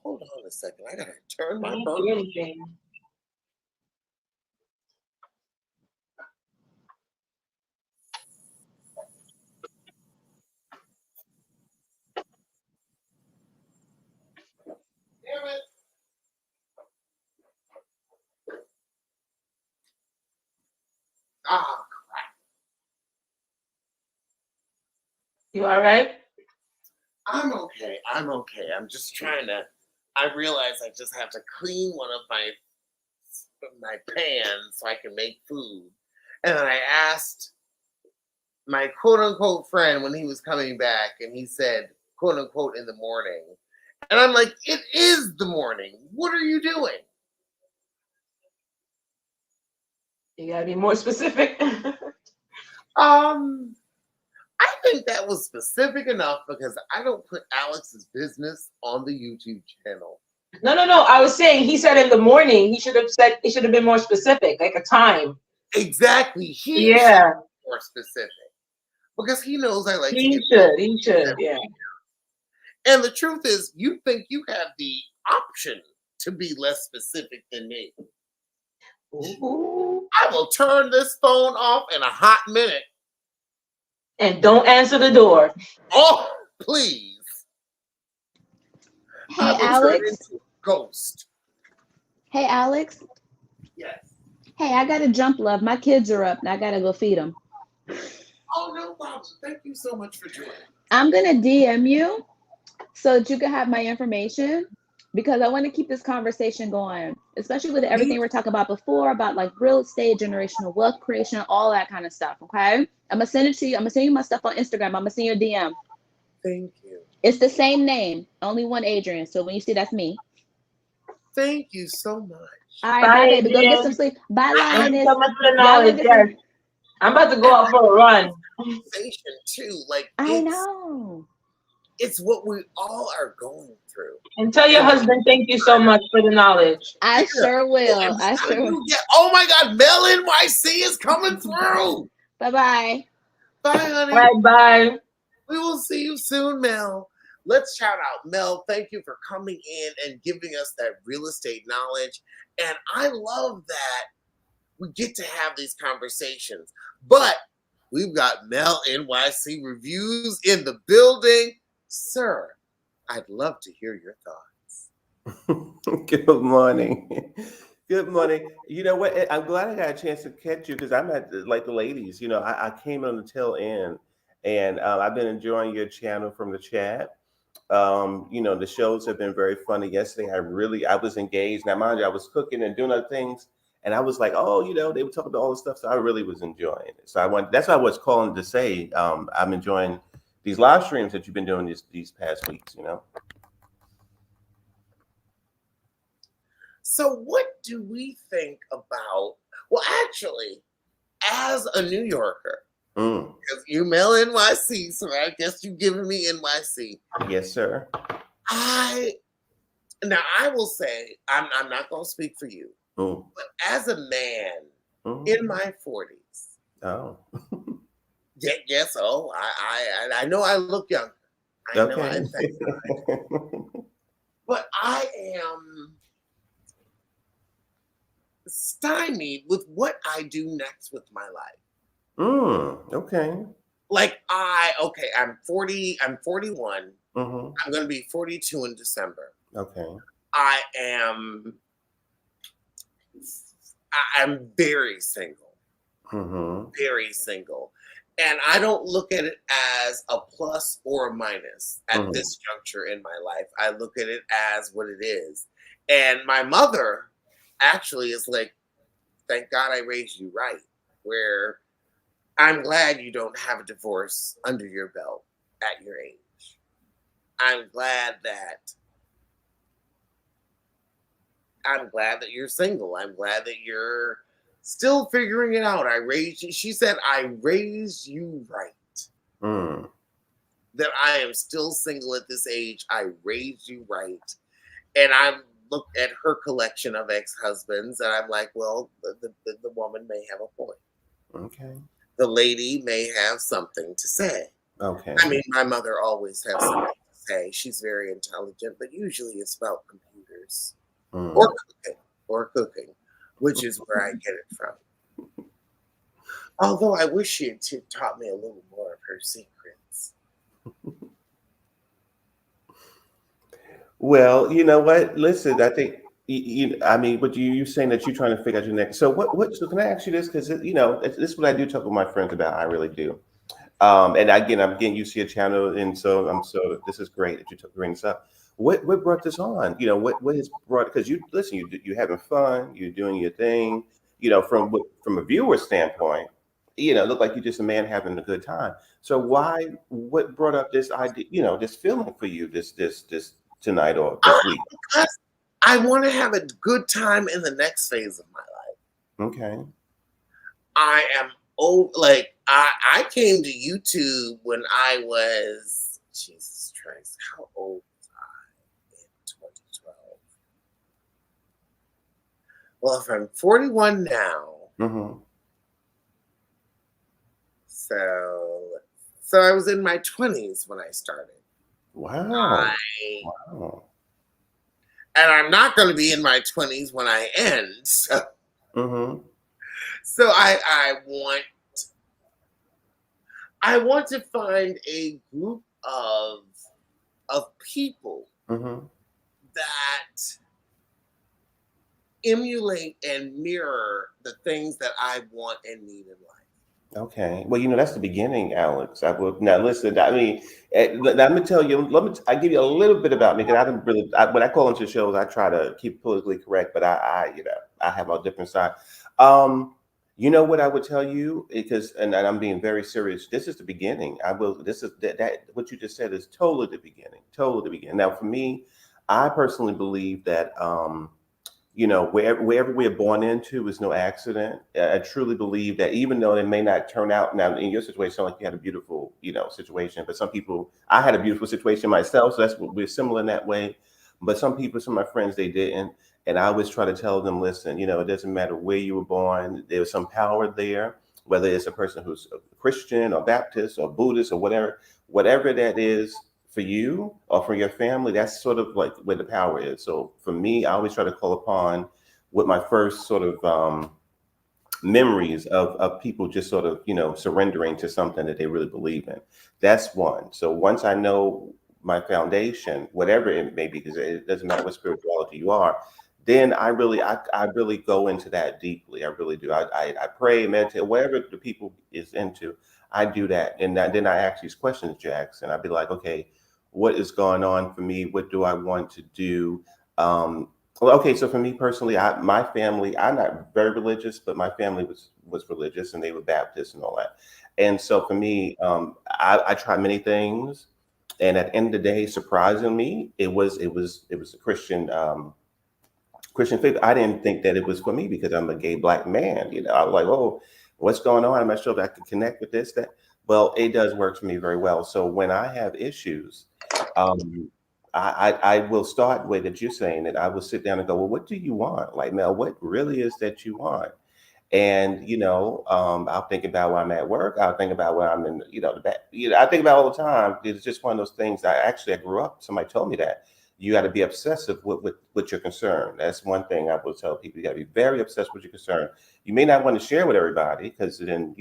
Hold on a second. I gotta turn my burner. Anything. Damn it. Ah, You all right? I'm okay. I'm just trying to. I realize I just have to clean one of my pans so I can make food. And then I asked my quote unquote friend when he was coming back, and he said, quote unquote, in the morning. And I'm like, it is the morning. What are you doing? You gotta be more specific. I think that was specific enough because I don't put Alex's business on the YouTube channel. No. I was saying he said in the morning. He should have been more specific, like a time. Exactly. He should be more specific because he knows I like to get He should. Yeah. And the truth is, you think you have the option to be less specific than me. Ooh. I will turn this phone off in a hot minute. And don't answer the door. Oh, please. Hey, Alex. Ghost. Hey, Alex. Yes. Hey, I gotta jump, love. My kids are up and I gotta go feed them. Oh, no problem. Thank you so much for joining. I'm gonna DM you so that you can have my information because I want to keep this conversation going, especially with everything we're talking about before about like real estate, generational wealth creation, all that kind of stuff. Okay, I'm gonna send it to you. I'm gonna send you my stuff on Instagram. I'm gonna send you a DM. Thank you. It's the same name, only one Adrian. So when you see, that's me. Thank you so much. All right, bye, baby. Go get some sleep. Bye, Thank you Lioness. so much for the knowledge. Yes. I'm about to go out for a run. Too, like I know. It's what we all are going through. And tell your husband thank you so much for the knowledge. I sure will. I sure will. Oh my God, Mel NYC is coming through. Bye-bye. Bye, honey. Bye. We will see you soon, Mel. Let's shout out Mel. Thank you for coming in and giving us that real estate knowledge. And I love that we get to have these conversations. But we've got Mel NYC reviews in the building. Sir, I'd love to hear your thoughts. Good morning. Good morning. You know what? I'm glad I got a chance to catch you because I'm at like the ladies. You know, I came on the tail end, and I've been enjoying your channel from the chat. You know, the shows have been very funny. Yesterday, I was engaged. Now, mind you, I was cooking and doing other things, and I was like, oh, you know, they were talking about all this stuff, so I really was enjoying it. So that's why I was calling to say I'm enjoying these live streams that you've been doing these past weeks, you know. So what do we think about, well, actually, as a New Yorker, because you Mel NYC, so I guess you've given me NYC. Yes, sir. I will say, I'm not going to speak for you, but as a man in my 40s. Oh. Yes, I know I look younger. I know I think but I am stymied with what I do next with my life. Okay. Like I'm 40, I'm 41. I'm going to be 42 in December. Okay. I'm very single. Very single. And I don't look at it as a plus or a minus at this juncture in my life. I look at it as what it is. And my mother actually is like, thank God I raised you right. Where I'm glad you don't have a divorce under your belt at your age. I'm glad that you're single. I'm glad that you're still figuring it out. She said, I raised you right. That I am still single at this age. I raised you right. And I look at her collection of ex-husbands and I'm like, well, the woman may have a point. Okay. The lady may have something to say. Okay. I mean, my mother always has something to say. She's very intelligent, but usually it's about computers or cooking. Which is where I get it from. Although I wish she had taught me a little more of her secrets. Well, you know what? Listen, I think I mean, but you're saying that you're trying to figure out your next. So so can I ask you this? Because you know, this is what I do talk with my friends about. I really do. And again, I'm getting used to your channel, and so this is great that you bring this up. What brought this on? You know, what has brought? Because you're having fun, you're doing your thing. You know, from a viewer standpoint, you know, look like you're just a man having a good time. So what brought up this idea? You know, this feeling for you this tonight or this week? I want to have a good time in the next phase of my life. Okay. I am like I came to YouTube when I was, Jesus Christ, how old was I in 2012? Well, if I'm 41 now, Mm-hmm. so I was in my 20s when I started. Wow. I Wow. and I'm not going to be in my 20s when I end. Mm-hmm. So I want to find a group of people Mm-hmm. that emulate and mirror the things that I want and need in life. Okay. Well, that's the beginning, Alex. I will now listen. I mean, let me tell you. I give you a little bit about me because I don't really. When I call into shows, I try to keep politically correct, but I have a different side. Um, you know what I would tell you because, and I'm being very serious. This is the beginning. I will. This is that what you just said is totally the beginning. Totally the beginning. Now, for me, I personally believe that. Wherever we're born into is no accident. I truly believe that even though it may not turn out now in your situation, it sounds like you had a beautiful, situation. But some people, I had a beautiful situation myself, so that's what we're similar in that way. But some of my friends, they didn't. And I always try to tell them, listen, it doesn't matter where you were born, there's some power there, whether it's a person who's a Christian or Baptist or Buddhist or whatever that is for you or for your family, that's sort of like where the power is. So for me, I always try to call upon with my first sort of memories of people just sort of, surrendering to something that they really believe in. That's one. So once I know my foundation, whatever it may be, because it doesn't matter what spirituality you are, then I really go into that deeply. I really do. I pray, meditate, whatever the people is into, I do that. And then I ask these questions, Jax, and I'd be like, okay, what is going on for me? What do I want to do? Well, okay, so for me personally, my family, I'm not very religious, but my family was religious and they were Baptist and all that. And so for me, I tried many things, and at the end of the day, surprising me, it was a Christian faith. I didn't think that it was for me because I'm a gay black man. I was like, oh, what's going on? I'm not sure if I can connect with this, that. Well, it does work for me very well. So when I have issues, um, I will start with that you're saying that I will sit down and go, well, what do you want? Like, Mel, what really is that you want? And I'll think about when I'm at work. I'll think about when I'm in, the back. I think about all the time. It's just one of those things. I grew up. Somebody told me that you got to be obsessive with your concern. That's one thing I will tell people. You got to be very obsessed with your concern. You may not want to share with everybody because then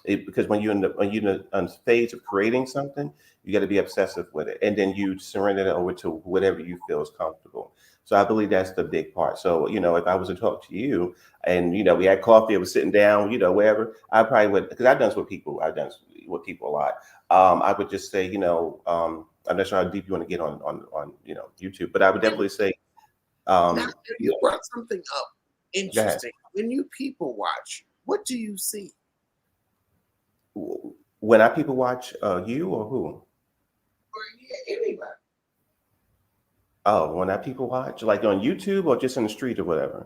because when you're in phase of creating something, you got to be obsessive with it, and then you surrender it over to whatever you feel is comfortable. So I believe that's the big part. So if I was to talk to you, and we had coffee, I was sitting down, wherever, I probably would, because I've done this with people. I've done this with people a lot. I would just say, I'm not sure how deep you want to get on YouTube, but I would definitely say, Now, you brought something up go ahead. interesting. When you people watch, what do you see? When I people watch you or who? Or anybody? Oh, when I people watch, like on YouTube or just in the street or whatever.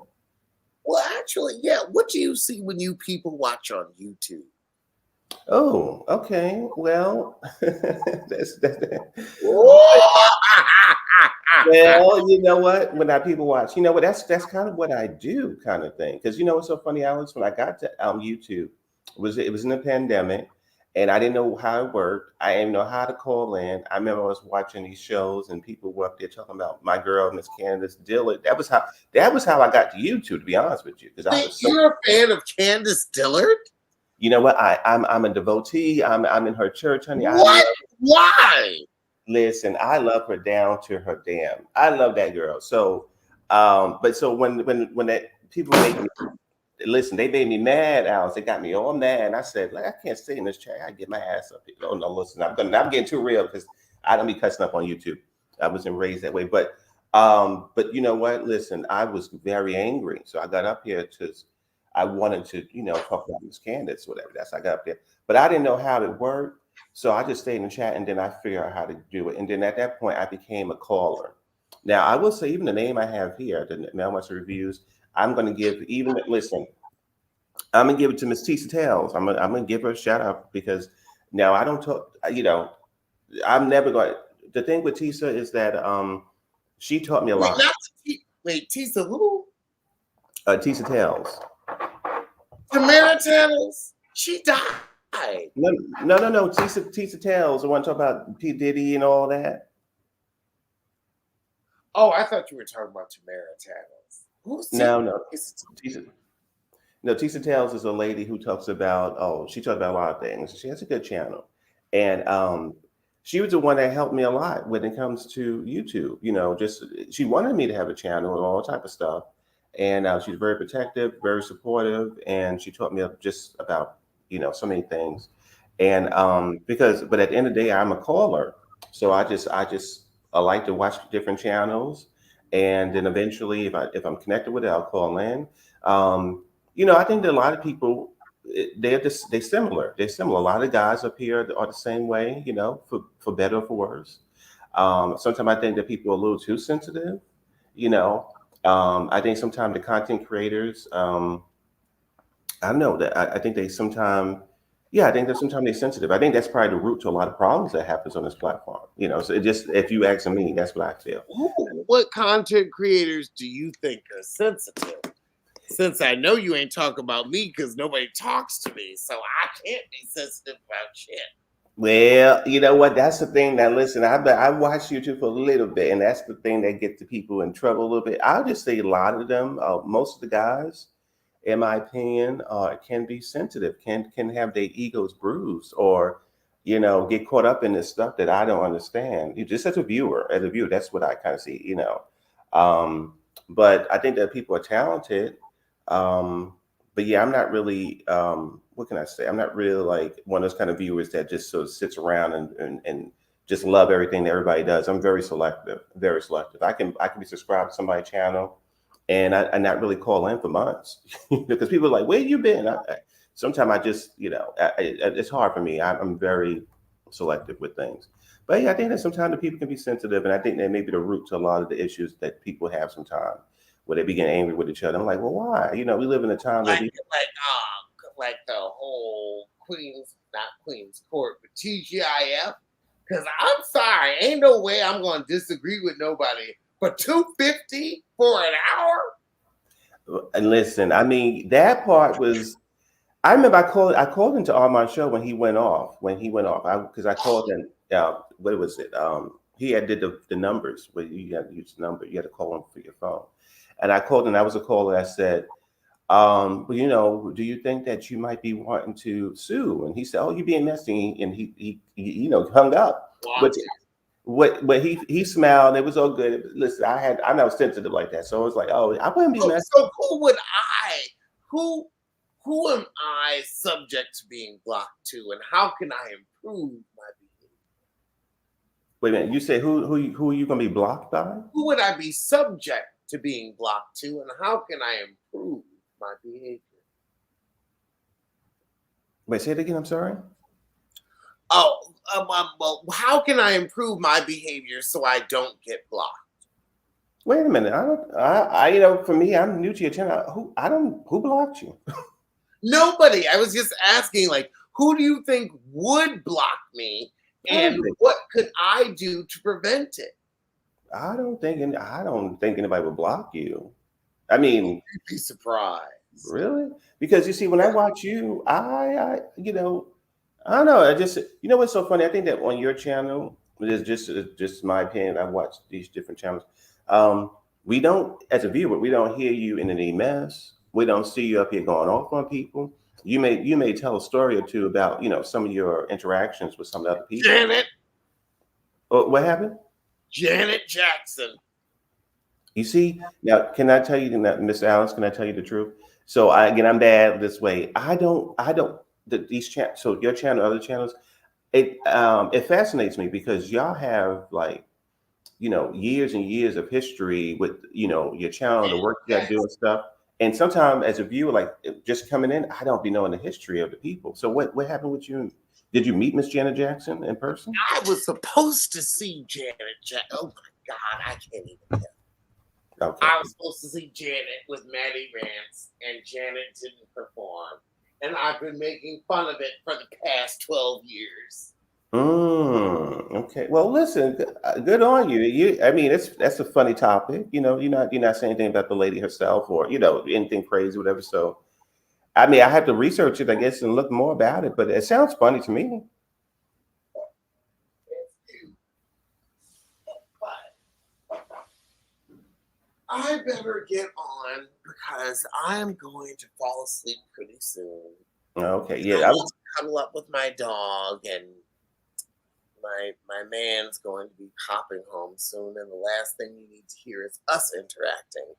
Well, actually, yeah. What do you see when you people watch on YouTube? Oh, okay. Well, that's well, you know what? When I people watch, that's kind of what I do, kind of thing. Because what's so funny, Alex? When I got to YouTube, it was in the pandemic, and I didn't know how it worked. I didn't know how to call in. I remember I was watching these shows, and people were up there talking about my girl, Miss Candace Dillard. That was how I got to YouTube. To be honest with you, because I was so. You're a fan of Candace Dillard? You know what? I'm a devotee. I'm in her church, honey. What? Why? Listen, I love her down to her damn. I love that girl. So, but so when that people make me listen, they made me mad, Alice. They got me all mad. And I said, like, I can't stay in this chair. I get my ass up here. Oh no, listen, I'm getting too real because I don't be cussing up on YouTube. I wasn't raised that way. But you know what? Listen, I was very angry. So I got up here I wanted to, talk about Miss Candace, whatever. That's I got up there. But I didn't know how it worked. So I just stayed in the chat and then I figured out how to do it. And then at that point, I became a caller. Now, I will say, even the name I have here, the Mailmaster Reviews, I'm going to give, listen, I'm gonna give it to Miss Tisa Tales. I'm gonna give her a shout out because now I don't talk. I'm never going. The thing with Tisa is that she taught me a Wait, lot. not wait, Tisa who? Tisa Tales. Tamara Tattles? She died. No, no. Tisa Tales. The one talking about P Diddy and all that. Oh, I thought you were talking about Tamara Tattles. Who's No. Tisa? Tisa Tales is a lady who talks about. Oh, she talks about a lot of things. She has a good channel, and she was the one that helped me a lot when it comes to YouTube. Just she wanted me to have a channel and all type of stuff, and she's very protective, very supportive, and she taught me just about so many things. And but at the end of the day, I'm a caller, so I like to watch different channels, and then eventually, if I'm connected with it, I'll call in. I think that a lot of people they're similar. They're similar. A lot of guys up here are the same way, for better or for worse. Sometimes I think that people are a little too sensitive. You know, I think sometimes the content creators, I don't know that I think they sometimes, yeah, I think that sometimes they're sensitive. I think that's probably the root to a lot of problems that happens on this platform. So it just, if you asking me, that's what I feel. What content creators do you think are sensitive? Since I know you ain't talking about me because nobody talks to me, so I can't be sensitive about shit. Well, you know what? That's the thing that, listen, I watch YouTube for a little bit, and that's the thing that gets the people in trouble a little bit. I'll just say a lot of them, most of the guys, in my opinion, can be sensitive, can have their egos bruised, or get caught up in this stuff that I don't understand. You just as a viewer, that's what I kind of see. But I think that people are talented. But yeah, I'm not really. What can I say? I'm not really like one of those kind of viewers that just sort of sits around and just love everything that everybody does. I'm very selective, very selective. I can be subscribed to somebody's channel, and I not really call in for months because people are like, "Where you been?" Sometimes I just, it's hard for me. I'm very selective with things. But yeah, I think that sometimes the people can be sensitive, and I think that may be the root to a lot of the issues that people have sometimes, where they begin angry with each other. I'm like, well, why? We live in a time where like the whole not Queen's Court, but TGIF. Because I'm sorry, ain't no way I'm going to disagree with nobody. For $2.50 for an hour. And listen, I mean, that part was. I remember I called into Armand's show when he went off. Because I called in. What was it? He had did the numbers where you had to use the number. You had to call him for your phone. And I called, and I was a caller. I said, well, do you think that you might be wanting to sue? And he said, oh, you're being messy. And he hung up. Wow. But he smiled. It was all good. Listen, I'm not sensitive like that. So I was like, oh, I wouldn't be messy. So who am I subject to being blocked to, and how can I improve my behavior? Wait a minute. You say who are you going to be blocked by? Who would I be subject to being blocked to, and how can I improve my behavior? Wait, say it again. I'm sorry. Oh, well, how can I improve my behavior so I don't get blocked? Wait a minute. For me, I'm new to your channel. Who blocked you? Nobody. I was just asking, like, who do you think would block me, and what could I do to prevent it? I don't think anybody would block you. I mean, you'd be surprised. Really? Because you see, when I watch you, I don't know. I just, what's so funny? I think that on your channel, it's just my opinion. I watch these different channels. We don't, as a viewer, we don't hear you in any mess. We don't see you up here going off on people. You may tell a story or two about, some of your interactions with some other people. Janet. Oh, what happened? Janet Jackson. You see, now, can I tell you, Miss Alice, can I tell you the truth? So I'm bad this way. These channels, so your channel, other channels, it fascinates me because y'all have years and years of history with, your channel, the work you got doing stuff. And sometimes as a viewer, like just coming in, I don't be knowing the history of the people. So what happened with you? Did you meet Miss Janet Jackson in person? I was supposed to see Janet Jackson. Oh my God, I can't even tell. Okay. I was supposed to see Janet with Maddie Rance, and Janet didn't perform. And I've been making fun of it for the past 12 years. Okay. Well, listen. Good on you. I mean, that's a funny topic. You're not saying anything about the lady herself, or anything crazy, whatever. So, I mean, I have to research it, I guess, and look more about it. But it sounds funny to me. But I better get on because I'm going to fall asleep pretty soon. Okay. I Yeah. want to cuddle up with my dog, and my man's going to be popping home soon, and the last thing you need to hear is us interacting.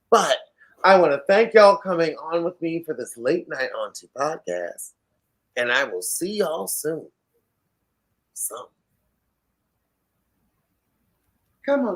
But I want to thank y'all coming on with me for this late night Auntie podcast, and I will see y'all soon. So, come on.